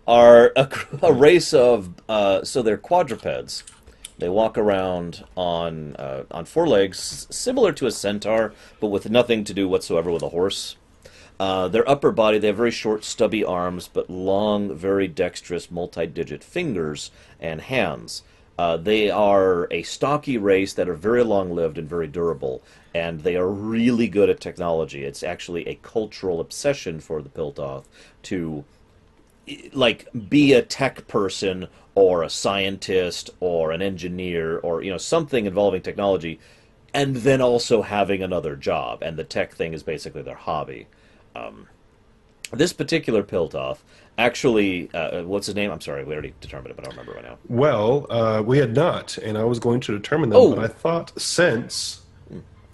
are a race of, so they're quadrupeds. They walk around on 4 legs, similar to a centaur, but with nothing to do whatsoever with a horse. Their upper body, they have very short, stubby arms, but long, very dexterous, multi-digit fingers and hands. They are a stocky race that are very long-lived and very durable, and they are really good at technology. It's actually a cultural obsession for the Piltoth to like be a tech person or a scientist or an engineer or something involving technology, and then also having another job, and the tech thing is basically their hobby. This particular Piltoth actually, what's his name? I'm sorry, we already determined it, but I don't remember right now. Well, we had not, and I was going to determine them, Oh. but I thought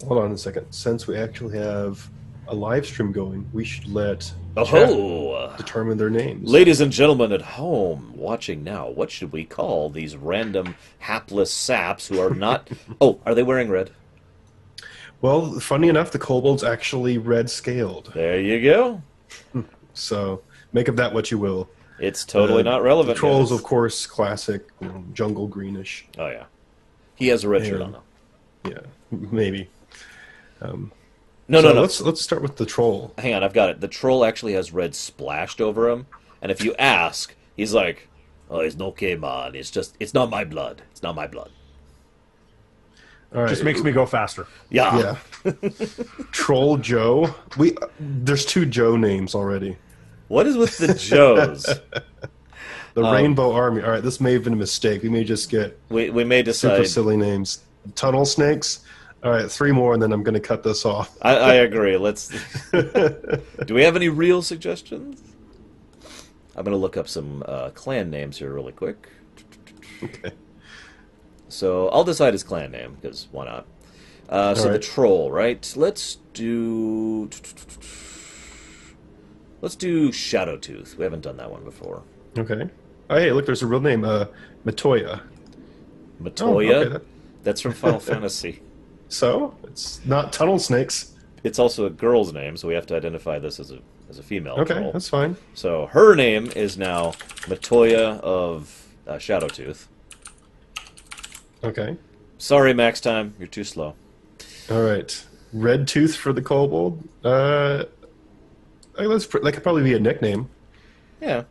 hold on a second, since we actually have a live stream going, we should let chat determine their names. Ladies and gentlemen at home watching now, what should we call these random hapless saps who are not... Oh, are they wearing red? Well, funny enough, the kobolds actually red scaled. There you go. So make of that what you will. It's totally not relevant. The trolls, guys. of course, classic, jungle greenish. Oh, yeah. He has a red shirt on, though. Yeah, maybe. No. Let's start with the troll. Hang on, I've got it. The troll actually has red splashed over him, and if you ask, he's like, "Oh, it's okay, man. It's not my blood. It's not my blood." All right. Just makes me go faster. Yeah. Troll Joe. There's 2 Joe names already. What is with the Joes? The Rainbow Army. All right, this may have been a mistake. We may just get We may decide. super silly names. Tunnel Snakes. All right, 3 more, and then I'm going to cut this off. I agree. Let's. Do we have any real suggestions? I'm going to look up some clan names here really quick. Okay. So I'll decide his clan name, because why not? So right. the troll, right? Let's do Shadowtooth. We haven't done that one before. Okay. Oh, hey, look, there's a real name. Matoya. Matoya? Okay, That's from Final Fantasy. So it's not Tunnel Snakes. It's also a girl's name, so we have to identify this as a female Okay, troll. that's fine. So her name is now Matoya of Shadowtooth. Okay. Sorry, Max Time, you're too slow. All right. Red Tooth for the kobold. That could probably be a nickname. Yeah.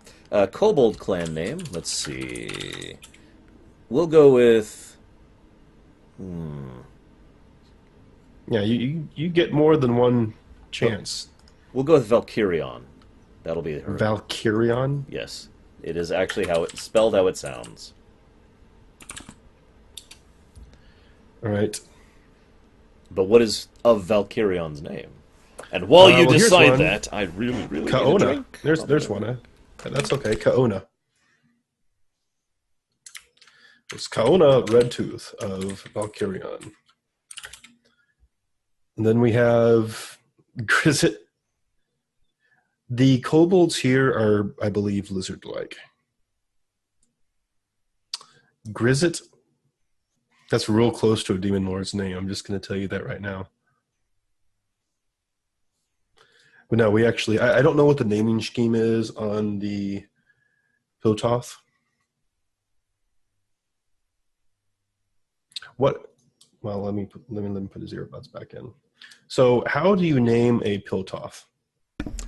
Kobold clan name, let's see. We'll go with... Yeah, you get more than one chance. We'll go with Valkyrion. That'll be her. Valkyrion? Yes. It is actually spelled how it sounds. All right. But what is of Valkyrion's name? And while you well, here's decide one. that, I really need a Kaona. drink. There's one. That's okay. Kaona. It's Kaona Red Tooth of Valkyrion. And then we have Grizzit. The kobolds here are, I believe, lizard-like. Grizzit. That's real close to a demon lord's name. I'm just going to tell you that right now. But no, we actually... I don't know what the naming scheme is on the Piltoth. What... Well, let me put the zero buts back in. So how do you name a Piltoth?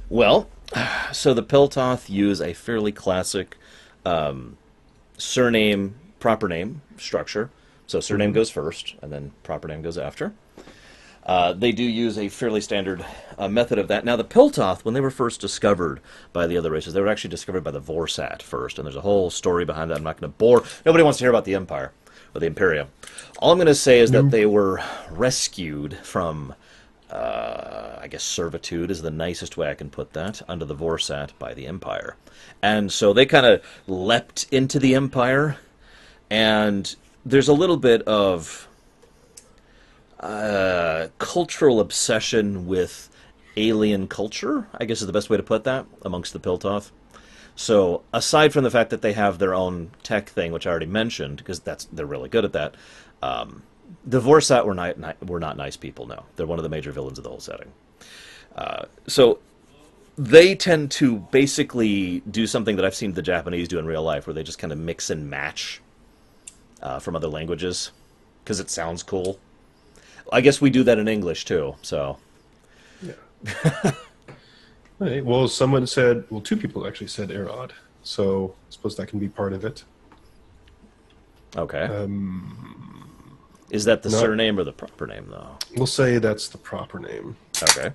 Well, so the Piltoth use a fairly classic surname, proper name structure. So surname goes first, and then proper name goes after. They do use a fairly standard method of that. Now, the Piltoth, when they were first discovered by the other races, they were actually discovered by the Vorsat first, and there's a whole story behind that. I'm not going to bore. Nobody wants to hear about the Empire or the Imperium. All I'm going to say is that they were rescued from, I guess, servitude is the nicest way I can put that, under the Vorsat by the Empire. And so they kind of leapt into the Empire, and there's a little bit of cultural obsession with alien culture, I guess is the best way to put that, amongst the Piltoth. So aside from the fact that they have their own tech thing, which I already mentioned, because they're really good at that, the Vorsat were not nice people, no. They're one of the major villains of the whole setting. So they tend to basically do something that I've seen the Japanese do in real life, where they just kind of mix and match from other languages, because it sounds cool. I guess we do that in English, too, so... Yeah. Right. Well, someone said. Well, two people actually said Erod, so I suppose that can be part of it. Okay. Is that the not- surname or the proper name, though? We'll say that's the proper name. Okay.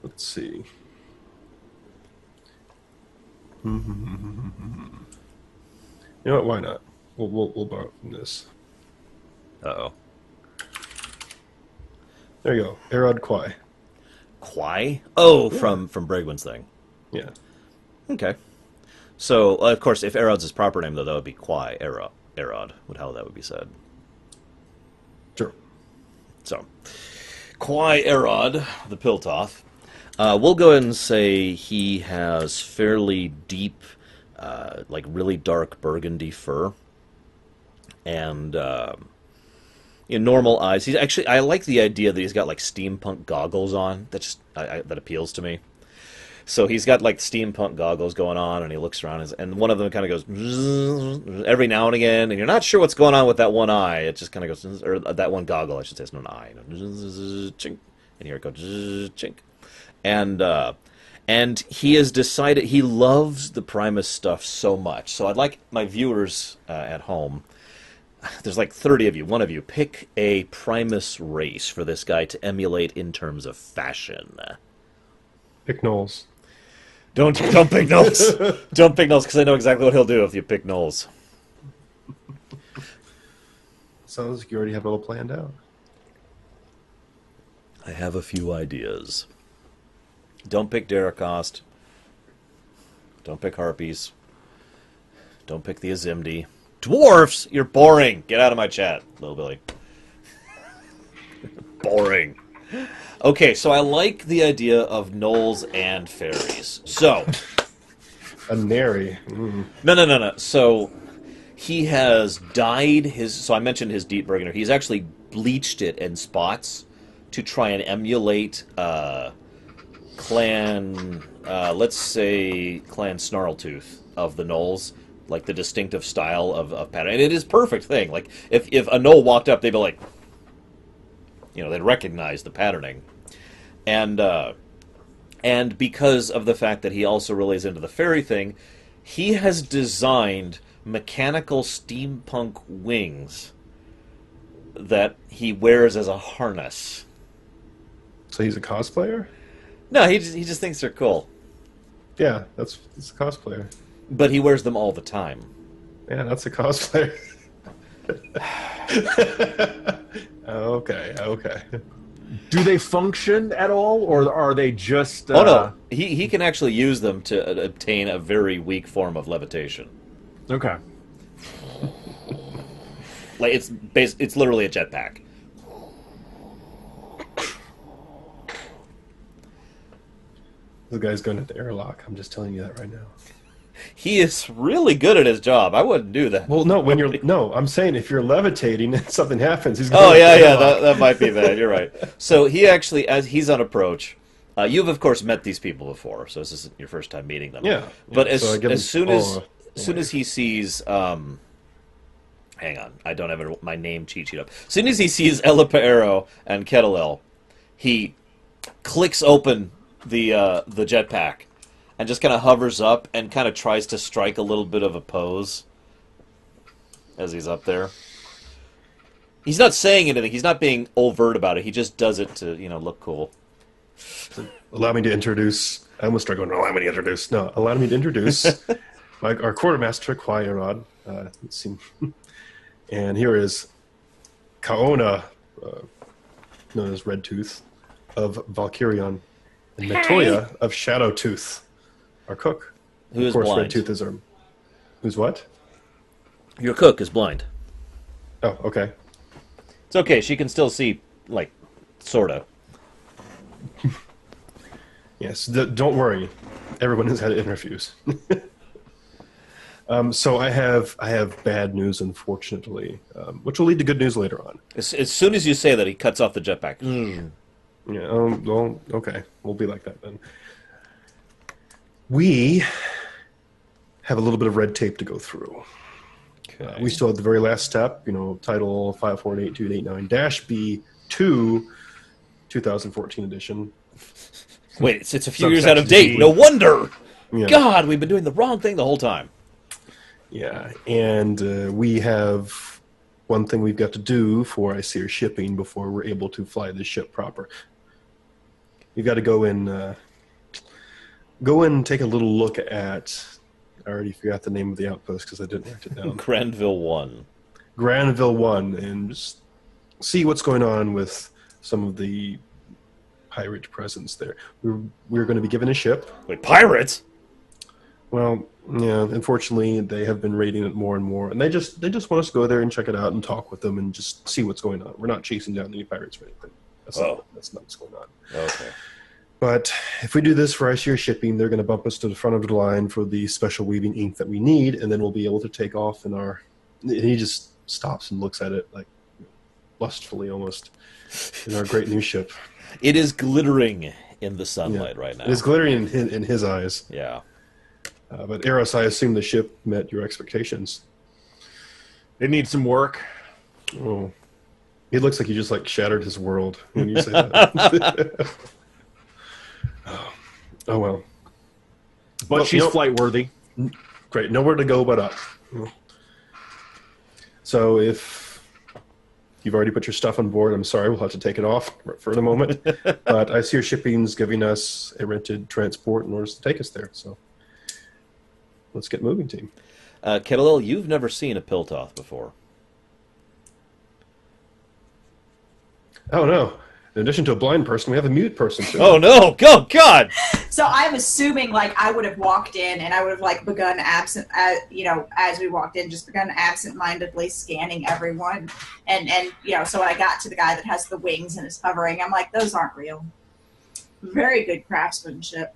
Let's see. You know what? Why not? We'll borrow from this. Uh-oh. There you go. Erod Kwai. Kwai? Oh, from Brigwin's thing. Yeah. Okay. So, of course, if Erod's his proper name, though, that would be Kwai. Erod, how that would be said. Sure. So, Kwai Erod, the Piltoth. We'll go ahead and say he has fairly deep, like really dark burgundy fur. And in normal eyes, he's actually, I like the idea that he's got like steampunk goggles on. That just, that appeals to me. So he's got like steampunk goggles going on, and he looks around, and one of them kind of goes every now and again, and you're not sure what's going on with that one eye. It just kind of goes, or that one goggle, I should say. It's not an eye. Chink, and here it goes, chink, and he has decided he loves the Primus stuff so much. So I'd like my viewers at home. There's like 30 of you. One of you pick a Primus race for this guy to emulate in terms of fashion. Pick Knowles. Don't pick Knowles. Don't pick Knowles, because I know exactly what he'll do if you pick Knowles. Sounds like you already have it all planned out. I have a few ideas. Don't pick Darakost. Don't pick Harpies. Don't pick the Azimdi. Dwarfs! You're boring! Get out of my chat, little Billy. Boring. Okay, so I like the idea of gnolls and fairies. So... A nary. Mm. No. So, he has dyed his... So I mentioned his deep burgundy. He's actually bleached it in spots to try and emulate Clan... let's say Clan Snarltooth of the gnolls. Like the distinctive style of pattern. And it is a perfect thing. Like, if a gnoll walked up, they'd be like... they'd recognize the patterning. And because of the fact that he also really is into the fairy thing, he has designed mechanical steampunk wings that he wears as a harness. So he's a cosplayer? No, he just thinks they're cool. Yeah, that's a cosplayer. But he wears them all the time. Yeah, that's a cosplayer. Okay. Do they function at all, or are they just... Oh, no. He can actually use them to obtain a very weak form of levitation. Okay. Like, it's literally a jetpack. The guy's going into airlock. I'm just telling you that right now. He is really good at his job. I wouldn't do that. Well, no, I'm saying if you're levitating and something happens, he's going that might be bad. You're right. So he actually, as he's on approach, you've of course met these people before, so this isn't your first time meeting them. Yeah. But as soon as he sees, hang on, I don't have my name cheat sheet up. As soon as he sees Elipaero and Ketelil, he clicks open the jetpack. And just kind of hovers up and kind of tries to strike a little bit of a pose as he's up there. He's not saying anything. He's not being overt about it. He just does it to, look cool. Allow me to introduce... I almost started going, allow me to introduce. No, allow me to introduce our quartermaster, Kwai Erod. Let's see. And here is Kaona, known as Red Tooth, of Valkyrion, and Metoya of Shadow Tooth. Our cook. Who is of course, blind. Red Tooth is our... Who's what? Your cook is blind. Oh, okay. It's okay. She can still see, like, sort of. Yes, don't worry. Everyone has had interviews. So I have bad news, unfortunately, which will lead to good news later on. As soon as you say that, he cuts off the jetpack. Yeah. Well, okay. We'll be like that then. We have a little bit of red tape to go through. Okay. We still have the very last step, Title 5482889-B2, 2014 edition. Wait, it's a few years out of Subsection date. D. No wonder. Yeah. God, we've been doing the wrong thing the whole time. Yeah, and we have one thing we've got to do for ICR shipping before we're able to fly the ship proper. We've got to go and take a little look at. I already forgot the name of the outpost because I didn't write it down. Granville 1. Granville 1, and just see what's going on with some of the pirate presence there. We're going to be given a ship. Wait, pirates? Well, yeah, unfortunately, they have been raiding it more and more, and they just want us to go there and check it out and talk with them and just see what's going on. We're not chasing down any pirates or anything. That's not what's going on. Okay. But if we do this for ICR shipping, they're going to bump us to the front of the line for the special weaving ink that we need, and then we'll be able to take off in our... And he just stops and looks at it, like, lustfully almost, in our great new ship. It is glittering in the sunlight right now. It is glittering in his eyes. Yeah. But Eros, I assume the ship met your expectations. It needs some work. Oh, it looks like you just like shattered his world when you say that. Oh well. But Well, she's you know- flight worthy. Great, nowhere to go but up. So if you've already put your stuff on board, I'm sorry, we'll have to take it off for the moment. But I see your shipping's giving us a rented transport in order to take us there. So let's get moving, team. Kettlel, you've never seen a Piltoth before. Oh no! In addition to a blind person, we have a mute person too. Oh no! Go God! So I'm assuming like I would have walked in and I would have like begun as we walked in, just begun absent-mindedly scanning everyone, and so when I got to the guy that has the wings and is hovering, I'm like, those aren't real. Very good craftsmanship.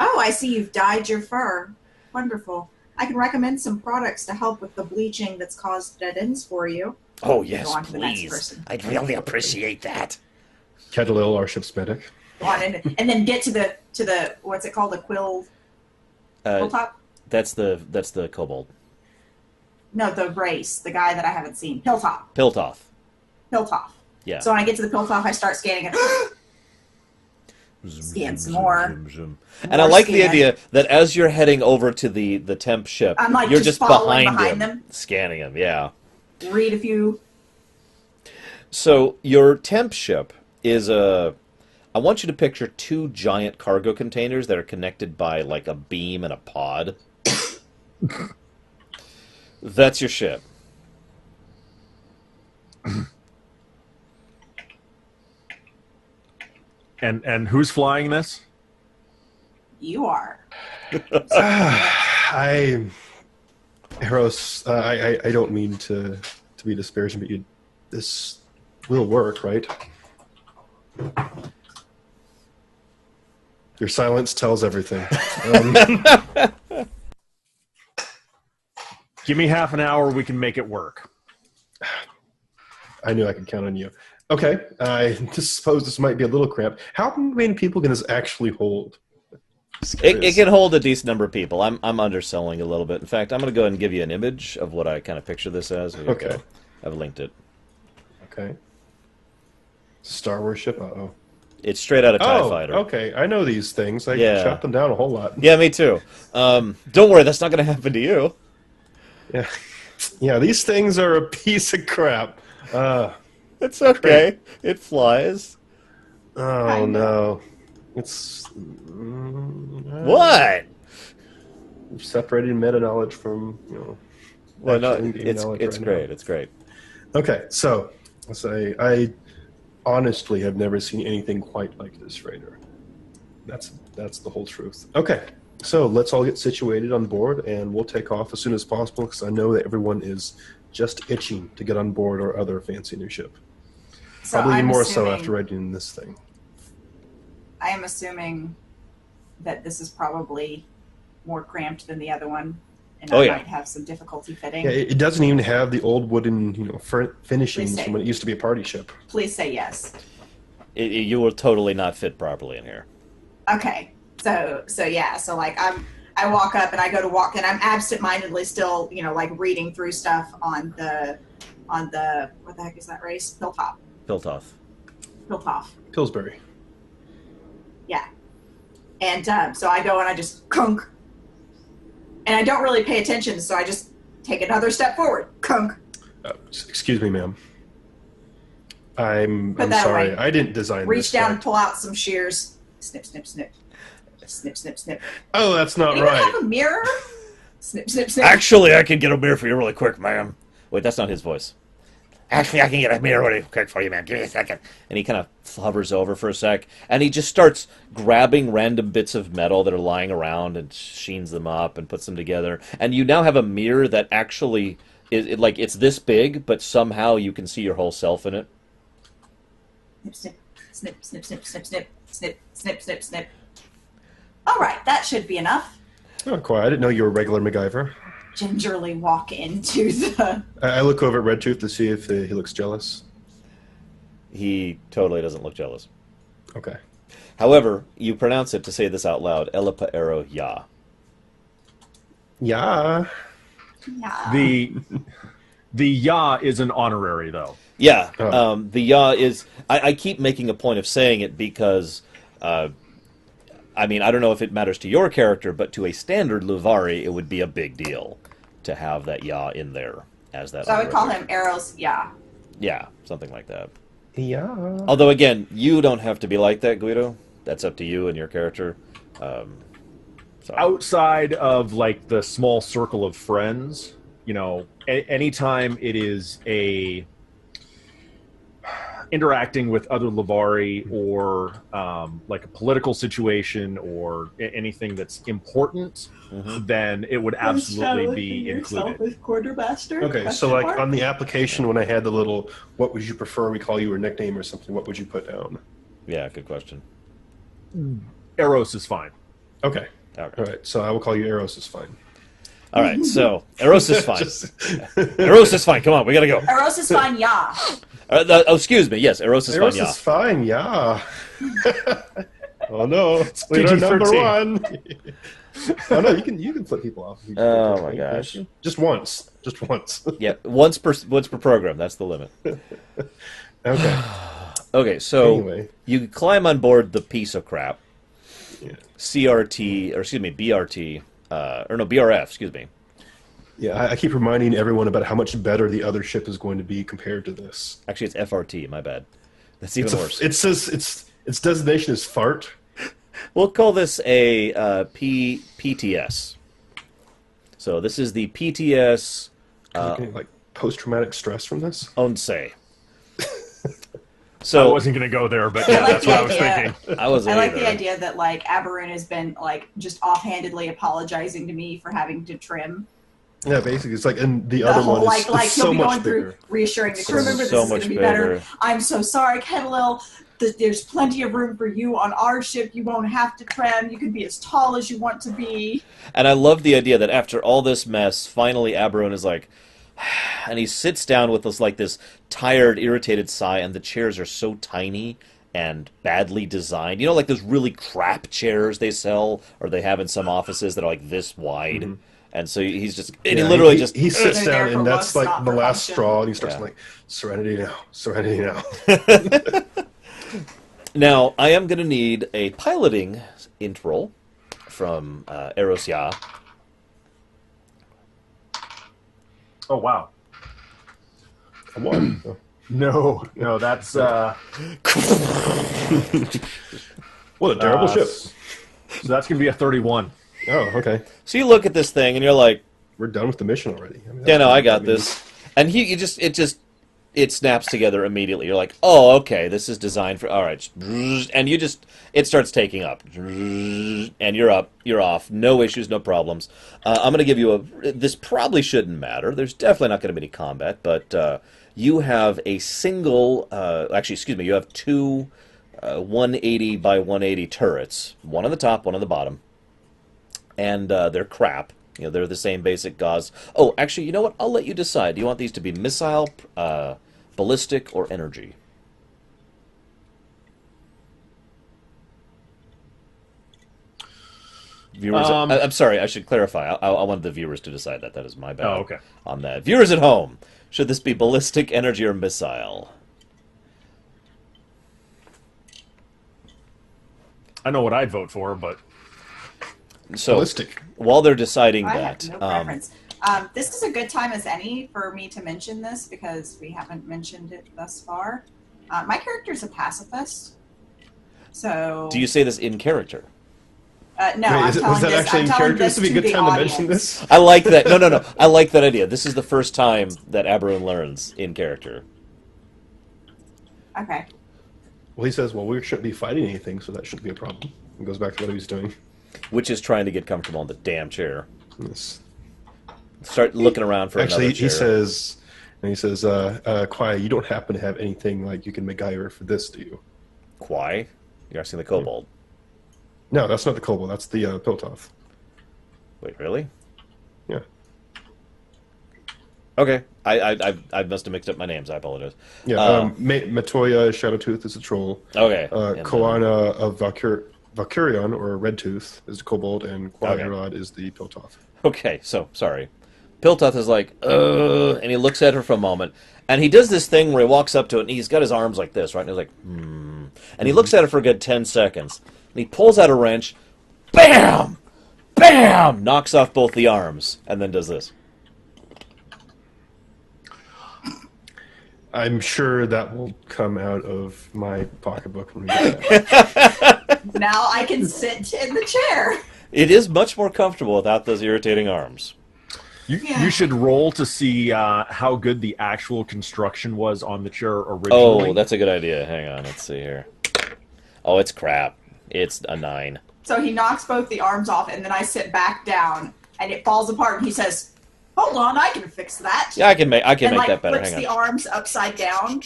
Oh, I see you've dyed your fur. Wonderful. I can recommend some products to help with the bleaching that's caused dead ends for you. Oh yes, Go on to the next please. person. I'd really appreciate that. Kettlil, our ship's medic. Go on and then get to the what's it called, the quill top? That's the kobold. No, the race, the guy that I haven't seen. Piltop. Piltoth. Piltop. Yeah. So when I get to the Piltop, I start scanning it. Scan some more. And More I like the scan. idea that as you're heading over to the temp ship, I'm, like, you're just just following behind behind him, them. scanning him. Yeah. Read a few. So your temp ship is a. I want you to picture two giant cargo containers that are connected by like a beam and a pod. That's your ship. And who's flying this? You are. Eros, I don't mean to be disparaging, but this will work, right? Your silence tells everything. Give me half an hour, we can make it work. I knew I could count on you. Okay, I just suppose this might be a little cramped. How many people can this actually hold? It can hold a decent number of people. I'm underselling a little bit. In fact, I'm going to go ahead and give you an image of what I kind of picture this as. Here you Okay. go. I've linked it. Okay. Star Wars ship? Uh-oh. It's straight out of TIE Oh, Fighter. okay. I know these things. I Yeah. shot them down a whole lot. Yeah, me too. Don't worry, that's not going to happen to you. Yeah. Yeah, these things are a piece of crap. It's okay. It flies. Oh, no. It's... What? Separating meta knowledge from, Well, no, actual in-game it's knowledge right great. now. It's great. Okay, so I'll say I honestly have never seen anything quite like this raider. That's the whole truth. Okay, so let's all get situated on board, and we'll take off as soon as possible because I know that everyone is just itching to get on board our other fancy new ship. So Probably even I'm more so assuming- after writing this thing. I am assuming that this is probably more cramped than the other one, and Oh, I yeah. might have some difficulty fitting. Yeah, it doesn't even have the old wooden, finishings Please say. from when it used to be a party ship. Please say yes. You will totally not fit properly in here. Okay. So yeah. So like I walk up and I go to walk, and I'm absent-mindedly still, like reading through stuff on the what the heck is that race? Piltop. Piltoth. Piltop. Pillsbury. Yeah. And so I go and I just kunk. And I don't really pay attention, so I just take another step forward. Kunk. Excuse me, ma'am. I'm Put that sorry. away. I didn't design Reach this. down and Right? pull out some shears. Snip, snip, snip. Snip, snip, snip. Oh, that's not Anyone right. have a mirror? Snip, snip, snip. Actually, I can get a mirror for you really quick, ma'am. Wait, that's not his voice. Actually, I can get a mirror really quick for you, ma'am. Give me a second. And he kind of hovers over for a sec, and he just starts grabbing random bits of metal that are lying around and sheens them up and puts them together. And you now have a mirror that actually is like it's this big, but somehow you can see your whole self in it. Snip, snip, snip, snip, snip, snip, snip, snip, snip, snip. All right, that should be enough. Oh, quiet. I didn't know you were a regular MacGyver. Gingerly walk into the... I look over at Redtooth to see if he looks jealous. He totally doesn't look jealous. Okay. However, you pronounce it to say this out loud. Elipa Ero Ya. Yeah. Yeah. The ya is an honorary, though. Yeah, Oh. the ya is... I keep making a point of saying it because... I mean, I don't know if it matters to your character, but to a standard Luvari, it would be a big deal to have that ya in there as that. So I would call honorary. him Arrows, yeah. Yeah, something like that. Yeah. Although, again, you don't have to be like that, Guido. That's up to you and your character. So. Outside of like the small circle of friends, you know, anytime it is a interacting with other Lavari or like a political situation or anything that's important, then it would absolutely be included. As quartermaster? Okay, so like on the application when I had the little, what would you prefer we call you or nickname or something, what would you put down? Yeah, good question. Eros is fine. Okay. Okay. All right, so I will call you Eros is fine. All right, so Eros is fine. Just- Eros is fine. Come on, we gotta go. Arrows is fine, yeah. Excuse me. Yes, Eros is Eros fine. Yeah. is fine, yeah. Oh no, leader number PG-13. one. Oh no, you can flip people off. If you Oh, can't my you? gosh. Just once. Yeah, once per program. That's the limit. Okay. Okay, so Anyway. you climb on board the piece of crap. Yeah. CRT, or excuse me, BRT, or no, BRF, excuse me. Yeah, I keep reminding everyone about how much better the other ship is going to be compared to this. Actually, it's FRT, my bad. That's even It's worse. it says its designation is fart. We'll call this a PTS. So this is the PTS Like post-traumatic stress from this. Onse. I So wasn't going to go there, but yeah, like that's the what I was idea. thinking. I wasn't I like either. the idea that, like, Aberrun has been, like, just offhandedly apologizing to me for having to trim. Yeah, basically, it's like, and the The other whole, one is like it's he'll so be much going bigger. through reassuring the crew So member, this is going much to be better. better. I'm so sorry, Kettleil. There's plenty of room for you on our ship. You won't have to trim. You can be as tall as you want to be. And I love the idea that after all this mess, finally Aberrun is like, and he sits down with this tired, irritated sigh, and the chairs are so tiny and badly designed. You know, like those really crap chairs they sell or they have in some offices that are like this wide. And so he's just, and he Yeah, literally just, he sits They're there down, for and that's looks, like not the for last function. straw, and he starts Yeah. like, serenity now. Now, I am going to need a piloting intro from Eros Ya. Oh, wow. A one. Oh. No, that's... What a terrible ship. So that's going to be a 31. Oh, okay. So you look at this thing and you're like, We're done with the mission already. I mean, yeah, that's no, good. I got mean, this. And it snaps together immediately. You're like, oh, okay, this is designed for, all right. And it starts taking up. And you're up, you're off. No issues, no problems. I'm going to give you this probably shouldn't matter. There's definitely not going to be any combat, but you have a single, actually, excuse me, you have two 180 by 180 turrets. One on the top, one on the bottom. And they're crap. You know, they're the same basic gauze. Oh, actually, you know what? I'll let you decide. Do you want these to be missile, ballistic, or energy? Viewers, I'm sorry. I should clarify. I wanted the viewers to decide that. That is my bad. Oh, okay. On that, viewers at home, should this be ballistic, energy, or missile? I know what I'd vote for, but So Ballistic. while they're deciding I that, have no preference. This is a good time as any for me to mention this because we haven't mentioned it thus far. My character is a pacifist, so do you say this in character? no, Wait, I'm telling was that this. actually I'm in telling character? this This would be to a good the time to audience. mention this. I like that. No. I like that idea. This is the first time that Aberron learns in character. Okay. Well, he says, well, we shouldn't be fighting anything, so that shouldn't be a problem. And goes back to what he was doing. Which is trying to get comfortable in the damn chair. Yes. Start looking around for Actually, another chair. he says, Kwai, you don't happen to have anything like you can MacGyver for this, do you? Kwai? You're asking the kobold. No, that's not the kobold. That's the Piltoth. Wait, really? Yeah. Okay. I must have mixed up my names. I apologize. Yeah. Matoya Shadowtooth is a troll. Okay. And Koana of Valkyrion, or Redtooth, is the kobold, and Quadrad is the Piltoth. Okay, so, sorry. Piltoth is like, and he looks at her for a moment, and he does this thing where he walks up to it, and he's got his arms like this, right? And he's like, And he looks at it for a good 10 seconds, and he pulls out a wrench, BAM! BAM! Knocks off both the arms, and then does this. I'm sure that will come out of my pocketbook when we get that. Now I can sit in the chair. It is much more comfortable without those irritating arms. you should roll to see how good the actual construction was on the chair originally. Oh, that's a good idea. Hang on, let's see here. Oh, it's crap. It's a 9. So he knocks both the arms off, and then I sit back down, and it falls apart, and he says, hold on, I can fix that. Yeah, I can make and, that better. flips Hang the on. arms upside down,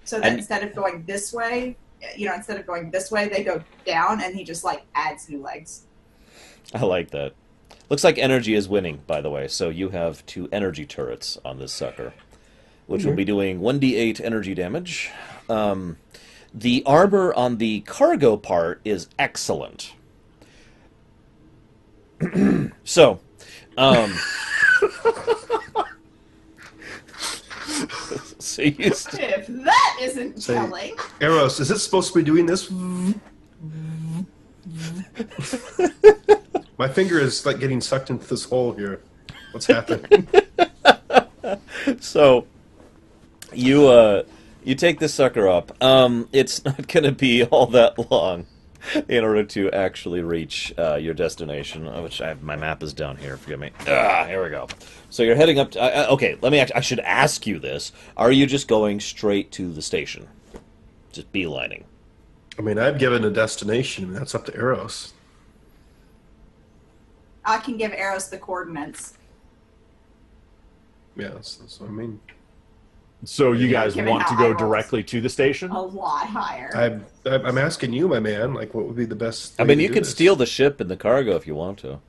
so that And- instead of going this way, instead of going this way, they go down, and he just, adds new legs. I like that. Looks like energy is winning, by the way. So you have 2 energy turrets on this sucker, which will be doing 1d8 energy damage. The armor on the cargo part is excellent. So, so you If that isn't Say- telling. Eros, is it supposed to be doing this? My finger is like getting sucked into this hole here. What's happening? So you take this sucker up. It's not going to be all that long in order to actually reach your destination. Which my map is down here. Forgive me. Here we go. So you're heading up to. Okay, I should ask you this: are you just going straight to the station, just beelining? I mean, I've given a destination, and that's up to Eros. I can give Eros the coordinates. Yeah, that's what I mean. So you guys Given want to how go I roll. directly to the station? A lot higher. I'm asking you, my man, like, what would be the best? I way mean, to you do could this? steal the ship and the cargo if you want to.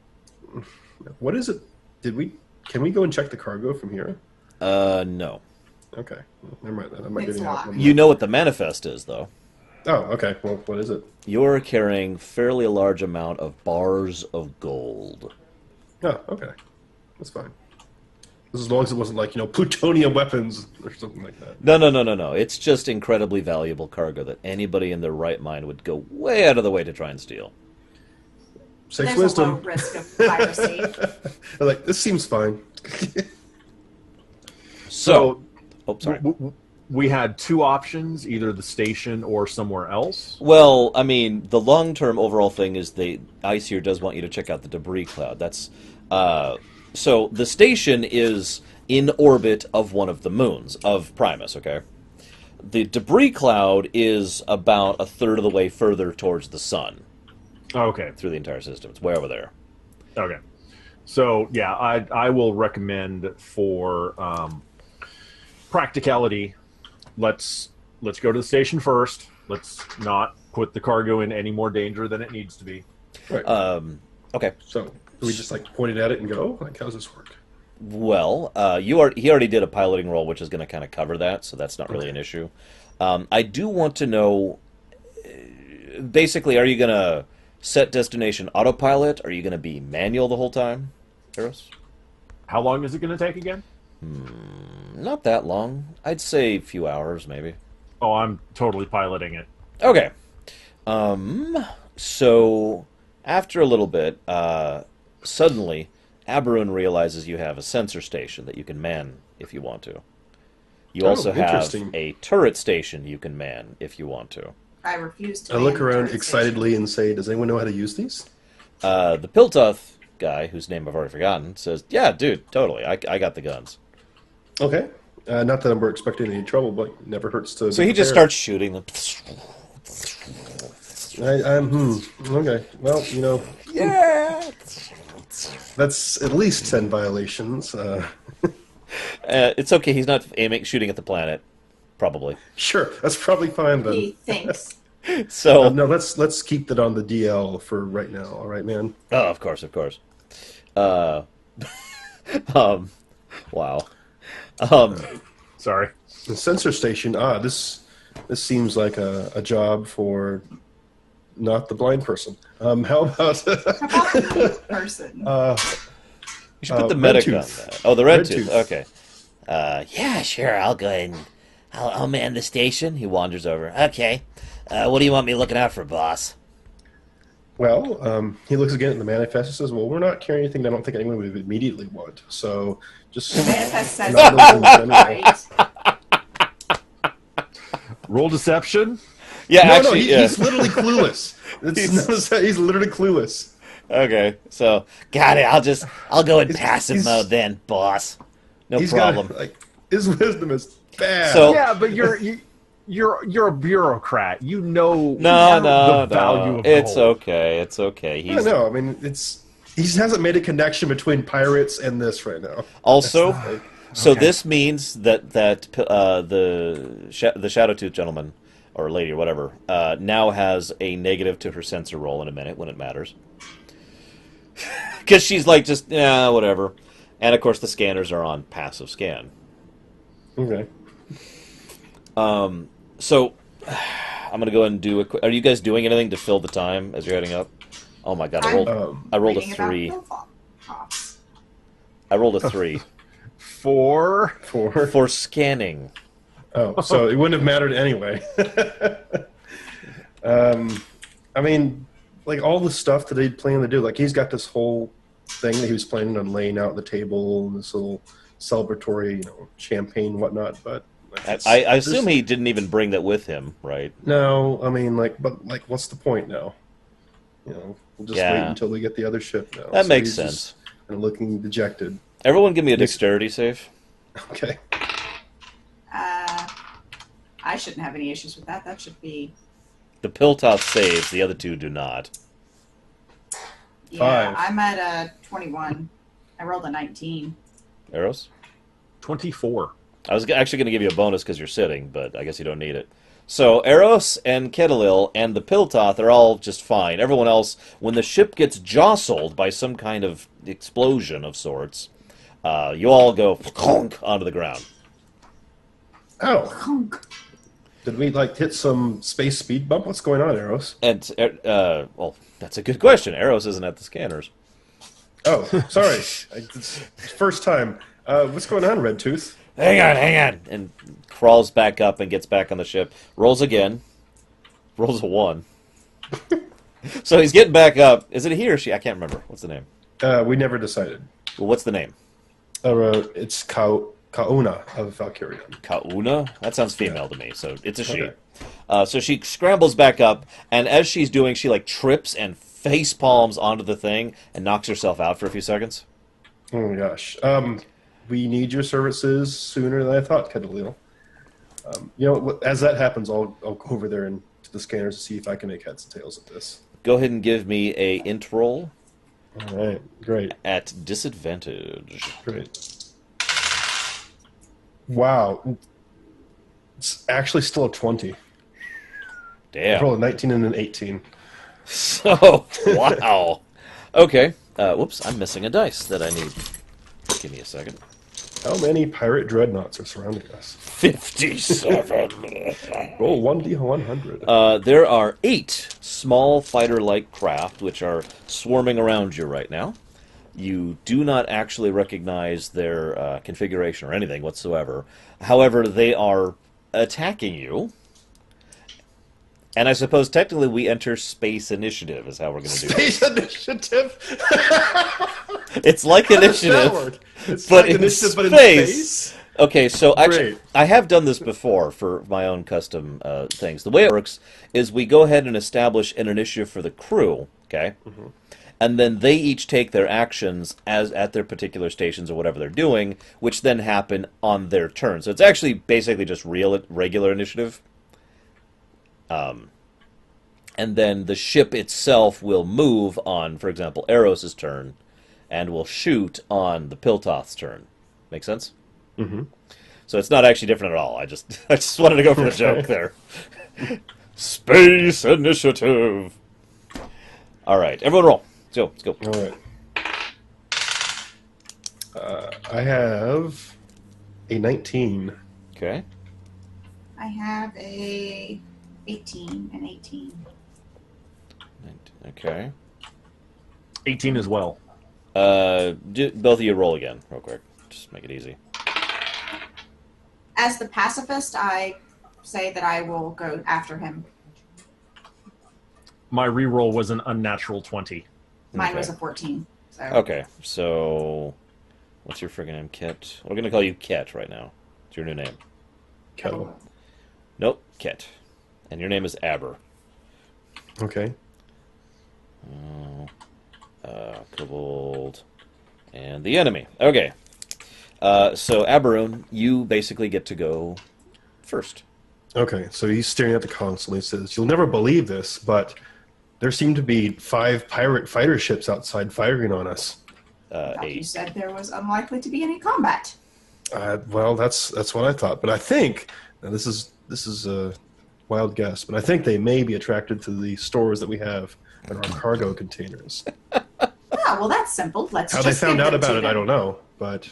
What is it? Can we go and check the cargo from here? No. Okay, well, never mind that. I might It's get out. locked. You know what the manifest is, though. Oh, okay. Well, what is it? You're carrying fairly large amount of bars of gold. Oh, okay. That's fine. As long as it wasn't like, plutonium weapons or something like that. No. It's just incredibly valuable cargo that anybody in their right mind would go way out of the way to try and steal. Safe There's a low wisdom. risk of piracy. I'm like, this seems fine. So, oh, sorry. We had 2 options, either the station or somewhere else. Well, I mean, the long-term overall thing is ICE here does want you to check out the debris cloud. That's so the station is in orbit of one of the moons of Primus. Okay, the debris cloud is about a third of the way further towards the sun Okay. through the entire system. It's way over there. Okay. So, yeah, I will recommend for practicality, let's go to the station first. Let's not put the cargo in any more danger than it needs to be. Right. Okay. So, do we just point it at it and go, how does this work? Well, he already did a piloting roll, which is going to kind of cover that, so that's not really an issue. I do want to know, basically, are you going to set destination autopilot? Are you going to be manual the whole time, Eros? How long is it going to take again? Not that long. I'd say a few hours, maybe. Oh, I'm totally piloting it. Okay. So, after a little bit, suddenly, Aberun realizes you have a sensor station that you can man if you want to. You also have interesting. a turret station you can man if you want to. I refuse to. I look man the around turret excitedly station. and say, "Does anyone know how to use these?" The Piltoth guy, whose name I've already forgotten, says, "Yeah, dude, totally. I got the guns." Okay. Not that we're expecting any trouble, but it never hurts to. So be he just prepared. starts shooting them. Okay. Well, Yeah. that's at least 10 violations. It's okay. He's not shooting at the planet, probably. Sure, that's probably fine then. He thinks. So, No, let's keep that on the DL for right now. All right, man. oh, of course, of course. Uh, um, wow. Sorry. The sensor station. This seems like a job for not the blind person. How about Person. You should put the Red medic on Tooth. that. Oh, the red Red tooth. Tooth. Okay. Yeah, sure. I'll go ahead and I'll man the station. He wanders over. Okay. What do you want me looking out for, boss? Well, he looks again at the manifest and says, "Well, we're not carrying anything that I don't think anyone would immediately want. So just Manifest says knowledge in general." right. Roll deception. Yeah, No, actually, yeah. he's literally clueless. He's literally clueless. Okay, so got it. I'll go in passive mode then, boss. No He's problem. got his wisdom is bad. So- Yeah, but you're a bureaucrat. You know No, the value of it's gold. okay. It's okay. I don't know. I mean, he hasn't made a connection between pirates and this right now. Also, That's so Okay. this means that the Shadow Tooth gentleman or lady or whatever now has a negative to her sensor roll in a minute when it matters, because she's like just whatever, and of course the scanners are on passive scan. Okay. So I'm gonna go ahead and do a. Are you guys doing anything to fill the time as you're heading up? Oh my god, I rolled a Reading about 3. Philpops. I rolled a 3 For for scanning. Oh, so it wouldn't have mattered anyway. I mean, like all the stuff that he'd planned to do, like he's got this whole thing that he was planning on laying out at the table, and this little celebratory, champagne, and whatnot. But I assume he didn't even bring that with him, right? No, I mean, but what's the point now? We'll just wait Yeah. until we get the other ship now. That So makes he's sense. just kind of looking dejected. Everyone, give me a dexterity save. Okay. I shouldn't have any issues with that. That should be. The Piltoth saves, the other two do not. Yeah, 5. I'm at a 21. I rolled a 19. Eros? 24. I was actually going to give you a bonus because you're sitting, but I guess you don't need it. So Eros and Kedalil and the Piltoth are all just fine. Everyone else, when the ship gets jostled by some kind of explosion of sorts, you all go onto the ground. Ow! Hunk. Did we hit some space speed bump? What's going on, Eros? And, well, that's a good question. Eros isn't at the scanners. Oh, sorry. It's first time. What's going on, Red Tooth? Hang on. And crawls back up and gets back on the ship. Rolls again. Rolls a 1. So he's getting back up. Is it a he or she? I can't remember. What's the name? We never decided. Well, what's the name? It's Kauna of Valkyrian. Kauna? That sounds female to me, so it's a she. Okay. So she scrambles back up, and as she's doing, she trips and face palms onto the thing and knocks herself out for a few seconds. Oh my gosh. We need your services sooner than I thought, Kedalil. As that happens, I'll go over there and to the scanners to see if I can make heads and tails of this. Go ahead and give me a int roll All right. Great. at disadvantage. Great. Wow. It's actually still a 20. I Damn. rolled a 19 and an 18. So, wow. Okay. Whoops, I'm missing a dice that I need. Give me a second. How many pirate dreadnoughts are surrounding us? 57. Roll 1d100. There are 8 small fighter-like craft which are swarming around you right now. You do not actually recognize their configuration or anything whatsoever. However, they are attacking you. And I suppose technically we enter space initiative is how we're going to do Space initiative. it. It's like How does that initiative, work? It's but like in initiative, but in space. space. Okay, so actually, Great. I have done this before for my own custom things. The way it works is we go ahead and establish an initiative for the crew, okay? And then they each take their actions as at their particular stations or whatever they're doing, which then happen on their turn. So it's actually basically just regular initiative. And then the ship itself will move on, for example, Eros' turn, and will shoot on the Piltoth's turn. Make sense? Mm-hmm. So it's not actually different at all. I just wanted to go for the joke there. Space initiative. All right, everyone roll. Let's go. All right. I have a 19. Okay. I have a 18 and 18. Okay. 18 as well. Both of you roll again, real quick. Just make it easy. As the pacifist, I say that I will go after him. My reroll was an unnatural 20. Mine Okay. was a 14. So. Okay, so what's your friggin' name, Ket? We're gonna call you Ket right now. It's your new name. Kettle. Nope, Ket. And your name is Aber. Okay. Kobold. And the enemy. Okay. So, Aberon, you basically get to go first. Okay, so he's staring at the console. He says, "You'll never believe this, but there seem to be 5 pirate fighter ships outside firing on us." I thought you 8. said there was unlikely to be any combat. Well, that's what I thought. But I think now this is a wild guess, but I think they may be attracted to the stores that we have in our cargo containers. Yeah, well, that's simple. Let's How they just found give out them about to it, I them. don't know, but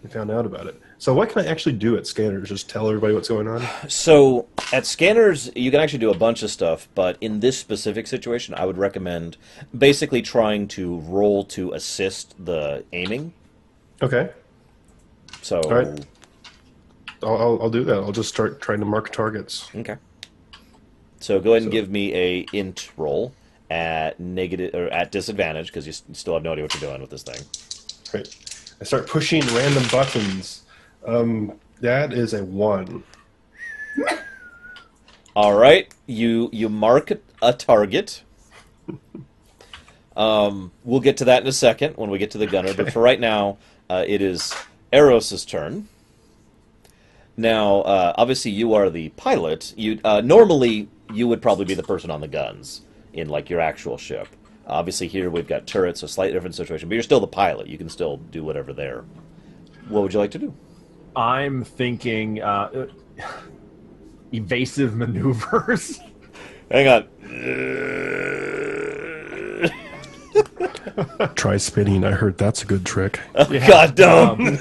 they found out about it. So what can I actually do at Scanners? Just tell everybody what's going on? So, at Scanners, you can actually do a bunch of stuff, but in this specific situation, I would recommend basically trying to roll to assist the aiming. Okay, So, all right. I'll do that. I'll just start trying to mark targets. okay. So go ahead and So- give me a int roll at negative or at disadvantage because you still have no idea what you're doing with this thing. Right. I start pushing random buttons. That is a 1. All right, you mark a target. We'll get to that in a second when we get to the gunner. But for right now, it is Eros' turn. Now, obviously, you are the pilot. You normally you would probably be the person on the guns in like your actual ship. Obviously, here we've got turrets, so slightly different situation. But you're still the pilot. You can still do whatever there. What would you like to do? I'm thinking evasive maneuvers. Hang on. Try spinning. I heard that's a good trick. God damn.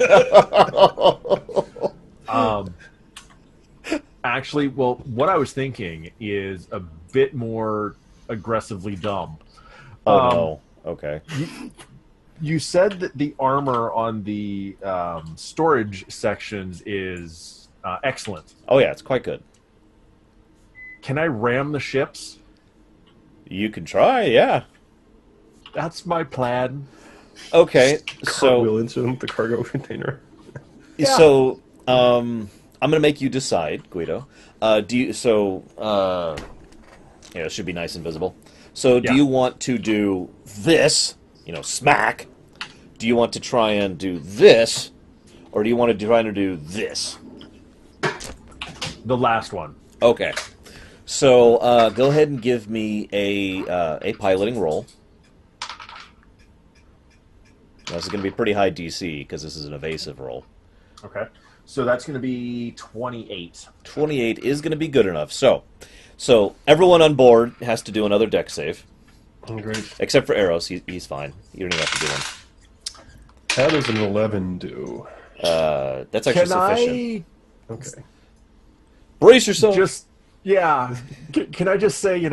Actually, well, what I was thinking is a bit more aggressively dumb. Oh no. Okay. You said that the armor on the storage sections is excellent. Oh yeah, it's quite good. Can I ram the ships? You can try, yeah. That's my plan. Okay, Cartwheel so into the cargo container. Yeah. so I'm gonna make you decide, Guido. Do you yeah, it should be nice and visible. So do Yeah. you want to do this, smack? Do you want to try and do this, or do you want to try and do this? The last one. Okay. So go ahead and give me a piloting roll. This is going to be pretty high DC because this is an evasive roll. Okay. So that's going to be 28. 28 is going to be good enough. So everyone on board has to do another deck save, Oh, great. except for Eros. He's fine. You don't even have to do one. How does an 11 do? That's actually sufficient. Okay. Brace yourself. Can I just say,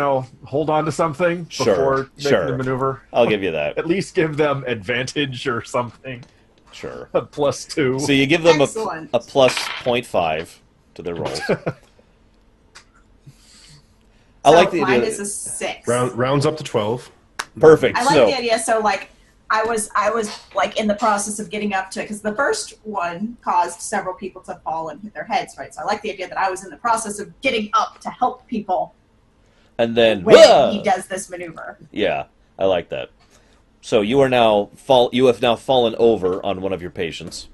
hold on to something before making sure. the maneuver? I'll give you that. At least give them advantage or something. Sure. A +2. So you give them Excellent. a plus 0.5 to their rolls. I like the mine idea. is a 6. Rounds up to 12. Perfect. I like So the idea. So like, I was like in the process of getting up to, because the first one caused several people to fall and hit their heads, right? So I like the idea that I was in the process of getting up to help people and then when he does this maneuver. Yeah, I like that. So you are now you have now fallen over on one of your patients,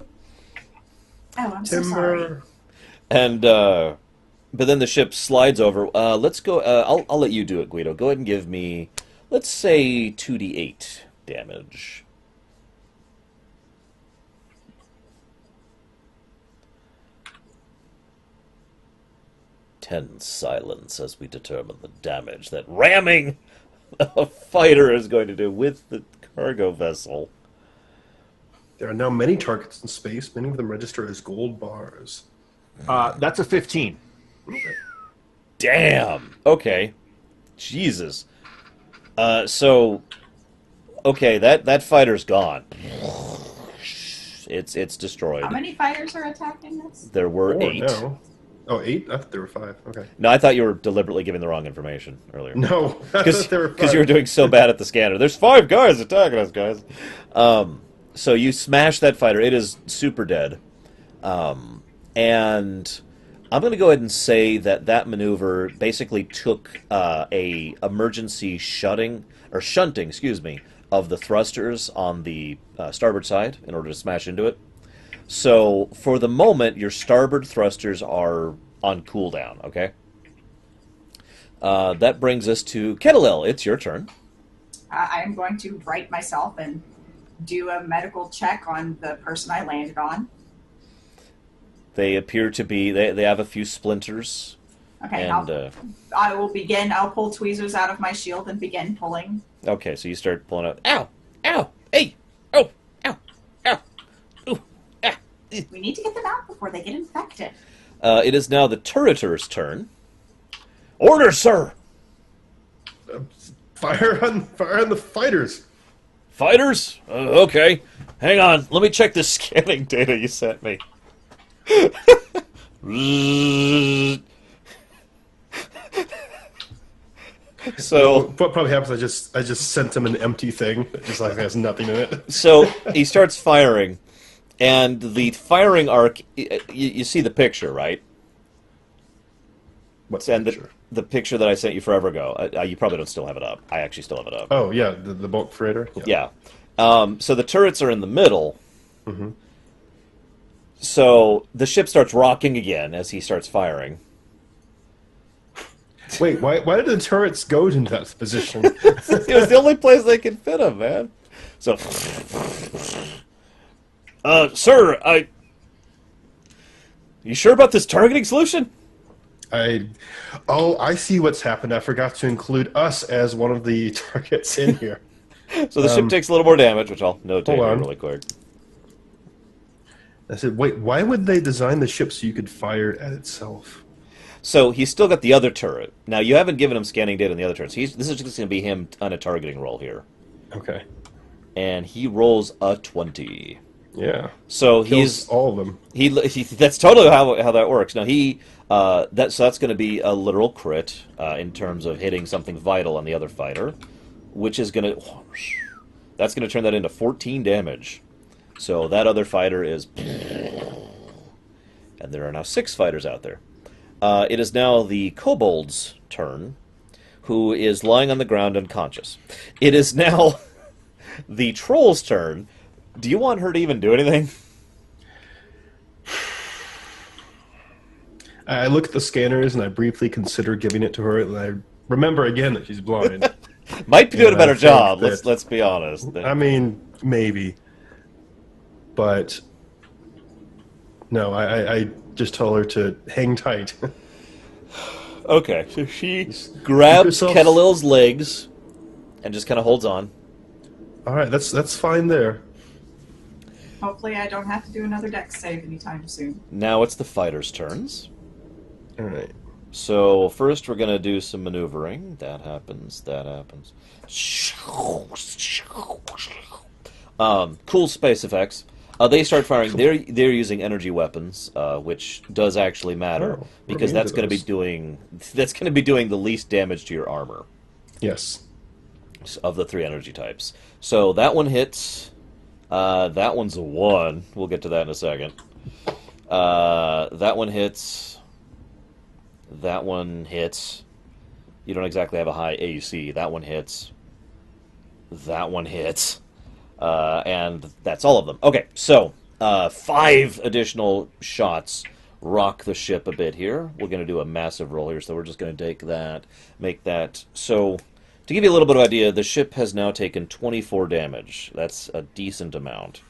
Oh, I'm so sorry. and but then the ship slides over. Let's go. I'll let you do it, Guido. Go ahead and give me, let's say, 2d8 damage. Tense silence as we determine the damage that ramming a fighter is going to do with the cargo vessel. There are now many targets in space. Many of them register as gold bars. That's a 15. Damn. Okay. Jesus. So, okay, that fighter's gone. It's destroyed. How many fighters are attacking us? There were 4 8. now. Oh, 8? I thought there were 5. Okay. No, I thought you were deliberately giving the wrong information earlier. No, I thought there were 5. Because you were doing so bad at the scanner. There's 5 guys attacking us, guys. So you smash that fighter. It is super dead. And I'm going to go ahead and say that maneuver basically took a emergency shunting, of the thrusters on the starboard side in order to smash into it. So for the moment, your starboard thrusters are on cooldown. Okay. That brings us to Kettlel. It's your turn. I am going to right myself and do a medical check on the person I landed on. They appear to be. They have a few splinters. Okay, And I will begin. I'll pull tweezers out of my shield and begin pulling. okay, so you start pulling out. Ow! Ow! Hey! Oh! Ow! Ow! Ooh! Ah! We need to get them out before they get infected. It is now the turreter's turn. Order, sir! Fire on the fighters. Fighters? Okay. Hang on. Let me check this scanning data you sent me. So What probably happens? I just sent him an empty thing that just like has nothing in it. So he starts firing, and the firing arc. You see the picture, right? What's And the picture? the picture that I sent you forever ago. You probably don't still have it up. I actually still have it up. Oh yeah, the bulk freighter. Yeah. So the turrets are in the middle. Mm-hmm. So the ship starts rocking again as he starts firing. Wait, why did the turrets go into that position? It was the only place they could fit him, man. So, sir, you sure about this targeting solution? I see what's happened. I forgot to include us as one of the targets in here. So the ship takes a little more damage, which I'll notate Hold here on. really quick. I said, wait, why would they design the ship so you could fire it at itself? So he's still got the other turret. Now, you haven't given him scanning data on the other turrets. This is just going to be him on a targeting roll here. Okay. And he rolls a 20. Yeah. So Kills he's all of them. he that's totally how that works. Now that's going to be a literal crit in terms of hitting something vital on the other fighter, which is going to turn that into 14 damage. So that other fighter is, and there are now 6 fighters out there. It is now the kobold's turn, who is lying on the ground unconscious. It is now the troll's turn. Do you want her to even do anything? I look at the scanners and I briefly consider giving it to her, and I remember again that she's blind. Might be doing a I better think job. that- Let's be honest. I mean, maybe. But no, I just tell her to hang tight. Okay, so she grabs yourself- Kettlel's legs and just kind of holds on. All right, that's fine there. Hopefully, I don't have to do another dex save anytime soon. Now it's the fighters' turns. All right. So first we're going to do some maneuvering. That happens. Cool space effects. They start firing. They're using energy weapons, which does actually matter Oh, because we're that's going to be doing the least damage to your armor Yes. of the 3 energy types. So that one hits. That one's a 1. We'll get to that in a second. That one hits. That one hits. You don't exactly have a high AC. That one hits. That one hits. And that's all of them. Okay, so 5 additional shots rock the ship a bit here. We're going to do a massive roll here, so we're just going to take that, make that. So to give you a little bit of idea, the ship has now taken 24 damage. That's a decent amount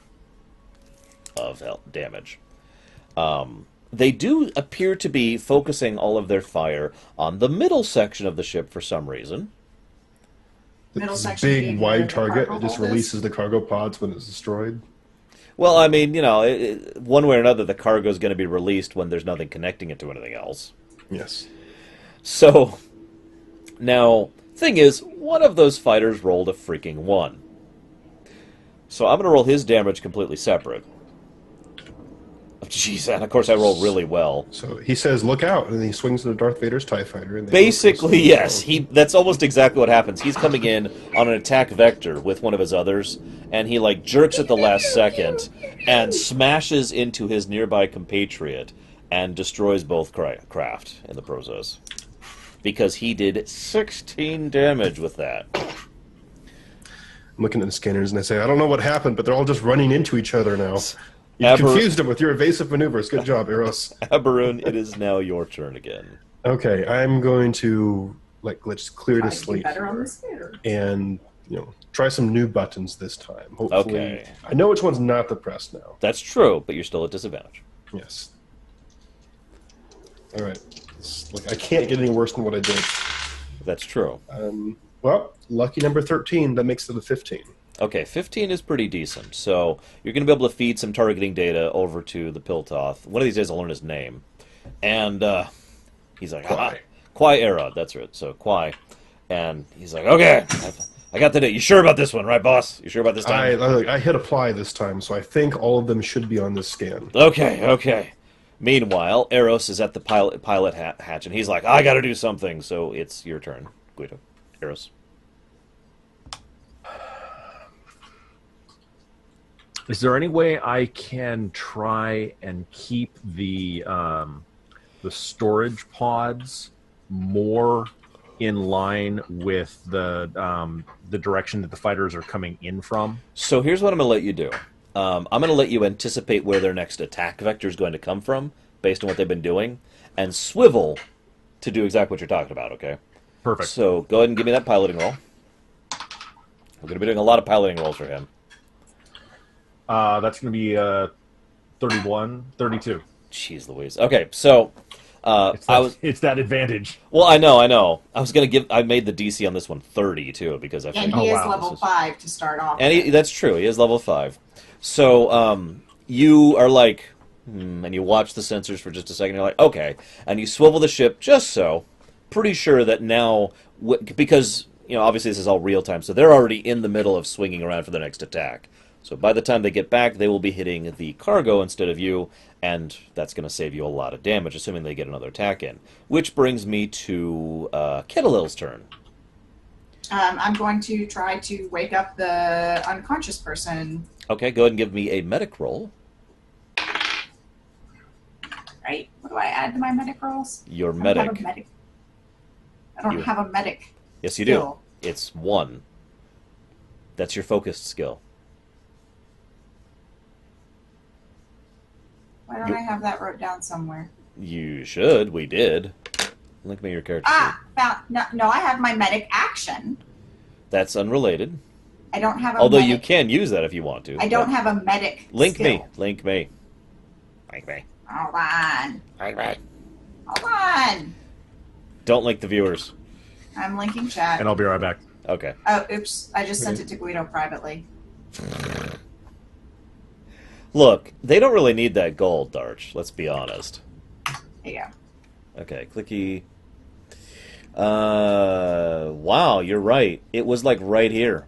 of damage. They do appear to be focusing all of their fire on the middle section of the ship for some reason. Middle This section being big, where wide the target cargo that just hold is. releases the cargo pods when it's destroyed. Well, I mean, one way or another, the cargo is going to be released when there's nothing connecting it to anything else. Yes. So, now, thing is, one of those fighters rolled a freaking 1. So I'm going to roll his damage completely separate. Jeez, and of course I roll really well. So he says, "Look out!" and then he swings into Darth Vader's TIE fighter. And they Basically, yes. That's almost exactly what happens. He's coming in on an attack vector with one of his others, and he, like, jerks at the last second and smashes into his nearby compatriot and destroys both craft in the process. Because he did 16 damage with that. I'm looking at the scanners and I say, "I don't know what happened, but they're all just running into each other now." You confused them with your evasive maneuvers. Good job, Eros. Abaroon, it is now your turn again. Okay, I'm going to let's clear Try the to do slate better on here the scanner. and try some new buttons this time. Hopefully, Okay. I know which one's not the press now. That's true, but you're still at disadvantage. Yes. All right. I can't get any worse than what I did. That's true. Well, lucky number 13. That makes it a 15. Okay, 15 is pretty decent. So you're going to be able to feed some targeting data over to the Piltoth. One of these days I'll learn his name. And he's like, Quai. Quai Erod, that's it. So Quai. And he's like, okay, I got the data. You sure about this one, right, boss? You sure about this time? I hit apply this time, so I think all of them should be on this scan. Okay. Meanwhile, Eros is at the pilot hatch, and he's like, I got to do something. So it's your turn, Guido. Eros. Is there any way I can try and keep the storage pods more in line with the direction that the fighters are coming in from? So here's what I'm going to let you do. I'm going to let you anticipate where their next attack vector is going to come from, based on what they've been doing, and swivel to do exactly what you're talking about, okay? Perfect. So go ahead and give me that piloting roll. We're going to be doing a lot of piloting rolls for him. That's going to be 32. Jeez Louise. Okay, so It's that advantage. well, I know. I made the DC on this one 30 too because I And figured he is wow. level 5 to start off. and that's true. He is level 5. So you are like, and you watch the sensors for just a second. You're like, okay, and you swivel the ship just so. Pretty sure that now, because obviously this is all real time, so they're already in the middle of swinging around for the next attack. So by the time they get back, they will be hitting the cargo instead of you, and that's going to save you a lot of damage, assuming they get another attack in. Which brings me to Kettlel's turn. I'm going to try to wake up the unconscious person. Okay, go ahead and give me a medic roll. Right? What do I add to my medic rolls? Your I don't have medic. a medic. I don't You- have a medic. Yes, you skill. do. It's 1. That's your focused skill. Why don't I have that wrote down somewhere? You should. We did. Link me your character sheet. No, I have my medic action. That's unrelated. I don't have a Although medic. you can use that if you want to. I don't but have a medic Link skill. me. Link me. Link me. Hold on. Link me. Hold on. Don't link the viewers. I'm linking chat. And I'll be right back. Okay. Oh, oops. I just sent it to Guido privately. Look, they don't really need that gold, Darch. Let's be honest. There you go. Okay, clicky. Wow, you're right. It was like right here.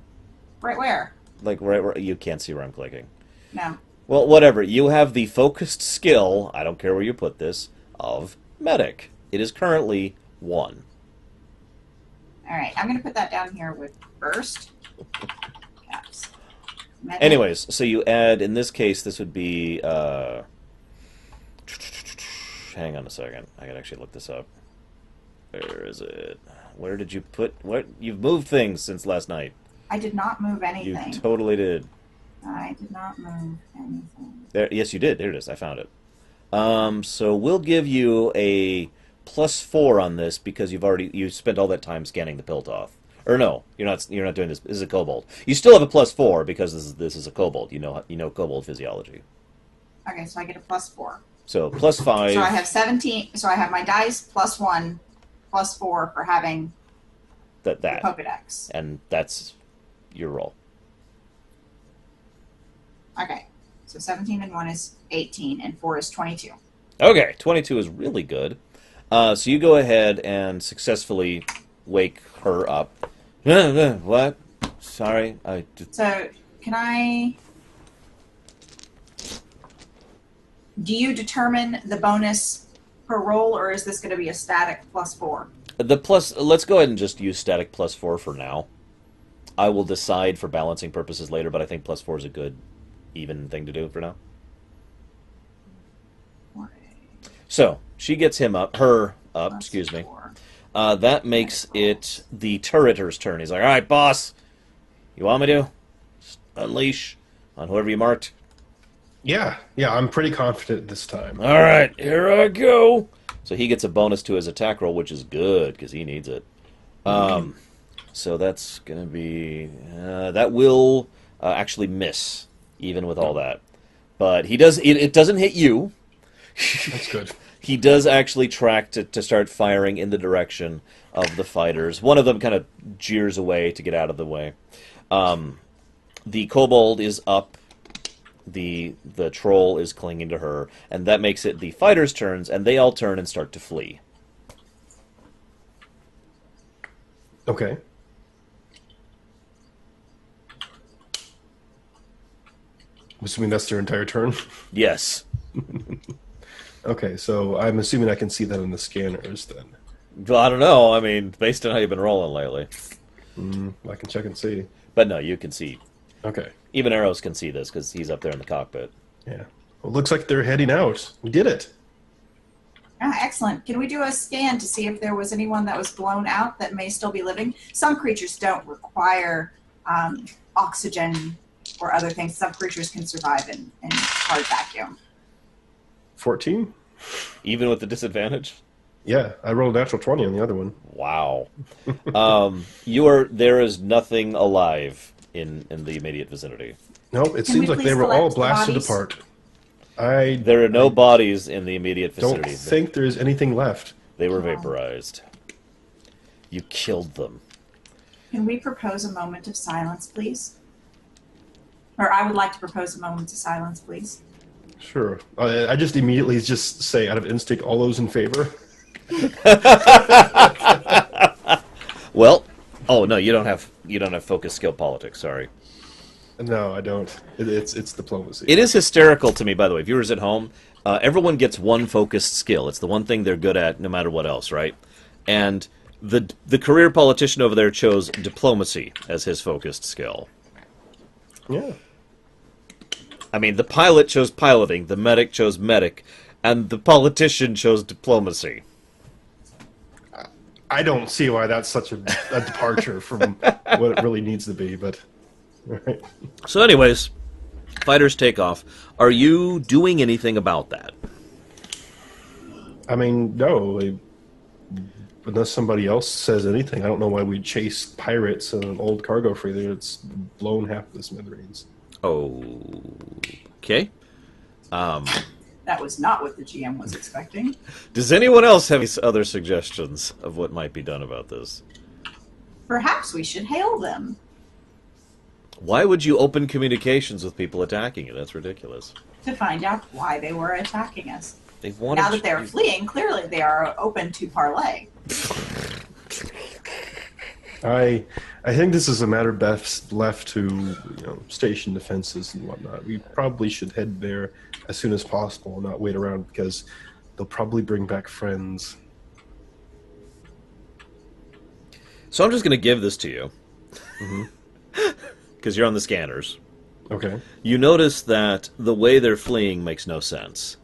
Right where? Like right where you can't see where I'm clicking. No. Well, whatever. You have the focused skill, I don't care where you put this, of medic. It is currently 1. All right, I'm going to put that down here with burst. Caps. Medic. Anyways, so you add, in this case, this would be, hang on a second. I can actually look this up. Where is it? Where did you put, what? You've moved things since last night. I did not move anything. You totally did. I did not move anything. There, yes, you did. There it is. I found it. So we'll give you a +4 on this because you spent all that time scanning the Piltoth. Or no, you're not doing this. This is a kobold. You still have a +4 because this is a kobold. You know kobold physiology. Okay, so I get a +4. So +5. So I have 17. So I have my dice +1, +4 for having that the Pokedex. And that's your roll. Okay, so 17 and 1 is 18, and 4 is 22. Okay, 22 is really good. So you go ahead and successfully wake her up. What? Sorry, So can I? Do you determine the bonus per roll, or is this going to be a static +4? Let's go ahead and just use static +4 for now. I will decide for balancing purposes later, but I think +4 is a good, even thing to do for now. So she gets her up. Excuse me. That makes it the turreter's turn. He's like, "All right, boss, you want me to just unleash on whoever you marked?" Yeah, I'm pretty confident this time. All right, here I go. So he gets a bonus to his attack roll, which is good because he needs it. So that's gonna be that will actually miss even with all that, but he does. It doesn't hit you. That's good. He does actually track to start firing in the direction of the fighters. One of them kind of jeers away to get out of the way. The kobold is up. The troll is clinging to her, and that makes it the fighters' turns, and they all turn and start to flee. Okay. I'm assuming that's their entire turn. Yes. Okay, so I'm assuming I can see that in the scanners then. Well, I don't know. I mean, based on how you've been rolling lately. I can check and see. But no, you can see. Okay. Even Arrows can see this because he's up there in the cockpit. Yeah. Well, it looks like they're heading out. We did it. Excellent. Can we do a scan to see if there was anyone that was blown out that may still be living? Some creatures don't require oxygen or other things. Some creatures can survive in hard vacuum. 14? Even with the disadvantage? Yeah, I rolled a natural 20 on the other one. Wow. There is nothing alive in the immediate vicinity. Nope, it seems like they were all blasted apart. There are no bodies in the immediate vicinity. Don't think there's anything left. They were vaporized. You killed them. Can we propose a moment of silence, please? Or I would like to propose a moment of silence, please. Sure. I just immediately just say, out of instinct, all those in favor. Well, oh no, you don't have focus skill politics. Sorry. No, I don't. It's diplomacy. It is hysterical to me, by the way. Viewers at home, everyone gets one focused skill. It's the one thing they're good at, no matter what else, right? And the career politician over there chose diplomacy as his focused skill. Yeah. I mean, the pilot chose piloting, the medic chose medic, and the politician chose diplomacy. I don't see why that's such a departure from what it really needs to be, but... Right. So anyways, fighters take off. Are you doing anything about that? I mean, no. Unless somebody else says anything, I don't know why we'd chase pirates in an old cargo freighter that's blown half the smithereens. Okay. That was not what the GM was expecting. Does anyone else have other suggestions of what might be done about this? Perhaps we should hail them. Why would you open communications with people attacking you? That's ridiculous. To find out why they were attacking us. They've wanted Now that they're fleeing, clearly they are open to parley. I I think this is a matter best left to station defenses and whatnot. We probably should head there as soon as possible and not wait around because they'll probably bring back friends. So I'm just going to give this to you. Because you're on the scanners. Okay. You notice that the way they're fleeing makes no sense.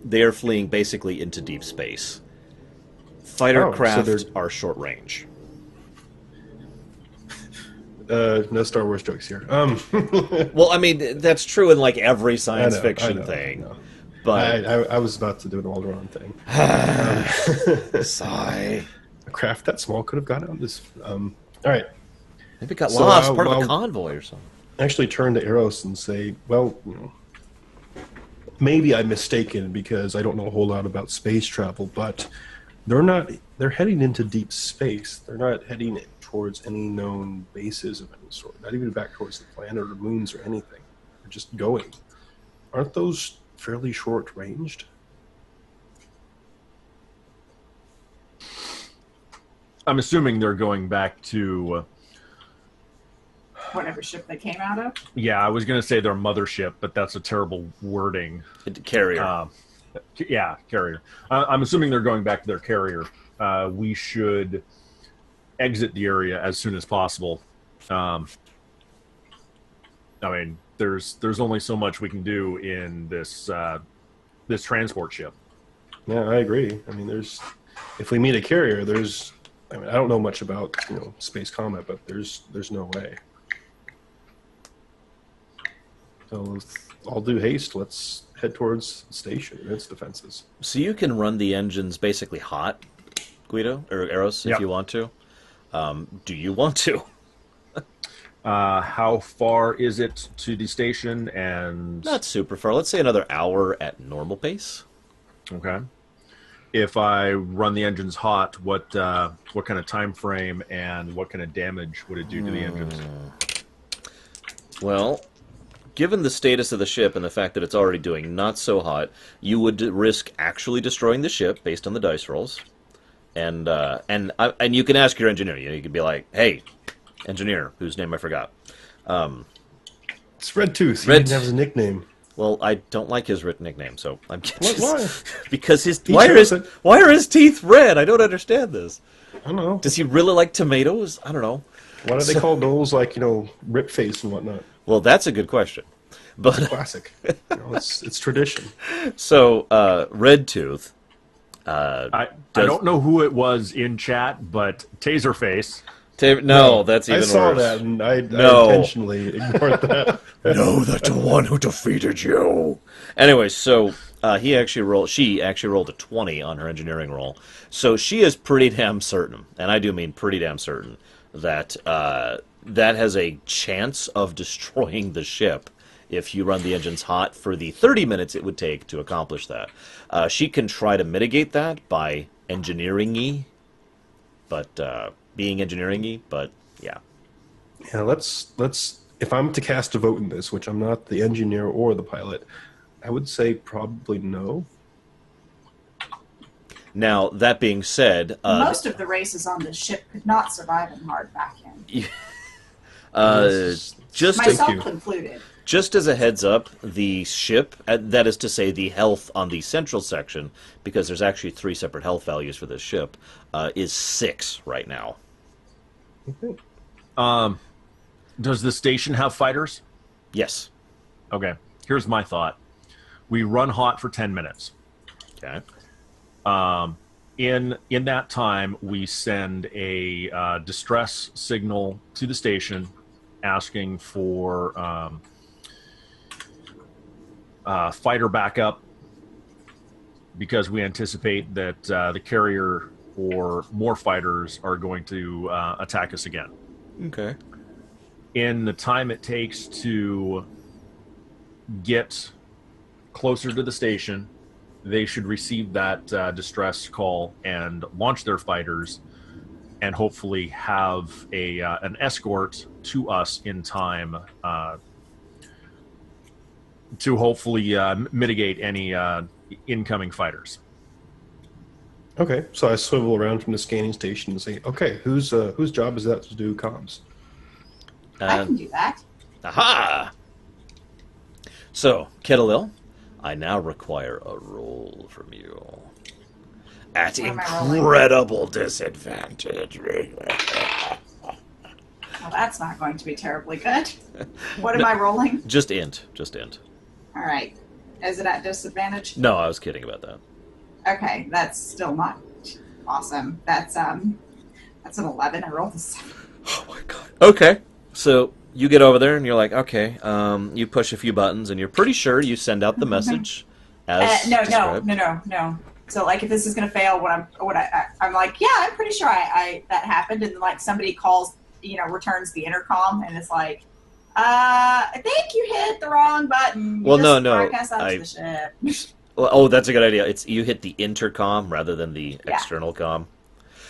They are fleeing basically into deep space. Fighter craft are short range. No Star Wars jokes here. Well, I mean, that's true in like every science fiction thing. I know. But I was about to do an Alderaan thing. Sigh. A craft that small could have got out this. All right. Maybe it got lost, part of a I'll convoy or something. Actually turn to Eros and say, well, maybe I'm mistaken because I don't know a whole lot about space travel, but they're heading into deep space. They're not heading towards any known bases of any sort, not even back towards the planet or moons or anything. They're just going. Aren't those fairly short-ranged? I'm assuming they're going back to... whatever ship they came out of? Yeah, I was going to say their mothership, but that's a terrible wording. Carrier. Yeah, carrier. I'm assuming they're going back to their carrier. We should exit the area as soon as possible. I mean, there's only so much we can do in this this transport ship. Yeah, I agree. I mean, if we meet a carrier, I don't know much about space combat, but there's no way. So I'll do haste. Let's head towards the station and its defenses. So you can run the engines basically hot, Guido, or Eros, if you want to. Do you want to? How far is it to the station? And Not super far. Let's say another hour at normal pace. Okay. If I run the engines hot, what kind of time frame and what kind of damage would it do to the engines? Well, given the status of the ship and the fact that it's already doing not so hot, you would risk actually destroying the ship based on the dice rolls. And you can ask your engineer. You can be like, "Hey, engineer, whose name I forgot." It's Red Tooth. He didn't have his nickname. Well, I don't like his nickname, so I'm just... Why? Because why are his teeth red? I don't understand this. I don't know. Does he really like tomatoes? I don't know. Why do they call those rip face and whatnot? Well, that's a good question. But Classic. It's tradition. So, Red Tooth. I don't know who it was in chat, but Taserface. No, that's even worse. I saw that, and I intentionally ignored that. No, that's the one who defeated you. Anyway, so she actually rolled a 20 on her engineering roll. So she is pretty damn certain, and I do mean pretty damn certain, that that has a chance of destroying the ship if you run the engines hot for the 30 minutes it would take to accomplish that. She can try to mitigate that by engineering-y, but... being engineering-y, but yeah. Yeah, let's. If I'm to cast a vote in this, which I'm not the engineer or the pilot, I would say probably no. Now, that being said... most of the races on this ship could not survive in hard vacuum. Myself included. Just as a heads up, the ship, that is to say the health on the central section, because there's actually 3 separate health values for this ship, is 6 right now. Does the station have fighters? Yes. Okay. Here's my thought. We run hot for 10 minutes. Okay. In that time, we send a distress signal to the station asking for fighter backup because we anticipate that the carrier or more fighters are going to attack us again. Okay. In the time it takes to get closer to the station, they should receive that distress call and launch their fighters and hopefully have an escort to us in time to hopefully mitigate any incoming fighters. Okay, so I swivel around from the scanning station and say, "Okay, whose job is that to do comms?" I can do that. Aha! So, Kettleville, I now require a roll from you. At What am I rolling? incredible disadvantage. Well, that's not going to be terribly good. What am I rolling? Just int. Just int. All right. Is it at disadvantage? No, I was kidding about that. Okay, that's still not awesome. That's an 11. I rolled a 7. Oh my god. Okay. So you get over there and you're like, okay. You push a few buttons and you're pretty sure you send out the message as No. described. So like, if this is going to fail, I'm like, yeah, I'm pretty sure I that happened, and like somebody calls, returns the intercom, and it's like, I think you hit the wrong button. Well, no. Broadcast out to the ship. Well, oh, that's a good idea. It's you hit the intercom rather than the external comm.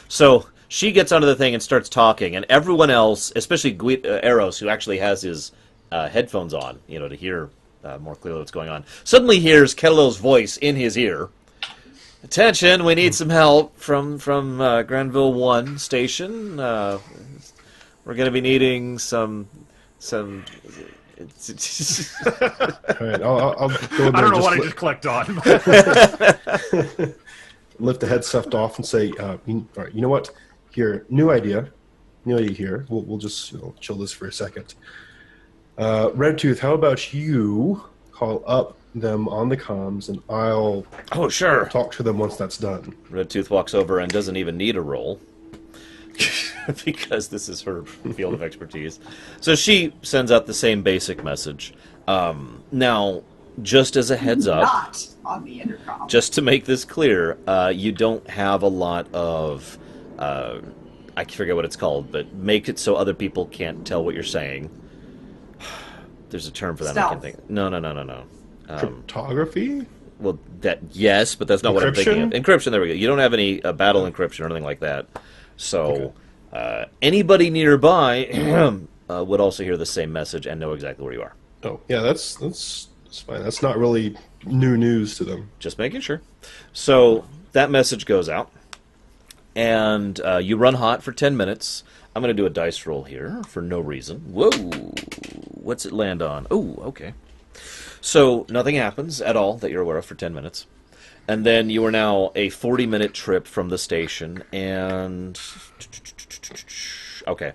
So she gets onto the thing and starts talking, and everyone else, especially Eros, who actually has his headphones on, to hear more clearly what's going on, suddenly hears Kettleville's voice in his ear. Attention, we need some help from Granville 1 station. We're going to be needing some. All right, I'll go in there. I don't know what I just clicked on. Lift the headset off and say, all right, you know what? Here, new idea here. We'll just chill this for a second. Redtooth, how about you call up them on the comms, and I'll talk to them once that's done. Redtooth walks over and doesn't even need a roll because this is her field of expertise. So she sends out the same basic message. Now, just as a heads up, Not on the intercom. just to make this clear, you don't have a lot of, I forget what it's called, but make it so other people can't tell what you're saying. There's a term for that. I can think. No. Cryptography? Well, yes, but that's not what I'm thinking of. Encryption, there we go. You don't have any battle encryption or anything like that. So anybody nearby would also hear the same message and know exactly where you are. Oh, yeah, that's fine. That's not really new news to them. Just making sure. So that message goes out, and you run hot for 10 minutes. I'm going to do a dice roll here for no reason. Whoa! What's it land on? Oh, okay. So nothing happens at all that you're aware of for 10 minutes. And then you are now a 40-minute trip from the station, and... Okay. A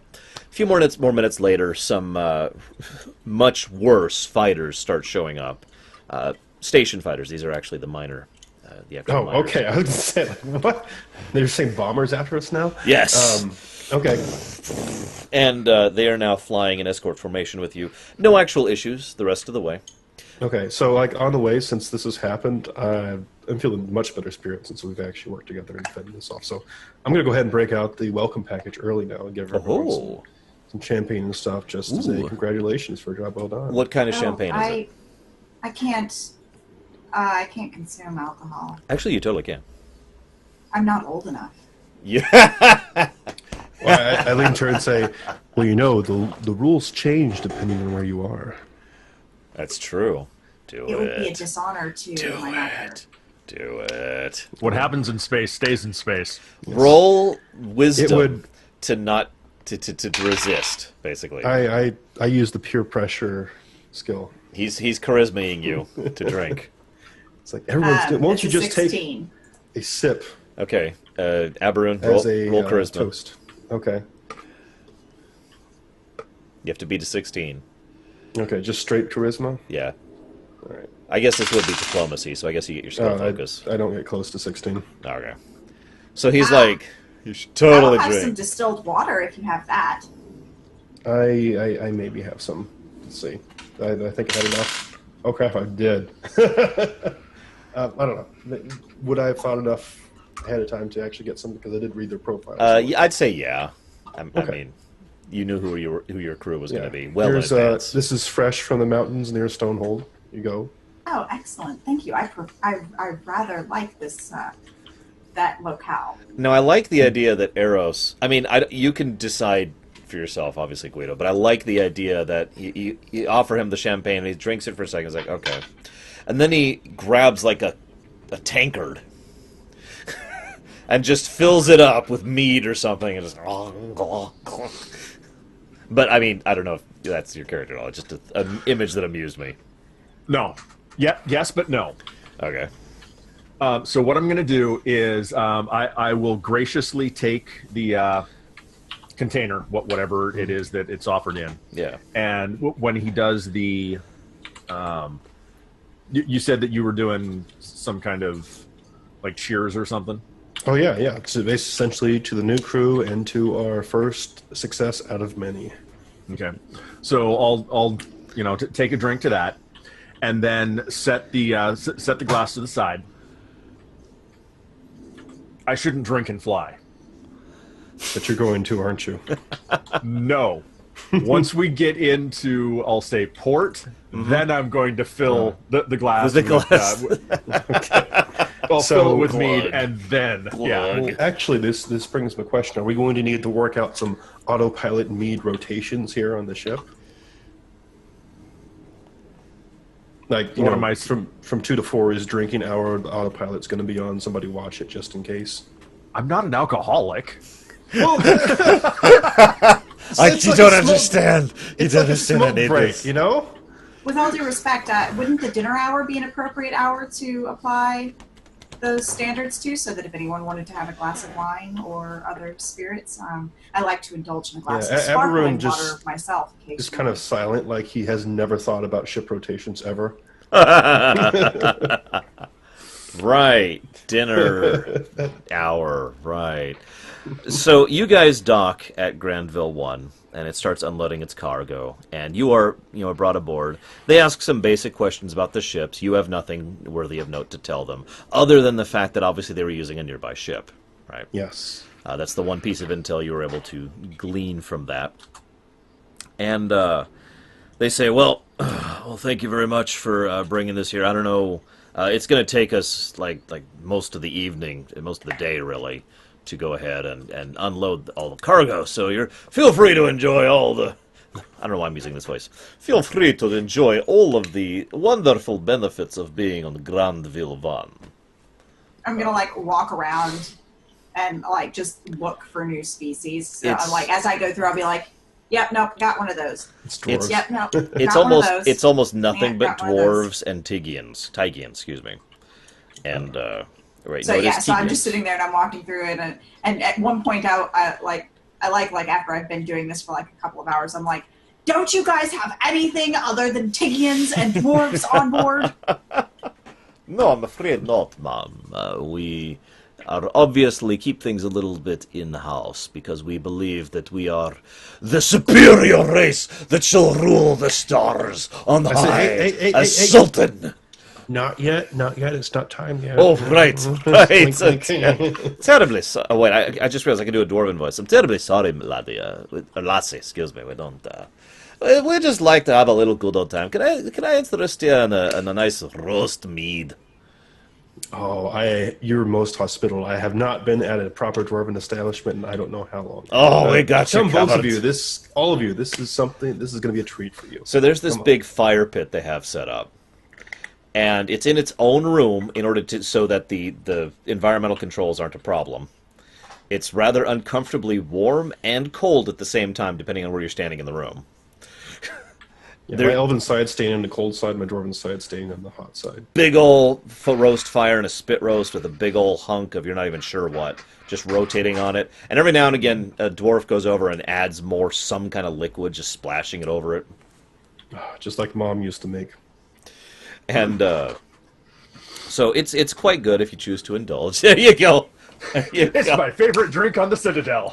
few more minutes later, some much worse fighters start showing up. Station fighters. These are actually the minor... the actual miners. Okay. I was going to say, what? They're saying bombers after us now? Yes. Okay. And they are now flying in escort formation with you. No actual issues the rest of the way. Okay, so on the way, since this has happened, I'm feeling much better spirit since we've actually worked together and fended this off. So I'm going to go ahead and break out the welcome package early now and give everyone some champagne and stuff just to say congratulations for a job well done. What kind of champagne is it? I can't consume alcohol. Actually, you totally can. I'm not old enough. Yeah. Well, I lean to her and say, well, the rules change depending on where you are. That's true. Do it. It would be a dishonor to my mother. Do it. What happens in space stays in space. Yes. Roll wisdom It would, to not to resist, basically. I use the peer pressure skill. He's charismaing you to drink. It's like everyone's doing. Won't you just 16. take a sip Okay, Aberoon, as a roll charisma. toast? Okay. You have to beat a 16. Okay, just straight charisma. Yeah. All right. I guess this would be diplomacy, so I guess you get your skill focus. I don't get close to 16. Okay. So he's like, you should totally I'll have drink. some distilled water if you have that. I maybe have some. Let's see. I think I had enough. Oh crap! I did. I don't know. Would I have found enough ahead of time to actually get some? Because I did read their profiles. Yeah, I'd say yeah. I Okay. mean, you knew who your crew was going to be. Well, in advance. this is fresh from the mountains near Stonehold. You go. Oh, excellent! Thank you. I rather like this that locale. Now, I like the idea that Eros... I mean, you can decide for yourself, obviously, Guido, but I like the idea that you offer him the champagne, and he drinks it for a second. He's like, okay. And then he grabs, like, a tankard and just fills it up with mead or something, and just. But I mean, I don't know if that's your character at all. It's just an image that amused me. No. Yeah. Yes, but no. Okay. So what I'm going to do is I will graciously take the container, whatever it is that it's offered in. Yeah. And when he does the, you said that you were doing some kind of like cheers or something. Oh yeah. So essentially to the new crew and to our first success out of many. Okay. So I'll take a drink to that, and then set the glass to the side. I shouldn't drink and fly. But you're going to, aren't you? No. Once we get into, I'll say, port, then I'm going to fill the glass. With the glass. I'll fill it with glug. mead, and then, yeah. Glug. Well, actually, this brings me a question. Are we going to need to work out some autopilot mead rotations here on the ship? Like, What am I- from 2 to 4 is drinking hour. The autopilot's going to be on. Somebody watch it just in case. I'm not an alcoholic. You It's like don't a understand. You It's don't like a understand. smoke break, you know? With all due respect, wouldn't the dinner hour be an appropriate hour to apply those standards to, so that if anyone wanted to have a glass of wine or other spirits, I like to indulge in a glass Yeah, of sparkling Aberron just- water myself. Is kind of silent, like he has never thought about ship rotations ever. Right. Dinner hour. Right. So you guys dock at Granville 1, and it starts unloading its cargo, and you are brought aboard. They ask some basic questions about the ships. You have nothing worthy of note to tell them, other than the fact that obviously they were using a nearby ship. Right. Yes. That's the one piece of intel you were able to glean from that. And they say, well, thank you very much for bringing this here. I don't know. It's going to take us like most of the evening, most of the day, really, to go ahead and unload all the cargo. So feel free to enjoy all the... I don't know why I'm using this voice. Feel free to enjoy all of the wonderful benefits of being on Granville 1. I'm gonna walk around and just look for new species. So It's- as I go through, I'll be like, "Yep, nope, got one of those. It's dwarves. Yep, nope, It's got one of almost those." nothing Yeah, but got one of those. dwarves and Tygians, excuse me. And right, So no, it is so I'm Tygians. just sitting there and I'm walking through it, and at one point I after I've been doing this for a couple of hours, I'm like, "Don't you guys have anything other than Tigians and dwarves on board?" No, I'm afraid not, Mom. We are obviously keep things a little bit in-house because we believe that we are the superior race that shall rule the stars on I high say, hey, as hey. Sultan. Not yet. It's not time yet. Oh, right. Clink, clink. Terribly sorry. Oh, wait, I just realized I can do a dwarven voice. I'm terribly sorry, laddie. Lassie, excuse me. We don't... we just like to have a little good old time. Can I interest you in a nice roast mead? Oh, you're most hospitable. I have not been at a proper dwarven establishment in I don't know how long. Oh, we got you Come, both of covered. you. All of you. This is going to be a treat for you. So there's this Come on. big fire pit they have set up, and it's in its own room in order so that the environmental controls aren't a problem. It's rather uncomfortably warm and cold at the same time, depending on where you're standing in the room. Yeah, There- my elven side staying on the cold side, my dwarven side staying on the hot side. Big ol' roast fire and a spit roast with a big ol' hunk of you're not even sure what, just rotating on it. And every now and again, a dwarf goes over and adds some kind of liquid, just splashing it over it. Just like Mom used to make. And so it's quite good if you choose to indulge. There you go. There you It's go. my favorite drink on the Citadel.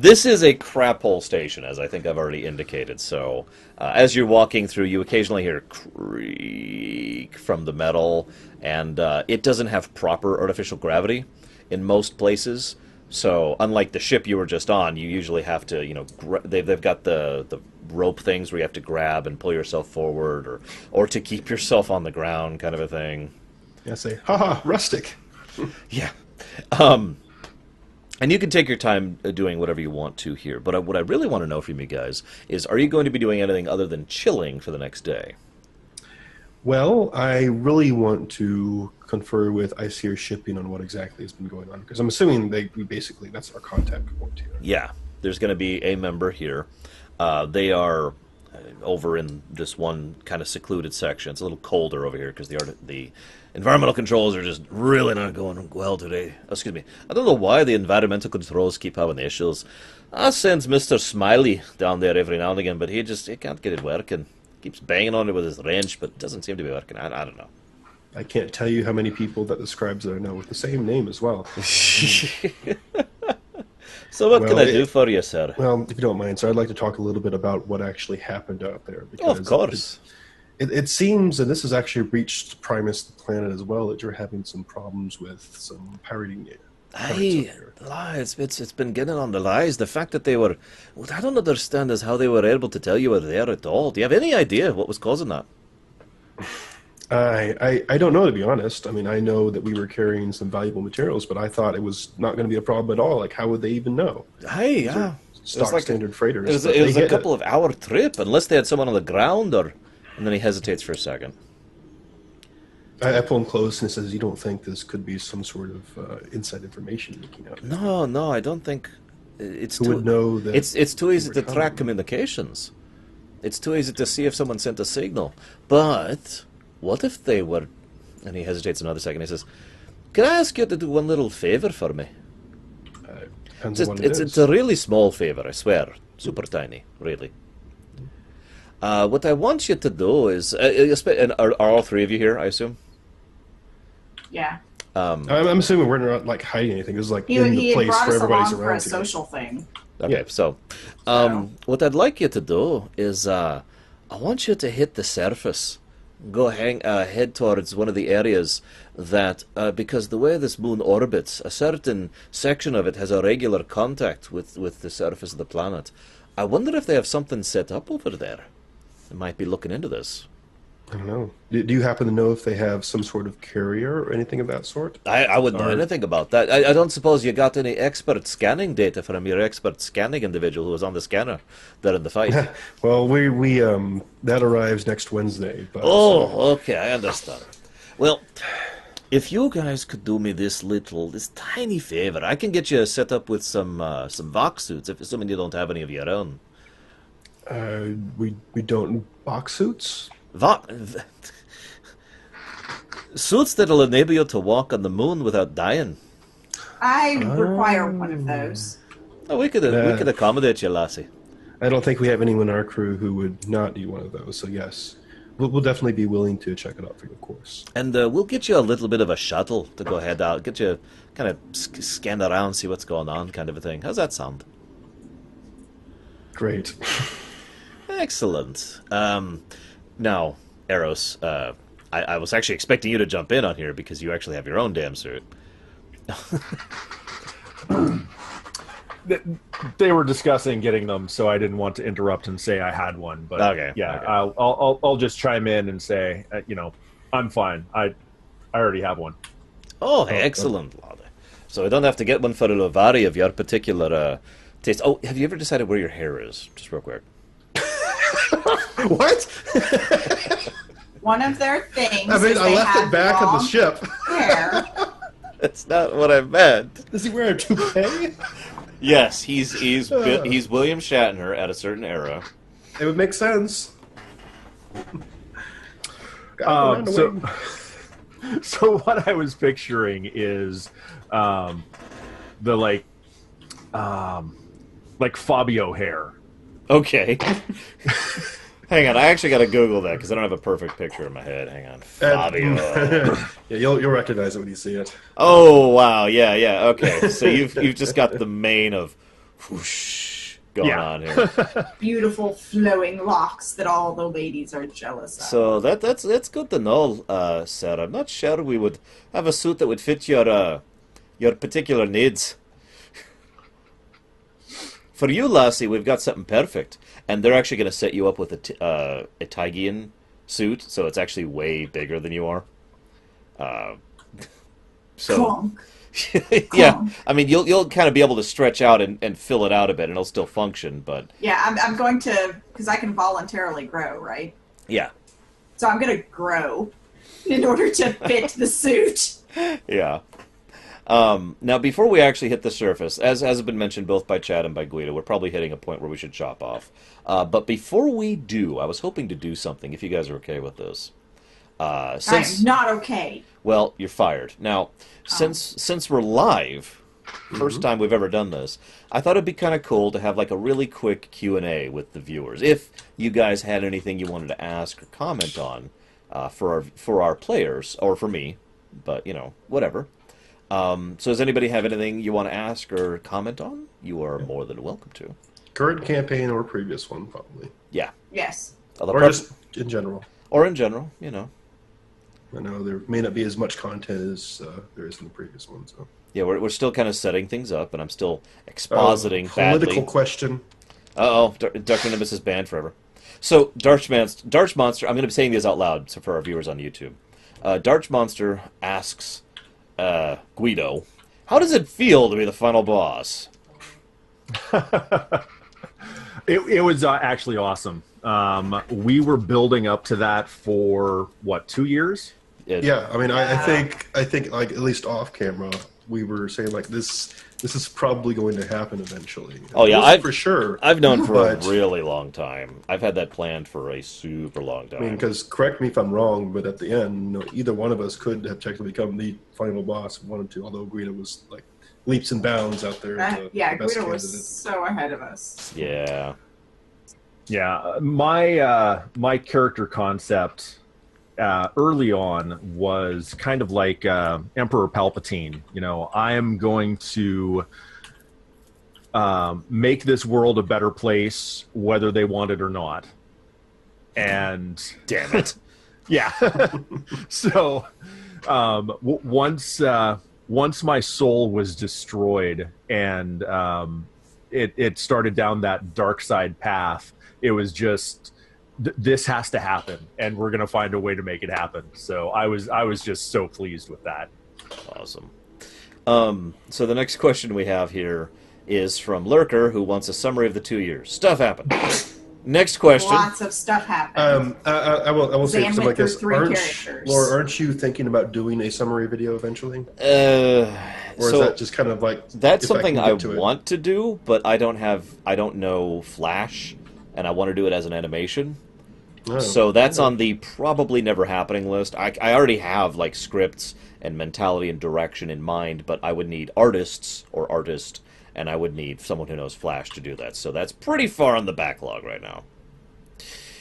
This is a crap hole station, as I think I've already indicated. So as you're walking through, you occasionally hear a creak from the metal, and it doesn't have proper artificial gravity in most places. So unlike the ship you were just on, you usually have to, they've got the rope things where you have to grab and pull yourself forward, or to keep yourself on the ground, kind of a thing. I say, haha, rustic. Yeah. And you can take your time doing whatever you want to here. But what I really want to know from you guys is, are you going to be doing anything other than chilling for the next day? Well, I really want to confer with ICR Shipping on what exactly has been going on, because I'm assuming that's our contact point here. Yeah, there's going to be a member here. They are over in this one kind of secluded section. It's a little colder over here because the environmental controls are just really not going well today. Excuse me. I don't know why the environmental controls keep having issues. I send Mr. Smiley down there every now and again, but he can't get it working. Keeps banging on it with his wrench, but it doesn't seem to be working. I don't know. I can't tell you how many people that describes it I know with the same name as well. So what can I do for you, sir? Well, if you don't mind, sir, I'd like to talk a little bit about what actually happened out there. Because Of course. It seems, and this has actually reached Primus, the planet, as well, that you're having some problems with some pirating. It's been getting on the rise. The fact that they were... What I don't understand is how they were able to tell you were there at all. Do you have any idea what was causing that? I don't know, to be honest. I mean, I know that we were carrying some valuable materials, but I thought it was not going to be a problem at all. Like, how would they even know? Hey, yeah. Stock standard freighters. It was a couple of hour trip, unless they had someone on the ground, or... And then he hesitates for a second. I pull him close and he says, "You don't think this could be some sort of inside information leaking out?" No, I don't think... Who would know that? It's too easy to track communications. It's too easy to see if someone sent a signal. But... What if they were... And he hesitates another second. He says, "Can I ask you to do one little favor for me?" Depends on what it is. It's a really small favor, I swear. Super tiny, really. What I want you to do is... and are all three of you here, I assume? Yeah. I'm assuming we're not like hiding anything. This is like He in the had place brought where us everybody's along for around a here. social thing. Okay, Yeah. so what I'd like you to do is I want you to hit the surface. Go head towards one of the areas that, because the way this moon orbits, a certain section of it has a regular contact with the surface of the planet. I wonder if they have something set up over there. They might be looking into this. I don't know. Do you happen to know if they have some sort of carrier or anything of that sort? I wouldn't know anything about that. I don't suppose you got any expert scanning data from your expert scanning individual who was on the scanner there in the fight. Well, we that arrives next Wednesday. But, Okay, I understand. Well, if you guys could do me this tiny favor, I can get you set up with some Vox suits, assuming you don't have any of your own. we don't box suits. Suits that'll enable you to walk on the moon without dying. I require one of those. Oh, we could accommodate you, lassie. I don't think we have anyone in our crew who would not need one of those. So yes, we'll definitely be willing to check it out for you, of course. And we'll get you a little bit of a shuttle to go head out, get you kind of scan around, see what's going on, kind of a thing. How's that sound? Great. Excellent. Now, Eros, I was actually expecting you to jump in on here because you actually have your own damn suit. They were discussing getting them, so I didn't want to interrupt and say I had one. But Okay, yeah, okay. I'll just chime in and say, I'm fine. I already have one. Oh, excellent, lad. So I don't have to get one for a Lovari of your particular taste. Oh, have you ever decided where your hair is? Just real quick. What? One of their things. I mean, is I they left have it back on the long ship. hair. That's not what I meant. Does he wear a toupee? Yes, he's William Shatner at a certain era. It would make sense. So what I was picturing is the like Fabio hair. Okay. Hang on, I actually got to Google that because I don't have a perfect picture in my head. Hang on, Fabio. Yeah, you'll recognize it when you see it. Oh wow, yeah. Okay, so you've just got the mane of whoosh going on here. Beautiful flowing locks that all the ladies are jealous of. So that's good to know, Sarah. I'm not sure we would have a suit that would fit your particular needs. For you, lassie, we've got something perfect, and they're actually going to set you up with a Tygian suit, so it's actually way bigger than you are. Clunk. Yeah, I mean, you'll kind of be able to stretch out and fill it out a bit, and it'll still function. But Yeah, I'm going to, because I can voluntarily grow, right? yeah, So I'm going to grow in order to fit the suit. Yeah. Now, before we actually hit the surface, as has been mentioned both by Chad and by Guido, we're probably hitting a point where we should chop off. But before we do, I was hoping to do something, if you guys are okay with this. I am not okay. Well, you're fired. Now, since we're live, first time we've ever done this, I thought it'd be kind of cool to have like a really quick Q&A with the viewers. If you guys had anything you wanted to ask or comment on for our players, or for me, but, you know, whatever. So does anybody have anything you want to ask or comment on? You are more than welcome to. Current campaign or previous one, probably. Yeah. Yes. Or just in general. Or in general, you know. I know there may not be as much content as there is in the previous one. So. Yeah, we're still kind of setting things up, and I'm still expositing political badly. question. Uh-oh, Dr. Nimbus is banned forever. So, Darch Monster, I'm going to be saying these out loud so for our viewers on YouTube. Darch Monster asks Guido, how does it feel to be the final boss? It was actually awesome. We were building up to that for, what, 2 years? Yeah, I mean, I think like at least off camera, we were saying like this is probably going to happen eventually. Oh yeah, for sure. I've known for a really long time. I've had that planned for a super long time. I mean, because correct me if I'm wrong, but at the end, either one of us could have technically become the final boss if we wanted to. Although Guido was like leaps and bounds out there. Yeah, Guido was so ahead of us. Yeah. Yeah, my character concept early on was kind of like Emperor Palpatine. You know, I am going to make this world a better place, whether they want it or not. And damn it, yeah. So once my soul was destroyed and it started down that dark side path, it was just this has to happen, and we're gonna find a way to make it happen. So I was just so pleased with that. Awesome. So the next question we have here is from Lurker, who wants a summary of the 2 years. Stuff happened. Next question. Lots of stuff happened. I will say Zan something went like this. through 3 characters. Laura, aren't you thinking about doing a summary video eventually? Or is that just kind of like that's something I want to do, but I don't know Flash, and I want to do it as an animation. Oh, so that's on the probably never happening list. I already have like scripts and mentality and direction in mind, but I would need artists or artist, and I would need someone who knows Flash to do that. So that's pretty far on the backlog right now.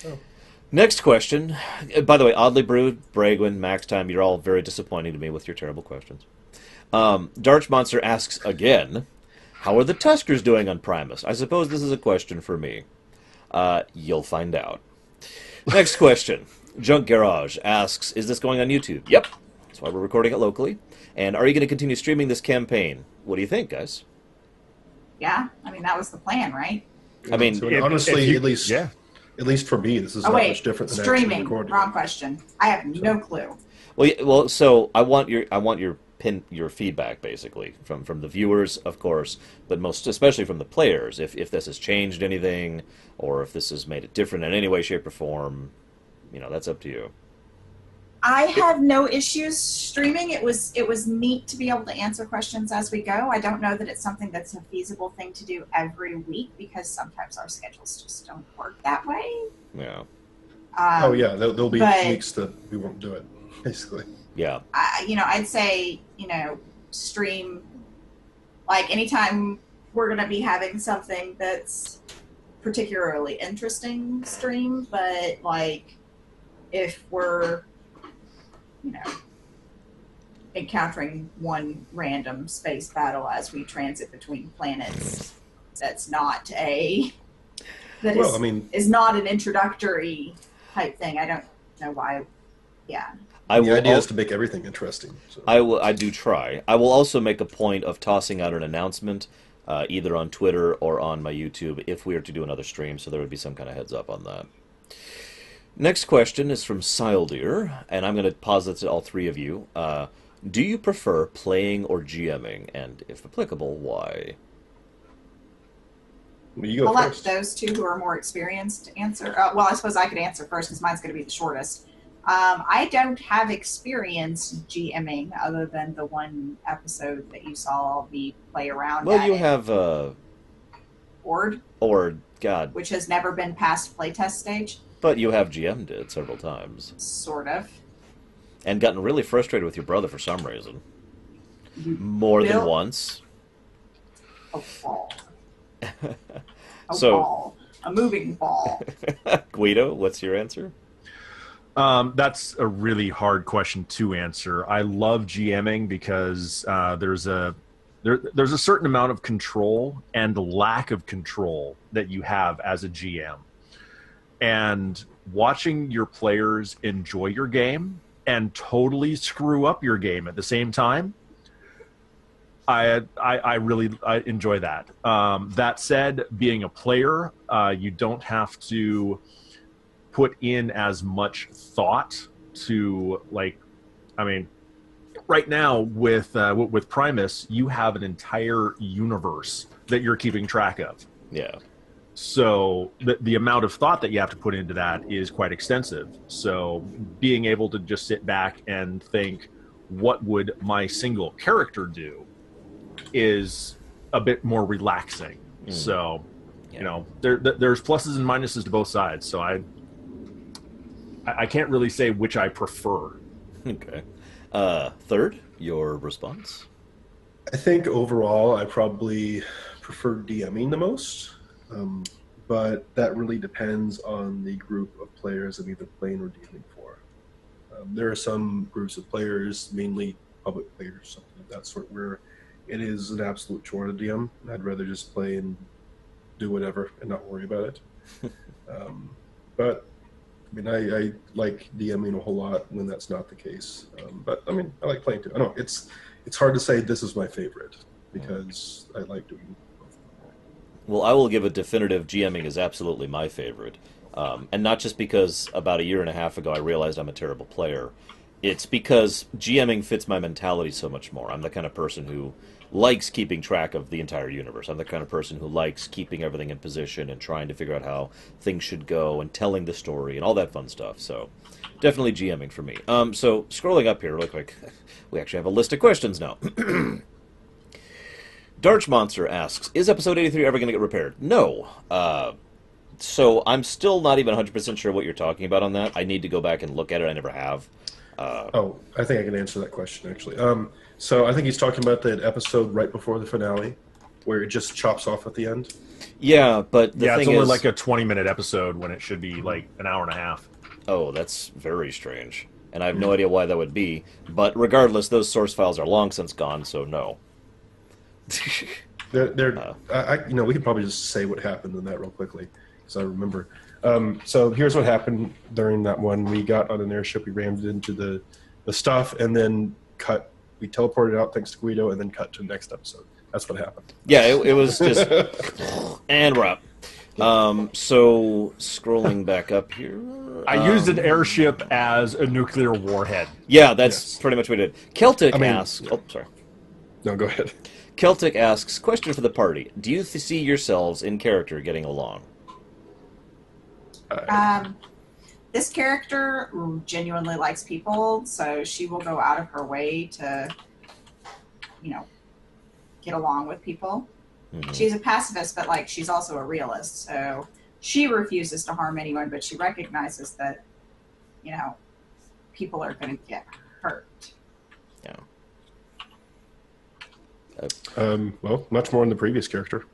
Oh. Next question. By the way, Oddly Brewed, Bragwin, Max Time, you're all very disappointing to me with your terrible questions. Darch Monster asks again, how are the Tuskers doing on Primus? I suppose this is a question for me. You'll find out. Next question. Junk Garage asks, is this going on YouTube? Yep. That's why we're recording it locally. And are you going to continue streaming this campaign? What do you think, guys? Yeah, I mean, that was the plan, right? I mean, so honestly, at least for me, this is not wait, much different than streaming. actually recording. Wrong question. I have no clue. Well, so I want your feedback basically from the viewers, of course, but most especially from the players. If this has changed anything, or if this has made it different in any way, shape, or form, that's up to you. I have no issues streaming. It was neat to be able to answer questions as we go. I don't know that it's something that's a feasible thing to do every week because sometimes our schedules just don't work that way. Yeah. There'll be weeks that we won't do it, basically. Yeah. I'd say, stream, like anytime we're going to be having something that's particularly interesting, stream, but like if we're, encountering one random space battle as we transit between planets, that's not is not an introductory type thing. I don't know why. Yeah. The idea is to make everything interesting. So. I do try. I will also make a point of tossing out an announcement, either on Twitter or on my YouTube, if we are to do another stream, so there would be some kind of heads up on that. Next question is from Sildeer, and I'm going to posit to all three of you. Do you prefer playing or GMing, and if applicable, why? I'll let those two who are more experienced answer. Well, I suppose I could answer first because mine's going to be the shortest. I don't have experience GMing other than the one episode that you saw me play around Well, at you in have Ord, or God, which has never been past playtest stage. but you have GM'd it several times Sort of. and gotten really frustrated with your brother for some reason, You more than built once. a ball. A So- ball. A moving ball. Guido, what's your answer? That's a really hard question to answer. I love GMing because there's a certain amount of control and lack of control that you have as a GM. And watching your players enjoy your game and totally screw up your game at the same time, I really enjoy that. That said, being a player, you don't have to put in as much thought to, like, I mean, right now with Primus, you have an entire universe that you're keeping track of. Yeah. So the amount of thought that you have to put into that is quite extensive. So being able to just sit back and think, what would my single character do, is a bit more relaxing. So, you know, there's pluses and minuses to both sides. So I can't really say which I prefer. Okay. Third, your response? I think overall, I probably prefer DMing the most, but that really depends on the group of players I'm either playing or DMing for. There are some groups of players, mainly public players, something of that sort, where it is an absolute chore to DM. I'd rather just play and do whatever and not worry about it. But I mean, I like DMing a whole lot when that's not the case. But I mean, I like playing too. I know it's hard to say this is my favorite because I like doing both. Well, I will give a definitive GMing is absolutely my favorite. And not just because about a year and a half ago I realized I'm a terrible player. It's because GMing fits my mentality so much more. I'm the kind of person who likes keeping track of the entire universe. I'm the kind of person who likes keeping everything in position and trying to figure out how things should go and telling the story and all that fun stuff. So definitely GMing for me. So scrolling up here real quick, we actually have a list of questions now. Darch Monster asks, is episode 83 ever going to get repaired? No. So I'm still not even 100% sure what you're talking about on that. I need to go back and look at it. I never have. I think I can answer that question, actually. So I think he's talking about that episode right before the finale where it just chops off at the end. Yeah, but the Yeah, it's thing only is, like a 20-minute episode when it should be like an hour and a half. oh, that's very strange. And I have no idea why that would be. But regardless, those source files are long since gone, so no. We could probably just say what happened in that real quickly because I remember. So here's what happened during that one. We got on an airship, we rammed it into the stuff, and then cut. We teleported out thanks to Guido, and then cut to the next episode. That's what happened. Yeah, it was just... and we're up. So, scrolling back up here... I used an airship as a nuclear warhead. Yeah, that's Yes. pretty much what we did. Celtic I mean, asks... Oh, sorry. No, go ahead. Celtic asks, question for the party. Do you see yourselves in character getting along? This character genuinely likes people, so she will go out of her way to, get along with people. Mhm. She's a pacifist, but she's also a realist, so she refuses to harm anyone, but she recognizes that, people are going to get hurt. Yeah. Well, much more in the previous character.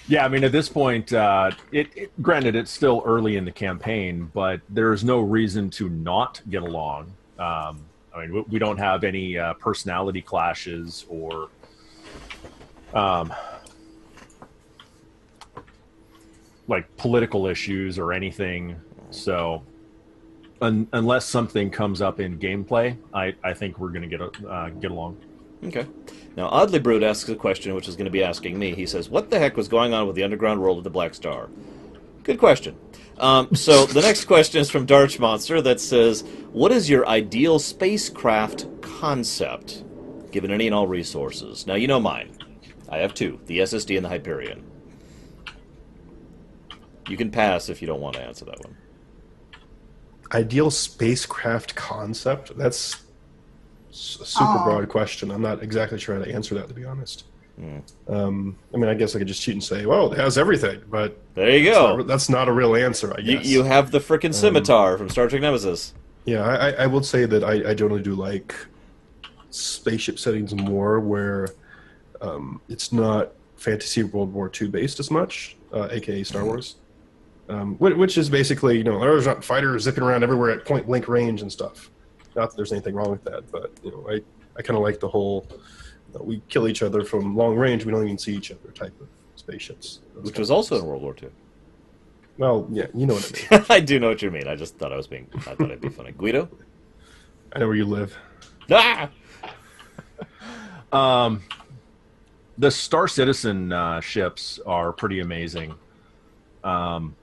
Yeah, I mean, at this point, granted, it's still early in the campaign, but there's no reason to not get along. I mean, we don't have any personality clashes or political issues or anything. So unless something comes up in gameplay, I think we're going to get along. Okay. Now, Oddly Brood asks a question which is going to be asking me. He says, what the heck was going on with the underground world of the Black Star? Good question. So the next question is from Darch Monster that says, what is your ideal spacecraft concept, given any and all resources? Now, you know mine. I have two, the SSD and the Hyperion. You can pass if you don't want to answer that one. Ideal spacecraft concept? That's a super broad question. I'm not exactly sure how to answer that, to be honest. I mean, I guess I could just cheat and say, well, it has everything, but there you go. That's not a real answer, I guess. You have the frickin' scimitar from Star Trek Nemesis. Yeah, I would say that I generally do like spaceship settings more where it's not fantasy World War II based as much, aka Star Wars. Which is basically, you know, there's not fighters zipping around everywhere at point blank range and stuff. Not that there's anything wrong with that, but you know, I kind of like the whole we kill each other from long range, we don't even see each other type of spaceships. Which was also in World War II. Well, yeah, you know what I mean. I do know what you mean. I just thought I thought it'd be funny. Guido? I know where you live. Ah! The Star Citizen ships are pretty amazing. I'm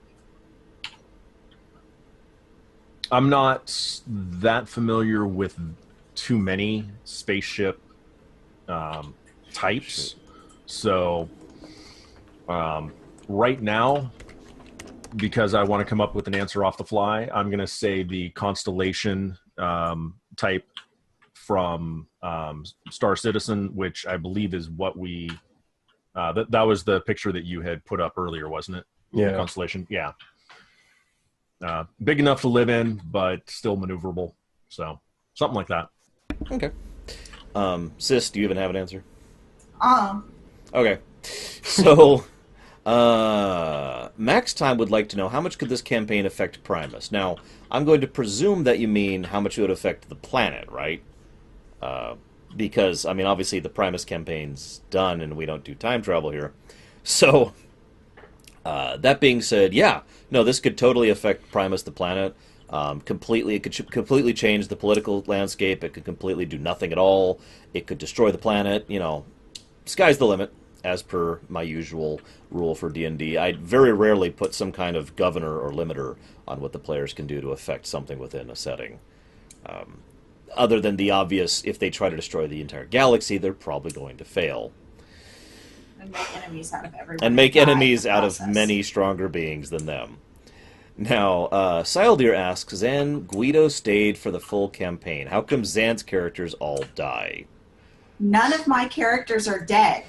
not that familiar with too many spaceship types. So right now, because I want to come up with an answer off the fly, I'm going to say the Constellation type from Star Citizen, which I believe is what we... that was the picture that you had put up earlier, wasn't it? Yeah. The Constellation, yeah. Big enough to live in, but still maneuverable. So, something like that. Okay. Sis, do you even have an answer? Okay. So, Max Time would like to know, how much could this campaign affect Primus? Now, I'm going to presume that you mean how much it would affect the planet, right? Because, I mean, obviously the Primus campaign's done and we don't do time travel here. So, that being said, yeah, no, this could totally affect Primus, the planet. Completely, it could completely change the political landscape. It could completely do nothing at all. It could destroy the planet. You know, sky's the limit, as per my usual rule for D&D. I very rarely put some kind of governor or limiter on what the players can do to affect something within a setting. Other than the obvious, if they try to destroy the entire galaxy, they're probably going to fail. And make enemies out of everyone. And make enemies out of many stronger beings than them. Now, Sildeer asks, Zan, Guido stayed for the full campaign. How come Zan's characters all die? None of my characters are dead.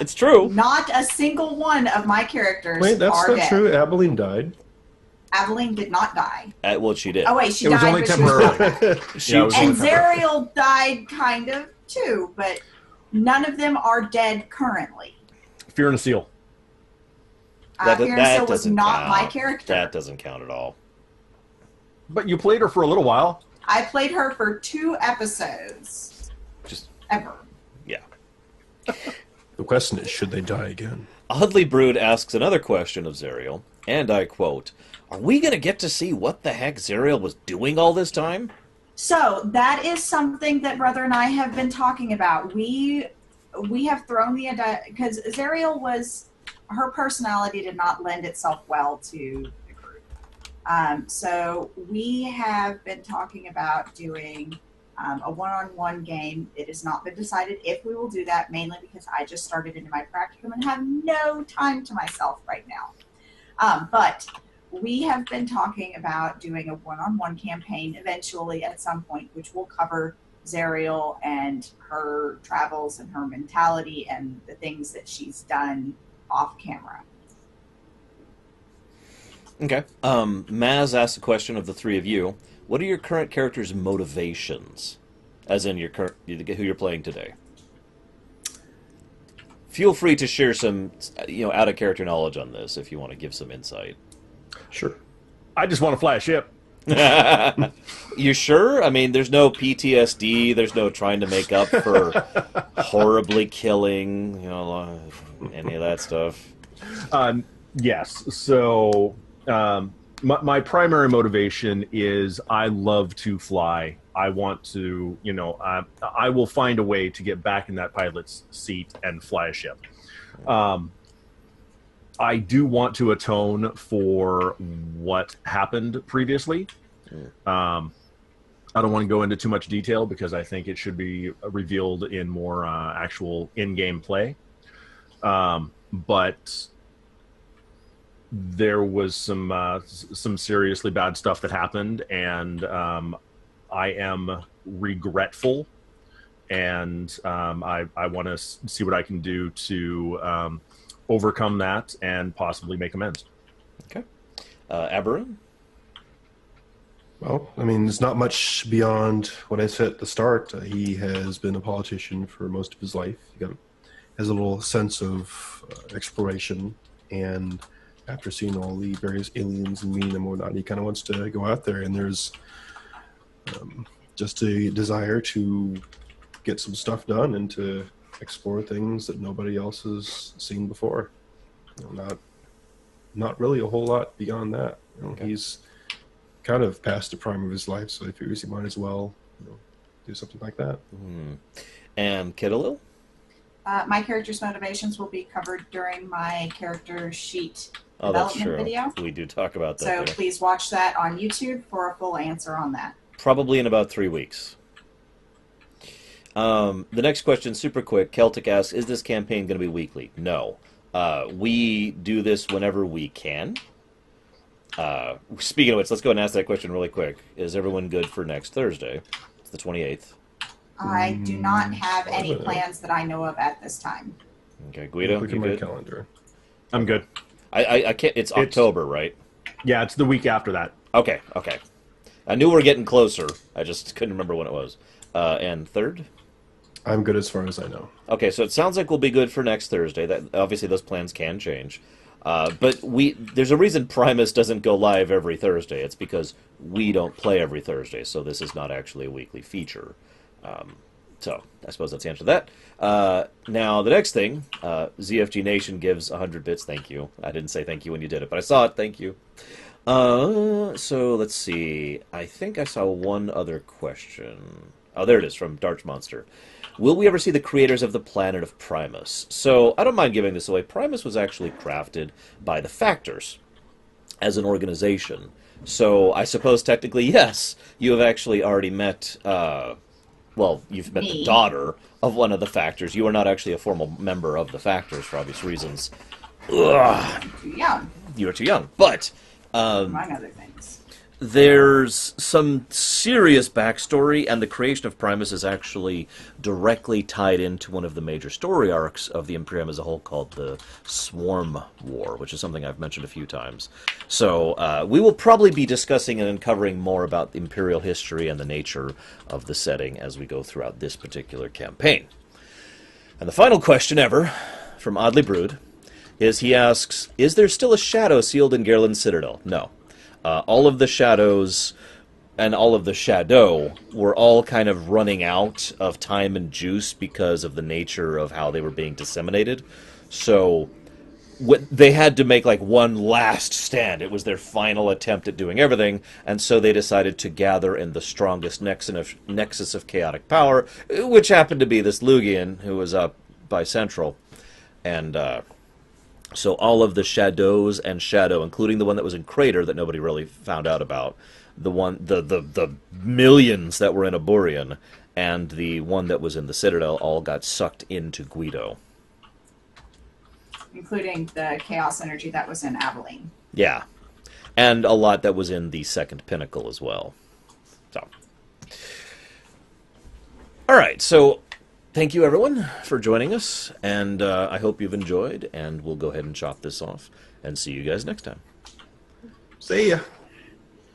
It's true. Not a single one of my characters Wait, that's are not dead. true. Abilene died. Abilene did not die. Well, she did. Oh, wait, she It was died. only but she was temporarily. She- Yeah, it was only And temporary. Zariel died kind of, too, but none of them are dead currently. Fear and a Seal. Firenze was doesn't not my count. character. That doesn't count at all. But you played her for a little while. I played her for 2 episodes. Just, Ever. yeah. The question is, should they die again? Oddly Brood asks another question of Zariel, and I quote, are we going to get to see what the heck Zariel was doing all this time? So that is something that Brother and I have been talking about. We have thrown the because Zariel was, her personality did not lend itself well to the group. So we have been talking about doing a one-on-one game. It has not been decided if we will do that, mainly because I just started into my practicum and have no time to myself right now. But we have been talking about doing a one-on-one campaign eventually at some point, which will cover Zariel and her travels and her mentality and the things that she's done off camera. Okay. Maz asked a question of the three of you. What are your current characters' motivations? As in who you're playing today. Feel free to share some, out-of-character knowledge on this if you want to give some insight. Sure. I just want to fly a ship. You sure? I mean, there's no PTSD. There's no trying to make up for horribly killing, any of that stuff. Yes. So my primary motivation is I love to fly. I want to, I will find a way to get back in that pilot's seat and fly a ship. I do want to atone for what happened previously. I don't want to go into too much detail because I think it should be revealed in more actual in-game play. But there was some seriously bad stuff that happened, and I am regretful, and I want to see what I can do to overcome that and possibly make amends. Okay. Aberron? Well, I mean, there's not much beyond what I said at the start. He has been a politician for most of his life. Has a little sense of exploration, and after seeing all the various aliens and meeting them and whatnot, he kind of wants to go out there, and there's just a desire to get some stuff done and to explore things that nobody else has seen before. Not really a whole lot beyond that. Okay. He's kind of past the prime of his life, so I figure he might as well do something like that. And Kittilil? My character's motivations will be covered during my character sheet Oh, that's development true. video. We do talk about that. So there. please watch that on YouTube for a full answer on that. Probably in about 3 weeks. The next question, super quick. Celtic asks, is this campaign going to be weekly? No. We do this whenever we can. Speaking of which, let's go and ask that question really quick. Is everyone good for next Thursday? It's the 28th. I do not have any plans that I know of at this time. Okay, Guido, Look you at my good? calendar. I'm good. I can't. It's October, right? Yeah, it's the week after that. Okay. I knew we were getting closer. I just couldn't remember when it was. And third? I'm good as far as I know. Okay, so it sounds like we'll be good for next Thursday. That obviously those plans can change. But there's a reason Primus doesn't go live every Thursday. It's because we don't play every Thursday, so this is not actually a weekly feature. So I suppose that's the answer to that. Now, the next thing, ZFG Nation gives 100 bits. Thank you. I didn't say thank you when you did it, but I saw it. Thank you. So let's see. I think I saw one other question. Oh, there it is, from Darch Monster. Will we ever see the creators of the planet of Primus? So I don't mind giving this away. Primus was actually crafted by the Factors as an organization. So I suppose technically, yes, you have actually already met... you've met the daughter of one of the Factors. You are not actually a formal member of the Factors for obvious reasons. I'm too young, You are too young. But among other things. there's some serious backstory, and the creation of Primus is actually directly tied into one of the major story arcs of the Imperium as a whole, called the Swarm War, which is something I've mentioned a few times. So we will probably be discussing and uncovering more about the Imperial history and the nature of the setting as we go throughout this particular campaign. And the final question ever, from Oddly Brood, is he asks, is there still a shadow sealed in Garland's Citadel? No. All of the shadows and all of the shadow were all kind of running out of time and juice because of the nature of how they were being disseminated. So they had to make like one last stand. It was their final attempt at doing everything, and so they decided to gather in the strongest nexus of chaotic power, which happened to be this Lugian who was up by Central. And so all of the shadows and shadow, including the one that was in Crater that nobody really found out about, the millions that were in Aburian, and the one that was in the Citadel, all got sucked into Guido. Including the chaos energy that was in Aveline. Yeah. And a lot that was in the second pinnacle as well. So. Alright, so thank you everyone for joining us, and I hope you've enjoyed, and we'll go ahead and chop this off, and see you guys next time. See ya.